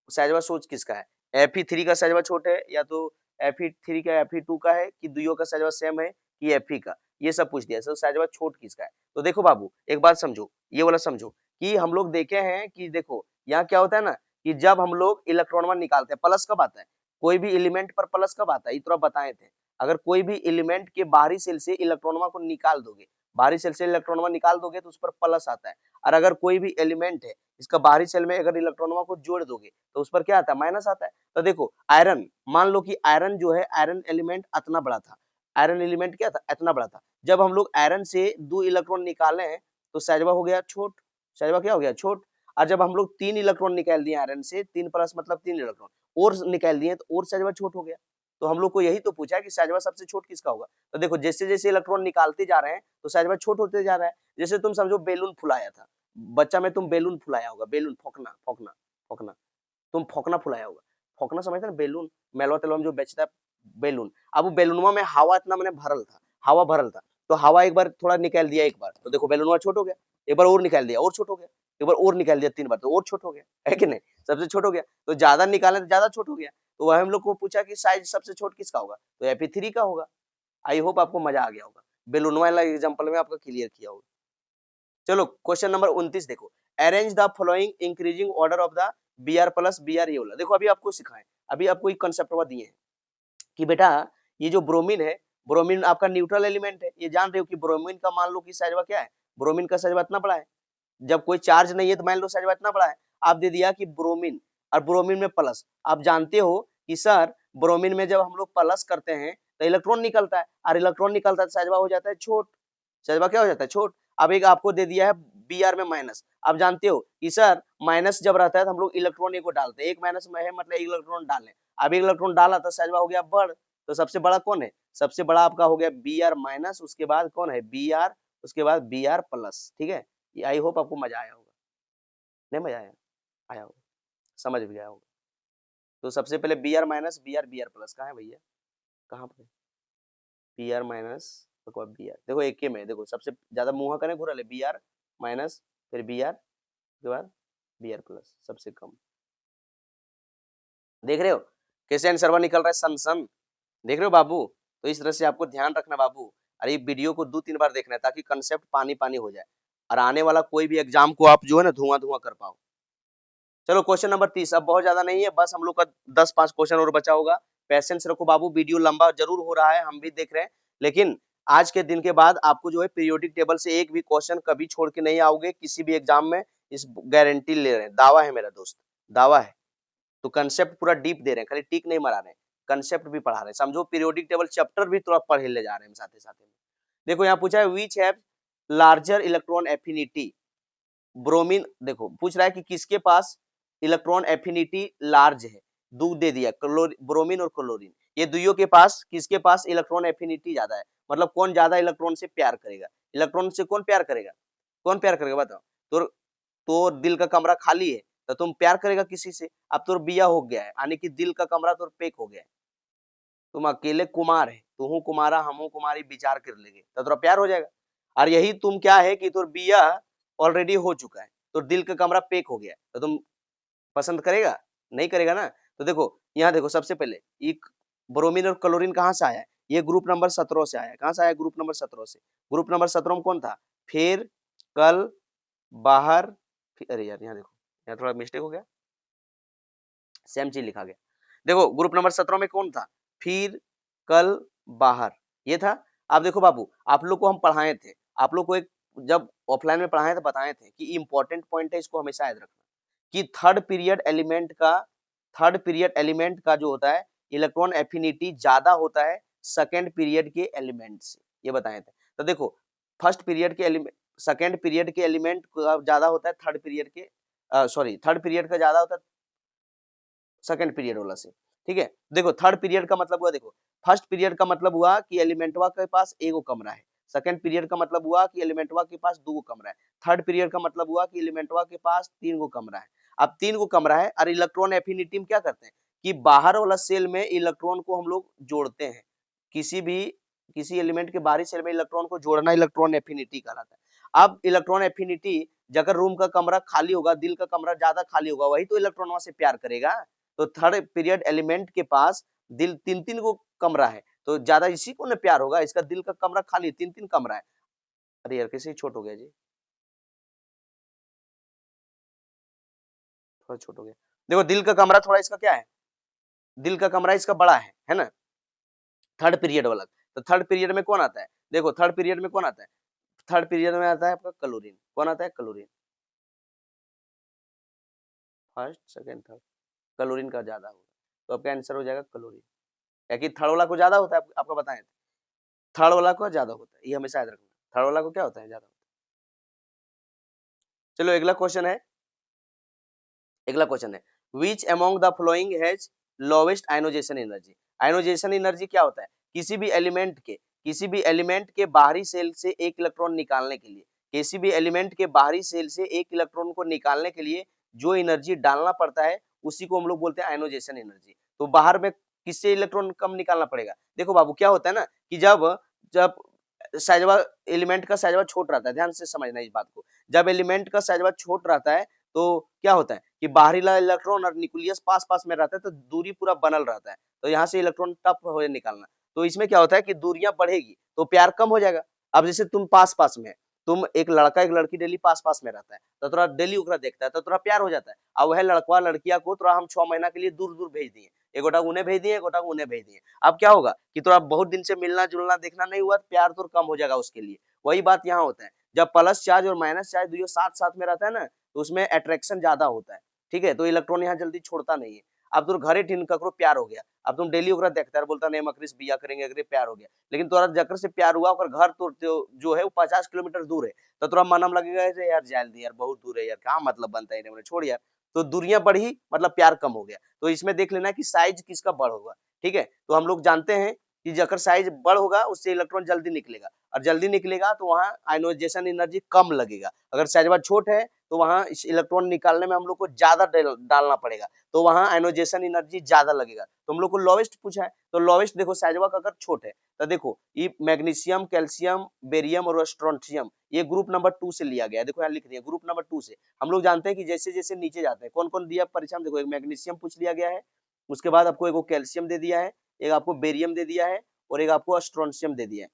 साइजवा सोच किसका है, Fe3 का साइजवा छोट है या तो Fe3 का Fe2 का है कि दुइयों का साइजवा सेम है कि Fe का, ये सब पूछ दिया। सर साइजवा छोट किसका है, तो देखो बाबू एक बात समझो, ये वाला समझो कि हम लोग देखे हैं कि देखो यहाँ क्या होता है ना कि जब हम लोग इलेक्ट्रॉन निकालते हैं प्लस कब आता है, कोई भी एलिमेंट पर प्लस कब आता है, ये तो बताए थे। अगर कोई भी एलिमेंट के बाहरी सेल से इलेक्ट्रॉनवा को निकाल दोगे, बाहरी सेल से इलेक्ट्रॉनवा निकाल दोगे तो उस पर प्लस आता है, और अगर कोई भी एलिमेंट है इसका बाहरी सेल में अगर इलेक्ट्रॉनवा को जोड़ दोगे तो उस पर क्या आता है, माइनस आता है। तो देखो आयरन, मान लो कि आयरन जो है, आयरन एलिमेंट इतना बड़ा था, आयरन एलिमेंट क्या था, इतना बड़ा था। जब हम लोग आयरन से 2 इलेक्ट्रॉन निकाले हैं तो साइजवा हो गया छोट, साइजवा क्या हो गया, छोट। और जब हम लोग 3 इलेक्ट्रॉन निकाल दिए आयरन से, 3 प्लस मतलब 3 इलेक्ट्रॉन और निकाल दिए तो और साइजवा छोट हो गया। तो हम लोग को यही तो पूछा है कि साइजवा सबसे छोट किसका होगा। तो देखो जैसे जैसे इलेक्ट्रॉन निकालते जा रहे हैं तो साइजवा छोट होते जा रहा है। जैसे तुम समझो बेलून फुलाया था, बच्चा में तुम बेलून फुलाया होगा, बेलून फोकना फोकना फोकना, तुम फोकना फुलाया होगा, फोकना समझते ना, बेलून मेलवा तेलवा में जो बेचता है बेलून। अब वो बेलूनवा में हवा इतना मैंने भरल था, हवा भरल था, तो हवा एक बार थोड़ा निकाल दिया एक बार तो देखो बेलूनवा छोट हो गया, एक बार और निकाल दिया और छोट हो गया, एक बार और निकाल दिया 3 बार तो और छोट हो गया, है कि नहीं, सबसे छोट हो गया। तो ज्यादा निकाले तो ज्यादा छोट हो गया। तो वह हम लोग को पूछा कि साइज सबसे छोट किसका होगा, तो Fe3 का होगा। आई होप आपको मजा आ गया होगा, बेलूनवा वाला एग्जांपल में आपका क्लियर किया होगा। चलो क्वेश्चन नंबर 29 देखो, arrange the following increasing order of the Br plus Br ये वाला। देखो अभी आपको सिखाएं, अभी आपको एक कंसेप्ट दिए हैं कि बेटा ये जो ब्रोमीन है, ब्रोमीन आपका न्यूट्रल एलिमेंट है, ये जान रहे हो कि ब्रोमीन का मान लो कि साइजवा क्या है, ब्रोमीन का साइजवा इतना बड़ा है, जब कोई चार्ज नहीं है तो मान लो साइजवा इतना बड़ा है। आप दे दिया कि ब्रोमीन और ब्रोमीन में प्लस, आप जानते हो कि सर ब्रोमीन में जब हम लोग प्लस करते हैं तो इलेक्ट्रॉन निकलता है, और इलेक्ट्रॉन निकलता है तो साइजवा हो जाता है छोट, साइजवा क्या हो जाता है, छोट। अब एक आपको दे दिया है Br में माइनस, आप जानते हो कि सर माइनस जब रहता है तो हम लोग इलेक्ट्रॉन एक को डालते हैं, एक माइनस में है मतलब एक इलेक्ट्रॉन डालें, अब एक इलेक्ट्रॉन डाला तो साइजवा हो गया बढ़। तो सबसे बड़ा कौन है, सबसे बड़ा आपका हो गया Br माइनस, उसके बाद कौन है Br, उसके बाद Br प्लस। ठीक है, आई होप आपको मजा आया होगा, नहीं मजा आया, आया होगा, समझ भी गया होगा। तो सबसे पहले Br माइनस Br प्लस कहाँ है भैया, कहाँ पे Br माइनस Br, देखो एक में देखो सबसे ज्यादा मुंह करें घुरा ले Br माइनस फिर Br के बाद Br प्लस, सबसे कम। देख रहे हो कैसे आंसर निकल रहा है, सन सन, देख रहे हो बाबू। तो इस तरह से आपको ध्यान रखना बाबू, और ये वीडियो को 2-3 बार देखना है ताकि कंसेप्ट पानी पानी हो जाए और आने वाला कोई भी एग्जाम को आप जो है ना धुआं धुआं कर पाओ। चलो क्वेश्चन नंबर 30, अब बहुत ज्यादा नहीं है, बस हम लोग का 10-5 क्वेश्चन और बचा होगा। पेशेंस रखो बाबू, वीडियो लंबा जरूर हो रहा है, हम भी देख रहे हैं, लेकिन आज के दिन के बाद आपको जो है पीरियोडिक टेबल से एक भी क्वेश्चन कभी छोड़ के नहीं आओगे किसी भी एग्जाम में, इस गारंटी ले रहे हैं, दावा है मेरा दोस्त, दावा है। तो कंसेप्ट पूरा डीप दे रहे हैं, खाली टिक नहीं मारा रहे हैं, कंसेप्ट भी पढ़ा रहे हैं, समझो पीरियोडिक टेबल चैप्टर भी थोड़ा पढ़ ले जा रहे हैं साथ साथ। देखो यहाँ पूछा है which have larger electron affinity, bromine, देखो पूछ रहा है कि किसके पास इलेक्ट्रॉन एफिनिटी लार्ज है, दो दे दिया ब्रोमीन और क्लोरीन, ये दुइयों के पास किसके पास इलेक्ट्रॉन एफिनिटी ज्यादा है, मतलब कौन ज्यादा इलेक्ट्रॉन से प्यार करेगा, इलेक्ट्रॉन से कौन प्यार करेगा, कौन प्यार करेगा बताओ। तो दिल का कमरा खाली है तो तुम प्यार करेगा किसी से, अब तो बिया हो गया है यानी कि दिल का कमरा तो पैक हो गया है, तुम अकेले कुमार है, तू कुमारा हमू कुमारी विचार कर लेंगे तो थोड़ा प्यार हो जाएगा। और यही तुम क्या है कि तुम बिया ऑलरेडी हो चुका है तो दिल का कमरा पैक हो गया तो तुम पसंद करेगा, नहीं करेगा ना। तो देखो यहाँ देखो सबसे पहले एक ब्रोमीन और क्लोरीन कहाँ से आया है, ये ग्रुप नंबर 17 से आया, कहाँ से आया, ग्रुप नंबर 17 से। ग्रुप नंबर 17 में कौन था, फिर कल बाहर, अरे यार यहाँ देखो यहाँ थोड़ा मिस्टेक हो गया, सेम चीज लिखा गया। देखो ग्रुप नंबर 17 में कौन था, फिर, कल, बाहर, ये था। आप देखो बाबू, आप लोग को हम पढ़ाए थे, आप लोग को एक जब ऑफलाइन में पढ़ाए थे बताए थे कि इंपॉर्टेंट पॉइंट है, इसको हमेशा याद रखना कि थर्ड पीरियड एलिमेंट का जो होता है इलेक्ट्रॉन एफिनिटी ज्यादा होता है सेकेंड पीरियड के एलिमेंट से, ये बताए थे। तो देखो फर्स्ट पीरियड के एलिमेंट, सेकेंड पीरियड के एलिमेंट का ज्यादा होता है थर्ड पीरियड के, सॉरी थर्ड पीरियड का ज्यादा होता है सेकंड पीरियड वाला से, ठीक है। देखो थर्ड पीरियड का मतलब हुआ, देखो फर्स्ट पीरियड का मतलब हुआ कि एलिमेंटवा के पास एगो कमरा है, सेकंड पीरियड का मतलब हुआ कि एलिमेंटवा के पास दो कमरा है, थर्ड पीरियड का मतलब हुआ कि एलिमेंटवा के पास तीन गो कमरा है। अब तीन गो कमरा है और इलेक्ट्रॉन एफिनिटी में क्या करते हैं कि बाहर वाला सेल में इलेक्ट्रॉन को हम लोग जोड़ते हैं, किसी एलिमेंट के बाहरी सेल में इलेक्ट्रॉन को जोड़ना इलेक्ट्रॉन एफिनिटी कहलाता है। अब इलेक्ट्रॉन एफिनिटी, अगर रूम का कमरा खाली होगा, दिल का कमरा ज्यादा खाली होगा, वही तो इलेक्ट्रॉन वहां से प्यार करेगा। तो थर्ड पीरियड एलिमेंट के पास दिल तीन तीन को कमरा है, तो ज्यादा इसी को ना प्यार होगा, इसका दिल का कमरा खाली, तीन तीन कमरा है। अरे यार कैसे छोट हो गया जी, थोड़ा छोट हो गया। देखो दिल का कमरा थोड़ा इसका क्या है, दिल का कमरा इसका बड़ा है ना, थर्ड पीरियड वाला। तो थर्ड पीरियड में कौन आता है, देखो थर्ड पीरियड में कौन आता है, थर्ड पीरियड में आता है आपका क्लोरीन। कौन आता है, chlorine. First second third, chlorine का ज्यादा होगा, तो आपका आंसर हो जाएगा क्लोरीन। क्या कि थर्ड वाला को ज्यादा होता है, आपको बताएं थर्ड वाला को ज्यादा होता है, ये हमेशा याद रखना, थर्ड वाला को क्या होता है, ज्यादा होता है। चलो अगला क्वेश्चन है, अगला क्वेश्चन है which among the following has lowest ionization energy. Ionization energy क्या होता है, किसी भी एलिमेंट के बाहरी सेल से एक इलेक्ट्रॉन निकालने के लिए, किसी भी एलिमेंट के बाहरी सेल से एक इलेक्ट्रॉन को निकालने के लिए जो एनर्जी डालना पड़ता है उसी को हम लोग बोलते हैं आयनोजेशन एनर्जी। तो बाहर में किससे इलेक्ट्रॉन कम निकालना पड़ेगा, देखो बाबू क्या होता है ना कि जब जब साइजवा एलिमेंट का साइजवा छोट रहता है, ध्यान से समझना इस बात को, जब एलिमेंट का साइजवा छोट रहता है तो क्या होता है कि बाहरी इलेक्ट्रॉन और न्यूक्लियस पास पास में रहता है, तो दूरी पूरा बनल रहता है, तो यहाँ से इलेक्ट्रॉन टफ हो निकालना। तो इसमें क्या होता है कि दूरियां बढ़ेगी तो प्यार कम हो जाएगा। अब जैसे तुम पास पास में, तुम एक लड़का एक लड़की डेली पास पास में रहता है, तो थोड़ा डेली ओकरा देखता है तो थोड़ा प्यार हो जाता है। अब वह लड़का लड़किया को थोड़ा हम 6 महीना के लिए दूर दूर भेज दिए, एक गोटा उन्हें भेज दिए, एक गोटा उन्हें भेज दिए। अब क्या होगा कि थोड़ा बहुत दिन से मिलना जुलना देखना नहीं हुआ, प्यार तो कम हो जाएगा उसके लिए। वही बात यहाँ होता है, जब प्लस चार्ज और माइनस चार्ज दोनों साथ साथ में रहता है ना, तो उसमें अट्रैक्शन ज्यादा होता है, ठीक है। तो इलेक्ट्रॉन यहाँ जल्दी छोड़ता नहीं है। अब तुम घरे ठीन ककरो प्यार हो गया, अब तुम डेली ओकरा देखता है, बोलता नहीं मकरी से बिया करेंगे, अगर प्यार हो गया, लेकिन तोरा जकर से प्यार हुआ ओकर घर तो जो है वो 50 किलोमीटर दूर है, तो तोरा मनम लगेगा अरे यार जाल दी यार, बहुत दूर है यार, क्या मतलब बनता है इन्हें, छोड़ यार। तो दूरियां बढ़ी मतलब प्यार कम हो गया। तो इसमें देख लेना कि साइज किसका बड़ होगा, ठीक है। तो हम लोग जानते हैं कि जकर साइज बड़ होगा उससे इलेक्ट्रॉन जल्दी निकलेगा, और जल्दी निकलेगा तो वहाँ आयनोजेशन एनर्जी कम लगेगा। अगर साइजवा छोट है तो वहाँ इलेक्ट्रॉन निकालने में हम लोग को ज्यादा डालना पड़ेगा, तो वहाँ आयनोजेशन एनर्जी ज्यादा लगेगा। तो हम लोग को लोवेस्ट पूछा है, तो लोवेस्ट देखो साइजवा का अगर छोट है तो देखो ये मैग्नीशियम, कैल्शियम, बेरियम और स्ट्रोंथियम, ये ग्रुप नंबर 2 से लिया गया है। देखो यहाँ लिख दिया ग्रुप नंबर 2 से। हम लोग जानते हैं कि जैसे जैसे नीचे जाते हैं, कौन कौन दिया परीक्षा में, देखो एक मैग्नीशियम पूछ लिया गया है, उसके बाद आपको एक कैल्शियम दे दिया है, एक आपको बेरियम दे दिया है, और एक आपको स्ट्रोंथियम दे दिया है।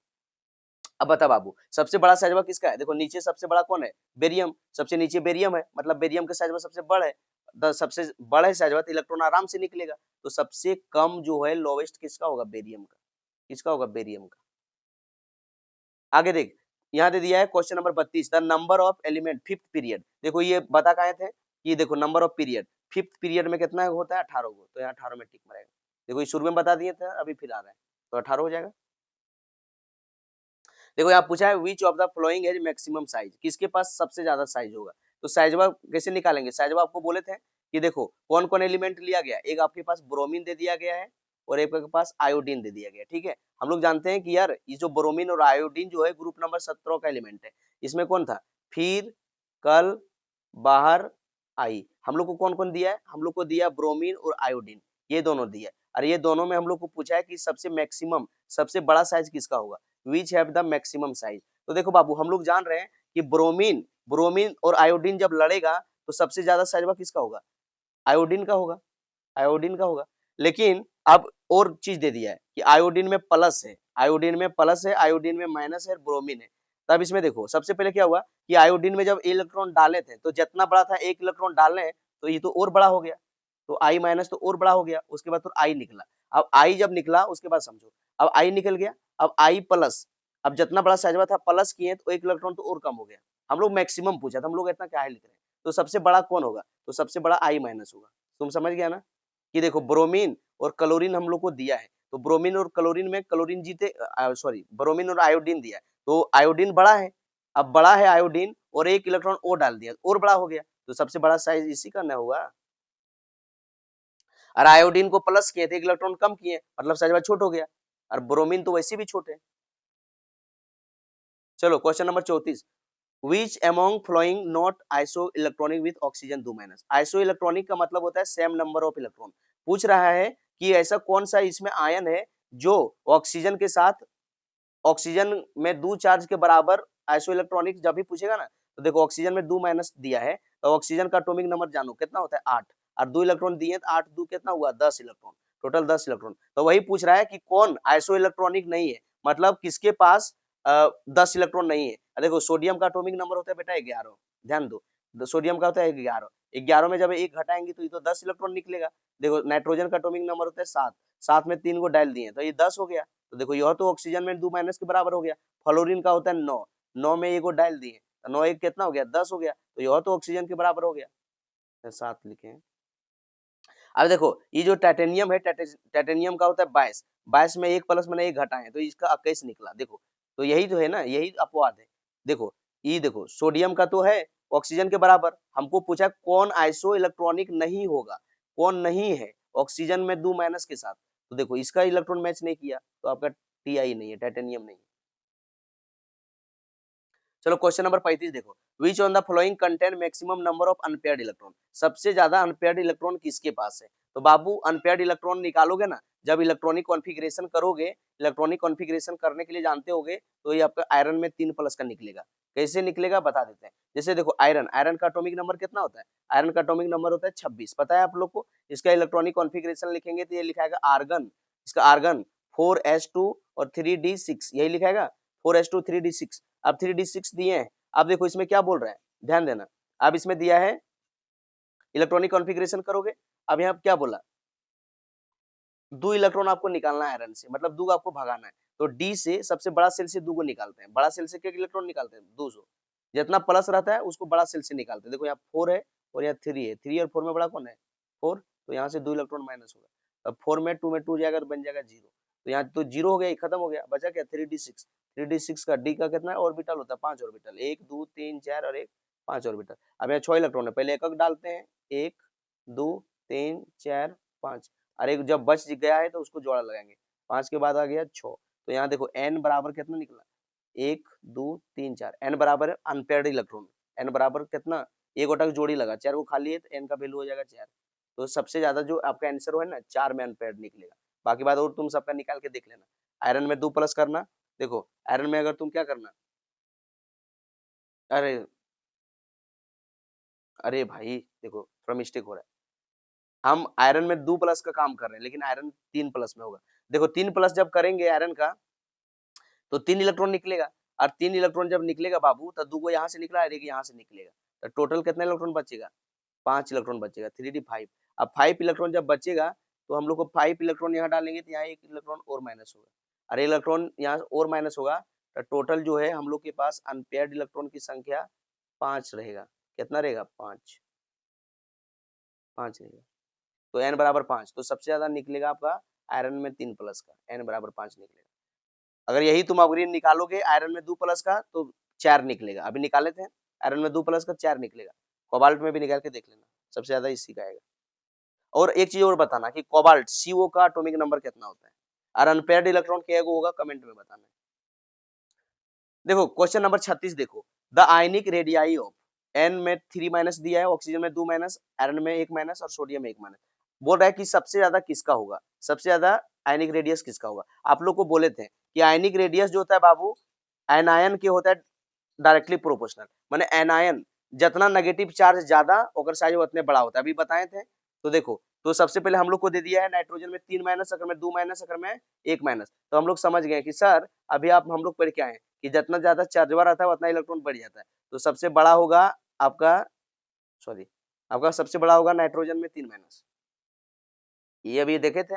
अब बता बाबू सबसे बड़ा साइजवा किसका है, देखो नीचे सबसे बड़ा कौन है, बेरियम, सबसे नीचे बेरियम है, मतलब बेरियम का साइजवा सबसे बड़ा है, सबसे बड़ा है साइजवा, तो इलेक्ट्रॉन आराम से निकलेगा। तो सबसे कम जो है लोवेस्ट किसका होगा, बेरियम का, किसका होगा, बेरियम का। आगे देख, यहाँ दे दिया है question number 32, the number of element fifth period. देखो ये बता कहे थे, ये देखो number of period fifth period में कितना होता है, 18 को, तो यहाँ 18 में टिक मरेगा। देखो ये शुरू में बता दिए थे, अभी फिर आ रहा है, तो 18 हो जाएगा। देखो यहाँ पूछा है which of the following has maximum size, किसके पास सबसे ज्यादा साइज होगा। तो साइजवा कैसे निकालेंगे, साइजवा आपको बोले थे कि देखो कौन कौन एलिमेंट लिया गया, एक आपके पास ब्रोमीन दे दिया गया है और एक के पास आयोडीन दे दिया गया, ठीक है। हम लोग जानते हैं कि यार ये जो ब्रोमीन और आयोडीन जो है ग्रुप नंबर 17 का एलिमेंट है। इसमें कौन था, फिर, कल, बाहर, आई। हम लोग को कौन कौन दिया है, हम लोग को दिया ब्रोमीन और आयोडीन, ये दोनों दिया। और ये दोनों में हम लोग को पूछा है कि सबसे मैक्सिमम, सबसे बड़ा साइज किसका होगा, which have the maximum size. तो देखो बाबू हम लोग जान रहे हैं कि ब्रोमीन ब्रोमीन और आयोडीन जब लड़ेगा तो सबसे ज्यादा साइजवा किसका होगा, आयोडीन का होगा, आयोडीन का होगा। लेकिन अब और चीज दे दिया है कि आयोडीन में प्लस है, आयोडीन में प्लस है, आयोडीन में माइनस है, ब्रोमीन है। तब इसमें देखो सबसे पहले क्या हुआ कि आयोडीन में जब इलेक्ट्रॉन डाले थे तो जितना बड़ा था एक इलेक्ट्रॉन डालने तो ये तो और बड़ा हो गया, तो आई माइनस तो और बड़ा हो गया, उसके बाद तो आई निकला। अब आई जब निकला उसके बाद समझो, अब आई निकल गया, अब आई प्लस, अब जितना बड़ा साइज था प्लस किए तो एक इलेक्ट्रॉन तो और कम हो गया। हम लोग मैक्सिमम पूछा था, हम लोग इतना क्या है लिख रहे हैं, तो सबसे बड़ा कौन होगा, तो सबसे बड़ा आई माइनस होगा। तुम समझ गया ना कि देखो ब्रोमीन और क्लोरीन हम लोग को दिया है, तो ब्रोमीन और क्लोरीन में क्लोरीन जीते, सॉरी ब्रोमीन और आयोडीन दिया है, तो आयोडीन बड़ा है, अब बड़ा है आयोडीन और एक इलेक्ट्रॉन और डाल दिया और बड़ा हो गया, तो सबसे बड़ा साइज इसी का ना होगा। और आयोडीन को प्लस किए थे, एक इलेक्ट्रॉन कम किए, मतलब साइज छोट हो गया, और ब्रोमीन तो वैसे भी छोटे। चलो question number 34, Which among flowing not isoelectronic with oxygen 2 minus? Isoelectronic का मतलब होता है सेम नंबर ऑफ इलेक्ट्रॉन। पूछ रहा है कि ऐसा कौन सा इसमें आयन है जो ऑक्सीजन के साथ, ऑक्सीजन में 2 चार्ज के बराबर, आइसोइलेक्ट्रॉनिक जब भी पूछेगा ना तो देखो ऑक्सीजन में 2 माइनस दिया है, तो ऑक्सीजन का एटॉमिक नंबर जानो कितना होता है 8, और 2 इलेक्ट्रॉन दिए तो 8 2 कितना हुआ 10 इलेक्ट्रॉन, टोटल 10 इलेक्ट्रॉन। तो वही पूछ रहा है कि कौन आइसोइलेक्ट्रॉनिक नहीं है, मतलब किसके पास 10 इलेक्ट्रॉन नहीं है। देखो सोडियम का एटॉमिक नंबर होता है बेटा 11, ध्यान दो, सोडियम का होता है 11, 11 में जब एक घटाएंगे तो ये तो 10 इलेक्ट्रॉन निकलेगा। देखो नाइट्रोजन का एटॉमिक नंबर होता है 7, 7 में 3 को डाल दिए तो ये 10 हो गया, तो देखो यह तो ऑक्सीजन में 2 माइनस के बराबर हो गया। फ्लोरीन का होता है 9, 9 में एक को डाल दिए तो 9 एक कितना हो गया 10 हो गया, तो यह तो ऑक्सीजन के बराबर हो गया, 7 लिखे हैं। अब देखो ये जो टाइटेनियम है, टाइटेनियम का होता है 22, 22 में एक प्लस मैंने एक घटाए तो इसका 21 निकला। देखो तो यही तो है ना, यही अपवाद है। देखो ये देखो सोडियम का तो है ऑक्सीजन के बराबर, हमको पूछा कौन आइसो इलेक्ट्रॉनिक नहीं होगा, कौन नहीं है ऑक्सीजन में 2 माइनस के साथ, तो देखो इसका इलेक्ट्रॉन मैच नहीं किया तो आपका टीआई नहीं है, टाइटेनियम नहीं है। चलो क्वेश्चन नंबर 35 देखो, which one the following contain maximum number of unpaired electron, सबसे ज्यादा अनपेयर्ड इलेक्ट्रॉन किसके पास है, तो बाबू अनपेयर्ड इलेक्ट्रॉन निकालोगे ना जब इलेक्ट्रॉनिक कॉन्फ़िगरेशन करोगे, इलेक्ट्रॉनिक कॉन्फ़िगरेशन करने के लिए जानते होगे तो ये आपका आयरन में 3 प्लस का निकलेगा। कैसे निकलेगा बता देते हैं, जैसे देखो आयरन, आयरन का एटॉमिक नंबर कितना होता है, आयरन का एटॉमिक नंबर होता है 26, पता है आप लोग को। इसका इलेक्ट्रॉनिक कॉन्फ़िगरेशन लिखेंगे तो ये लिखाएगा आर्गन, इसका आर्गन 4s2 और 3d6, यही लिखाएगा 4s2 3d6। अब 3d6 दिए हैं, अब देखो इसमें क्या बोल रहा है, ध्यान देना, अब इसमें दिया है इलेक्ट्रॉनिक कॉन्फ़िगरेशन करोगे, अब यहाँ क्या बोला 2 इलेक्ट्रॉन आपको निकालना है आयरन से, मतलब 2 को आपको भगाना है, तो डी से सबसे बड़ा सेल से 2 को निकालते हैं, बड़ा सेल से क्या इलेक्ट्रॉन निकालते हैं 200, जितना प्लस रहता है उसको बड़ा सेल से निकालते हैं। देखो यहाँ 4 है और यहाँ 3 है, 3 और 4 में बड़ा कौन है 4, तो यहाँ से 2 इलेक्ट्रॉन माइनस होगा, अब 4 में 2 में 2 जाएगा तो बन जाएगा 0, तो यहाँ तो 0 हो गया, खत्म हो गया, बचा क्या 3d6, 3d6 का डी का कितना ऑर्बिटल होता है 5 ऑर्बिटल, 1 2 3 4 और 1 5 ऑर्बिटल। अब यहाँ 6 इलेक्ट्रॉन है, पहले एक डालते हैं, 1 2 3 4 5, और एक जब बच गया है तो उसको जोड़ा लगाएंगे, 5 के बाद आ गया 6, तो यहाँ देखो n बराबर कितना निकला 1 2 3 4, n बराबर है अनपेयर्ड इलेक्ट्रॉन, n बराबर कितना एक गोटा जोड़ी लगा 4 को खाली है तो n का वैल्यू हो जाएगा 4, तो सबसे ज्यादा जो आपका आंसर है ना 4 में अनपेयर्ड निकलेगा। बाकी बात और तुम सबका निकाल के देख लेना। आयरन में 2 प्लस करना, देखो आयरन में अगर तुम क्या करना, अरे अरे भाई देखो थोड़ा मिस्टेक हो रहा है, हम आयरन में 2 प्लस का काम कर रहे हैं लेकिन आयरन 3 प्लस में होगा। देखो 3 प्लस जब करेंगे आयरन का तो 3 इलेक्ट्रॉन निकलेगा, और 3 इलेक्ट्रॉन जब निकलेगा बाबू तो 2 को यहाँ से निकला और एक यहाँ से निकलेगा, तो टोटल कितना इलेक्ट्रॉन बचेगा 5 इलेक्ट्रॉन बचेगा, 3d5। अब 5 इलेक्ट्रॉन जब बचेगा तो हम लोग को 5 इलेक्ट्रॉन यहाँ डालेंगे तो यहाँ एक इलेक्ट्रॉन और माइनस होगा, और इलेक्ट्रॉन यहाँ और माइनस होगा, तो टोटल जो है हम लोग के पास अनपेयर्ड इलेक्ट्रॉन की संख्या 5 रहेगा। कितना रहेगा 5, 5 रहेगा, तो n बराबर 5, तो सबसे ज्यादा निकलेगा आपका आयरन में 3 प्लस का, n बराबर 5 निकलेगा। अगर यही तुम अवग्रीन निकालोगे आयरन में 2 प्लस का तो 4 निकलेगा, अभी निकाले थे आयरन में 2 प्लस का 4 निकलेगा, कोबाल्ट में भी निकाल के देख लेना, सबसे ज्यादा इसी का आएगा। और एक चीज और बताना कि कोबाल्ट CO का एटॉमिक नंबर कितना होता है, और अनपेयर्ड इलेक्ट्रॉन क्या होगा कमेंट में बताना। देखो क्वेश्चन नंबर 36 देखो, the ionic radii of, n में 3 माइनस दिया है, ऑक्सीजन में 2 माइनस, आयरन में 1 माइनस और सोडियम में 1 माइनस, बोल रहा है कि सबसे ज्यादा किसका होगा, सबसे ज्यादा आयनिक रेडियस किसका होगा। आप लोग को बोले थे कि आयनिक रेडियस जो होता है बाबू एनायन के होता है डायरेक्टली प्रोपोर्शनल, माने एनायन जितना नेगेटिव चार्ज ज्यादा ओकर साइज उतने बड़ा होता है, अभी बताए थे। तो देखो तो सबसे पहले हम लोग को दे दिया है नाइट्रोजन में 3 माइनस, अगर में 2 माइनस, अगर में 1 माइनस, तो हम लोग समझ गए कि सर अभी आप हम लोग पढ़ के आए हैं कि जितना ज्यादा चार्जवा रहता है उतना इलेक्ट्रॉन बढ़ जाता है, तो सबसे बड़ा होगा आपका, सॉरी आपका सबसे बड़ा होगा नाइट्रोजन में 3 माइनस, ये अभी देखे थे।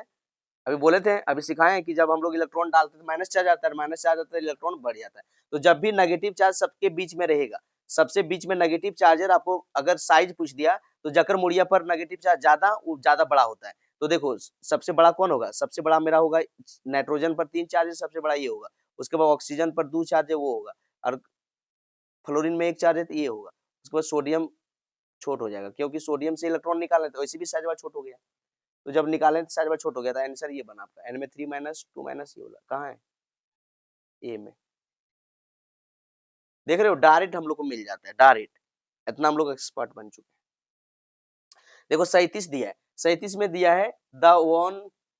अभी बोले थे, अभी सिखाए हैं कि जब हम लोग इलेक्ट्रॉन डालते हैं माइनस चार्ज आता है, माइनस चार्ज आता है इलेक्ट्रॉन बढ़ जाता है। तो जब भी नेगेटिव चार्ज सबके बीच में रहेगा, सबसे बीच में नेगेटिव चार्जर, आपको अगर साइज पूछ दिया तो जकर मुड़िया पर नेगेटिव चार्ज ज्यादा, वो ज्यादा बड़ा होता है। तो देखो सबसे बड़ा कौन होगा, सबसे बड़ा मेरा होगा नाइट्रोजन पर 3 चार्ज है, सबसे बड़ा ये होगा। उसके बाद ऑक्सीजन पर 2 चार्ज है, वो होगा। और फ्लोरीन में 1 चार्ज है, तो ये होगा। उसके बाद सोडियम छोट हो जाएगा, क्योंकि सोडियम से इलेक्ट्रॉन निकाले तो वैसे भी साइज छोट हो गया। तो जब निकाले तो साइज छोट हो गया था, आंसर ये बना आपका n में 3 माइनस 2 माइनस ये वाला कहाँ है, ए में। देख रहे हो, डायरेक्ट हम लोग को मिल जाता है, डायरेक्ट। इतना हम लोग एक्सपर्ट बन चुके हैं। देखो 37 दिया है, 37 में दिया है the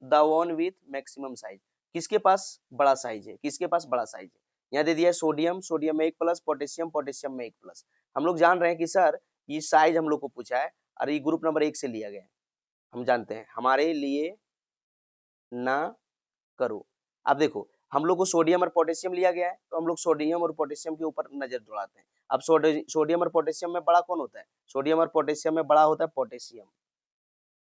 one with maximum size. किसके पास बड़ा साइज है, किसके पास बड़ा साइज है। यहाँ दे दिया है सोडियम, सोडियम में 1 प्लस, पोटेशियम, पोटेशियम में 1 प्लस। हम लोग जान रहे हैं कि सर ये साइज हम लोग को पूछा है और ये ग्रुप नंबर 1 से लिया गया है, हम जानते हैं। हमारे लिए ना करो। अब देखो हम लोग को सोडियम और पोटेशियम लिया गया है, तो हम लोग सोडियम और पोटेशियम के ऊपर नजर दौड़ाते हैं। अब सोडियम और पोटेशियम में बड़ा कौन होता है, सोडियम और पोटेशियम में बड़ा होता है पोटेशियम।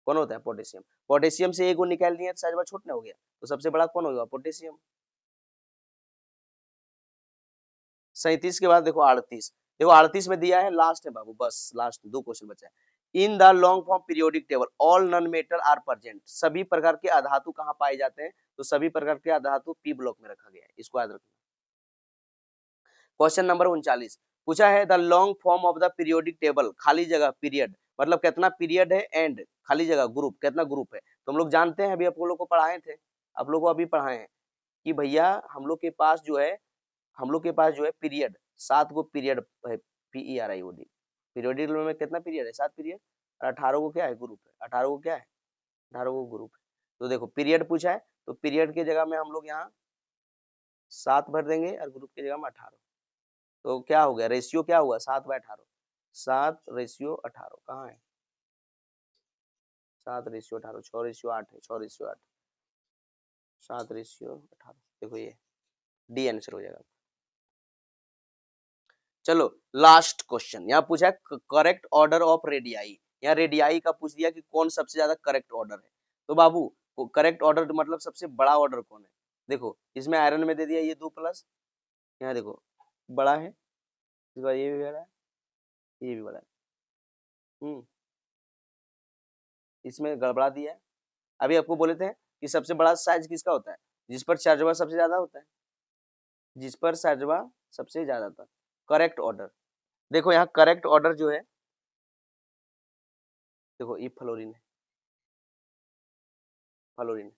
कौन होता है, पोटेशियम। पोटेशियम से एक को निकाल दिया तो साइज छोटा हो गया, तो सबसे बड़ा कौन होगा, पोटेशियम। 37 के बाद देखो 38, देखो 38 में दिया है, लास्ट है बाबू, बस लास्ट 2 क्वेश्चन बचा है। In the long form periodic table all non metal are present. सभी प्रकार के अधातु कहाँ पाए जाते हैं, तो सभी प्रकार के अधातु पी ब्लॉक में रखा गया है, इसको याद रखना। क्वेश्चन नंबर 39 पूछा है the long form of the periodic table, खाली जगह पीरियड मतलब कितना पीरियड है, एंड खाली जगह ग्रुप कितना ग्रुप है। तो हम लोग जानते हैं, अभी आप लोग को पढ़ाए थे, आप लोग को अभी पढ़ाए हैं कि भैया हम लोग के पास जो है, हम लोग के पास जो है पीरियड 7 गो पीरियड है, PERIOD पीरियोडिक टेबल में कितना पीरियड है, 7 पीरियड। और 18 को क्या है, ग्रुप है। 18 को क्या है, 18 को ग्रुप है। तो देखो पीरियड पूछा है, तो पीरियड की जगह में हम लोग यहाँ 7 भर देंगे और ग्रुप की जगह में 18। तो क्या हो गया, रेशियो क्या हुआ, 7/18, 7/18 कहाँ है, 7/18, 6/8 है, 6/8, 7/18। देखो ये डी आंसर हो जाएगा। चलो लास्ट क्वेश्चन, यहाँ पूछा है करेक्ट ऑर्डर ऑफ रेडियाई। यहाँ रेडियाई का पूछ दिया कि कौन सबसे ज्यादा करेक्ट ऑर्डर है। तो बाबू करेक्ट ऑर्डर मतलब सबसे बड़ा ऑर्डर कौन है। देखो इसमें आयरन में दे दिया ये 2 प्लस, यहाँ देखो बड़ा है, इस बार ये भी बड़ा है, ये भी बड़ा है। इसमें गड़बड़ा दिया है। अभी आपको बोले थे कि सबसे बड़ा साइज किसका होता है, जिस पर चार्जवा सबसे ज्यादा होता है, जिस पर चार्जवा सबसे ज्यादा था। करेक्ट ऑर्डर देखो, यहाँ करेक्ट ऑर्डर जो है, देखो ये फ्लोरीन है, फ्लोरीन।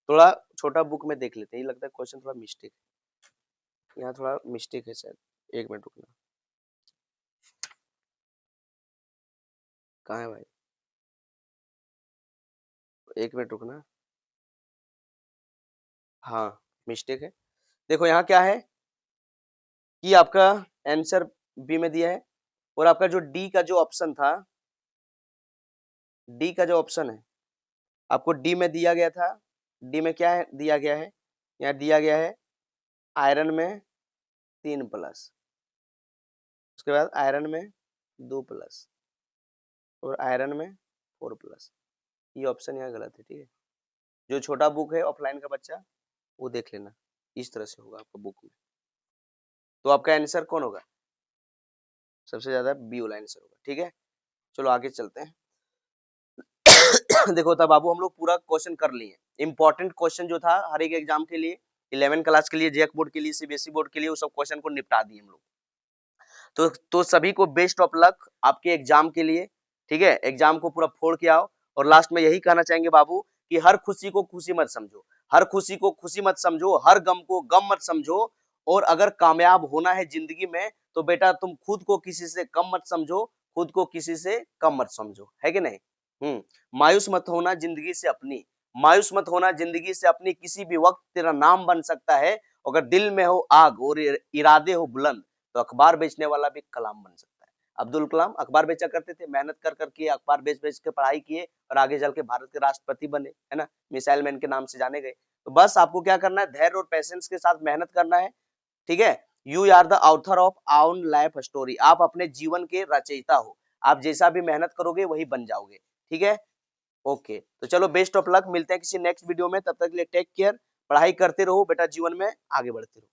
थोड़ा छोटा बुक में देख लेते हैं, ये लगता है क्वेश्चन थोड़ा मिस्टेक है, यहाँ थोड़ा मिस्टेक है शायद। 1 मिनट रुकना, कहाँ है भाई, 1 मिनट रुकना। हाँ मिस्टेक है। देखो यहाँ क्या है कि आपका आंसर बी में दिया है, और आपका जो डी का जो ऑप्शन था, डी का जो ऑप्शन है आपको डी में दिया गया था। डी में क्या है दिया गया है, यहाँ दिया गया है आयरन में 3 प्लस, उसके बाद आयरन में 2 प्लस और आयरन में 4 प्लस। ये ऑप्शन यहाँ गलत है, ठीक है। जो छोटा बुक है ऑफलाइन का बच्चा वो देख लेना, इस तरह से होगा आपका बुक में। तो आपका आंसर कौन होगा, सबसे ज्यादा बी वाला आंसर होगा, ठीक है। चलो आगे चलते हैं। देखो तब बाबू हम लोग पूरा क्वेश्चन कर लिए, इंपॉर्टेंट क्वेश्चन जो था हर एक एग्जाम के लिए, 11 क्लास के लिए, जेक बोर्ड के लिए, सीबीएसई बोर्ड के लिए, वो सब क्वेश्चन को निपटा दिए हम लोग। तो सभी को बेस्ट ऑफ लक आपके एग्जाम के लिए, ठीक है। एग्जाम को पूरा फोड़ के आओ। और लास्ट में यही कहना चाहेंगे बाबू कि हर खुशी को खुशी मत समझो, हर खुशी को खुशी मत समझो, हर गम को गम मत समझो। और अगर कामयाब होना है जिंदगी में तो बेटा तुम खुद को किसी से कम मत समझो, खुद को किसी से कम मत समझो, है कि नहीं। मायूस मत होना जिंदगी से अपनी, मायूस मत होना जिंदगी से अपनी, किसी भी वक्त तेरा नाम बन सकता है। अगर दिल में हो आग और इरादे हो बुलंद तो अखबार बेचने वाला भी कलाम बन सकता है। अब्दुल कलाम अखबार बेचा करते थे, मेहनत कर करके अखबार बेच बेच के पढ़ाई किए और आगे चल के भारत के राष्ट्रपति बने, है ना, मिसाइल मैन के नाम से जाने गए। तो बस आपको क्या करना है, धैर्य और पेशेंस के साथ मेहनत करना है, ठीक है। You are the author of own life story, आप अपने जीवन के रचयिता हो, आप जैसा भी मेहनत करोगे वही बन जाओगे, ठीक है। ओके, तो चलो बेस्ट ऑफ लक, मिलते हैं किसी नेक्स्ट वीडियो में, तब तक के लिए टेक केयर, पढ़ाई करते रहो बेटा, जीवन में आगे बढ़ते रहो।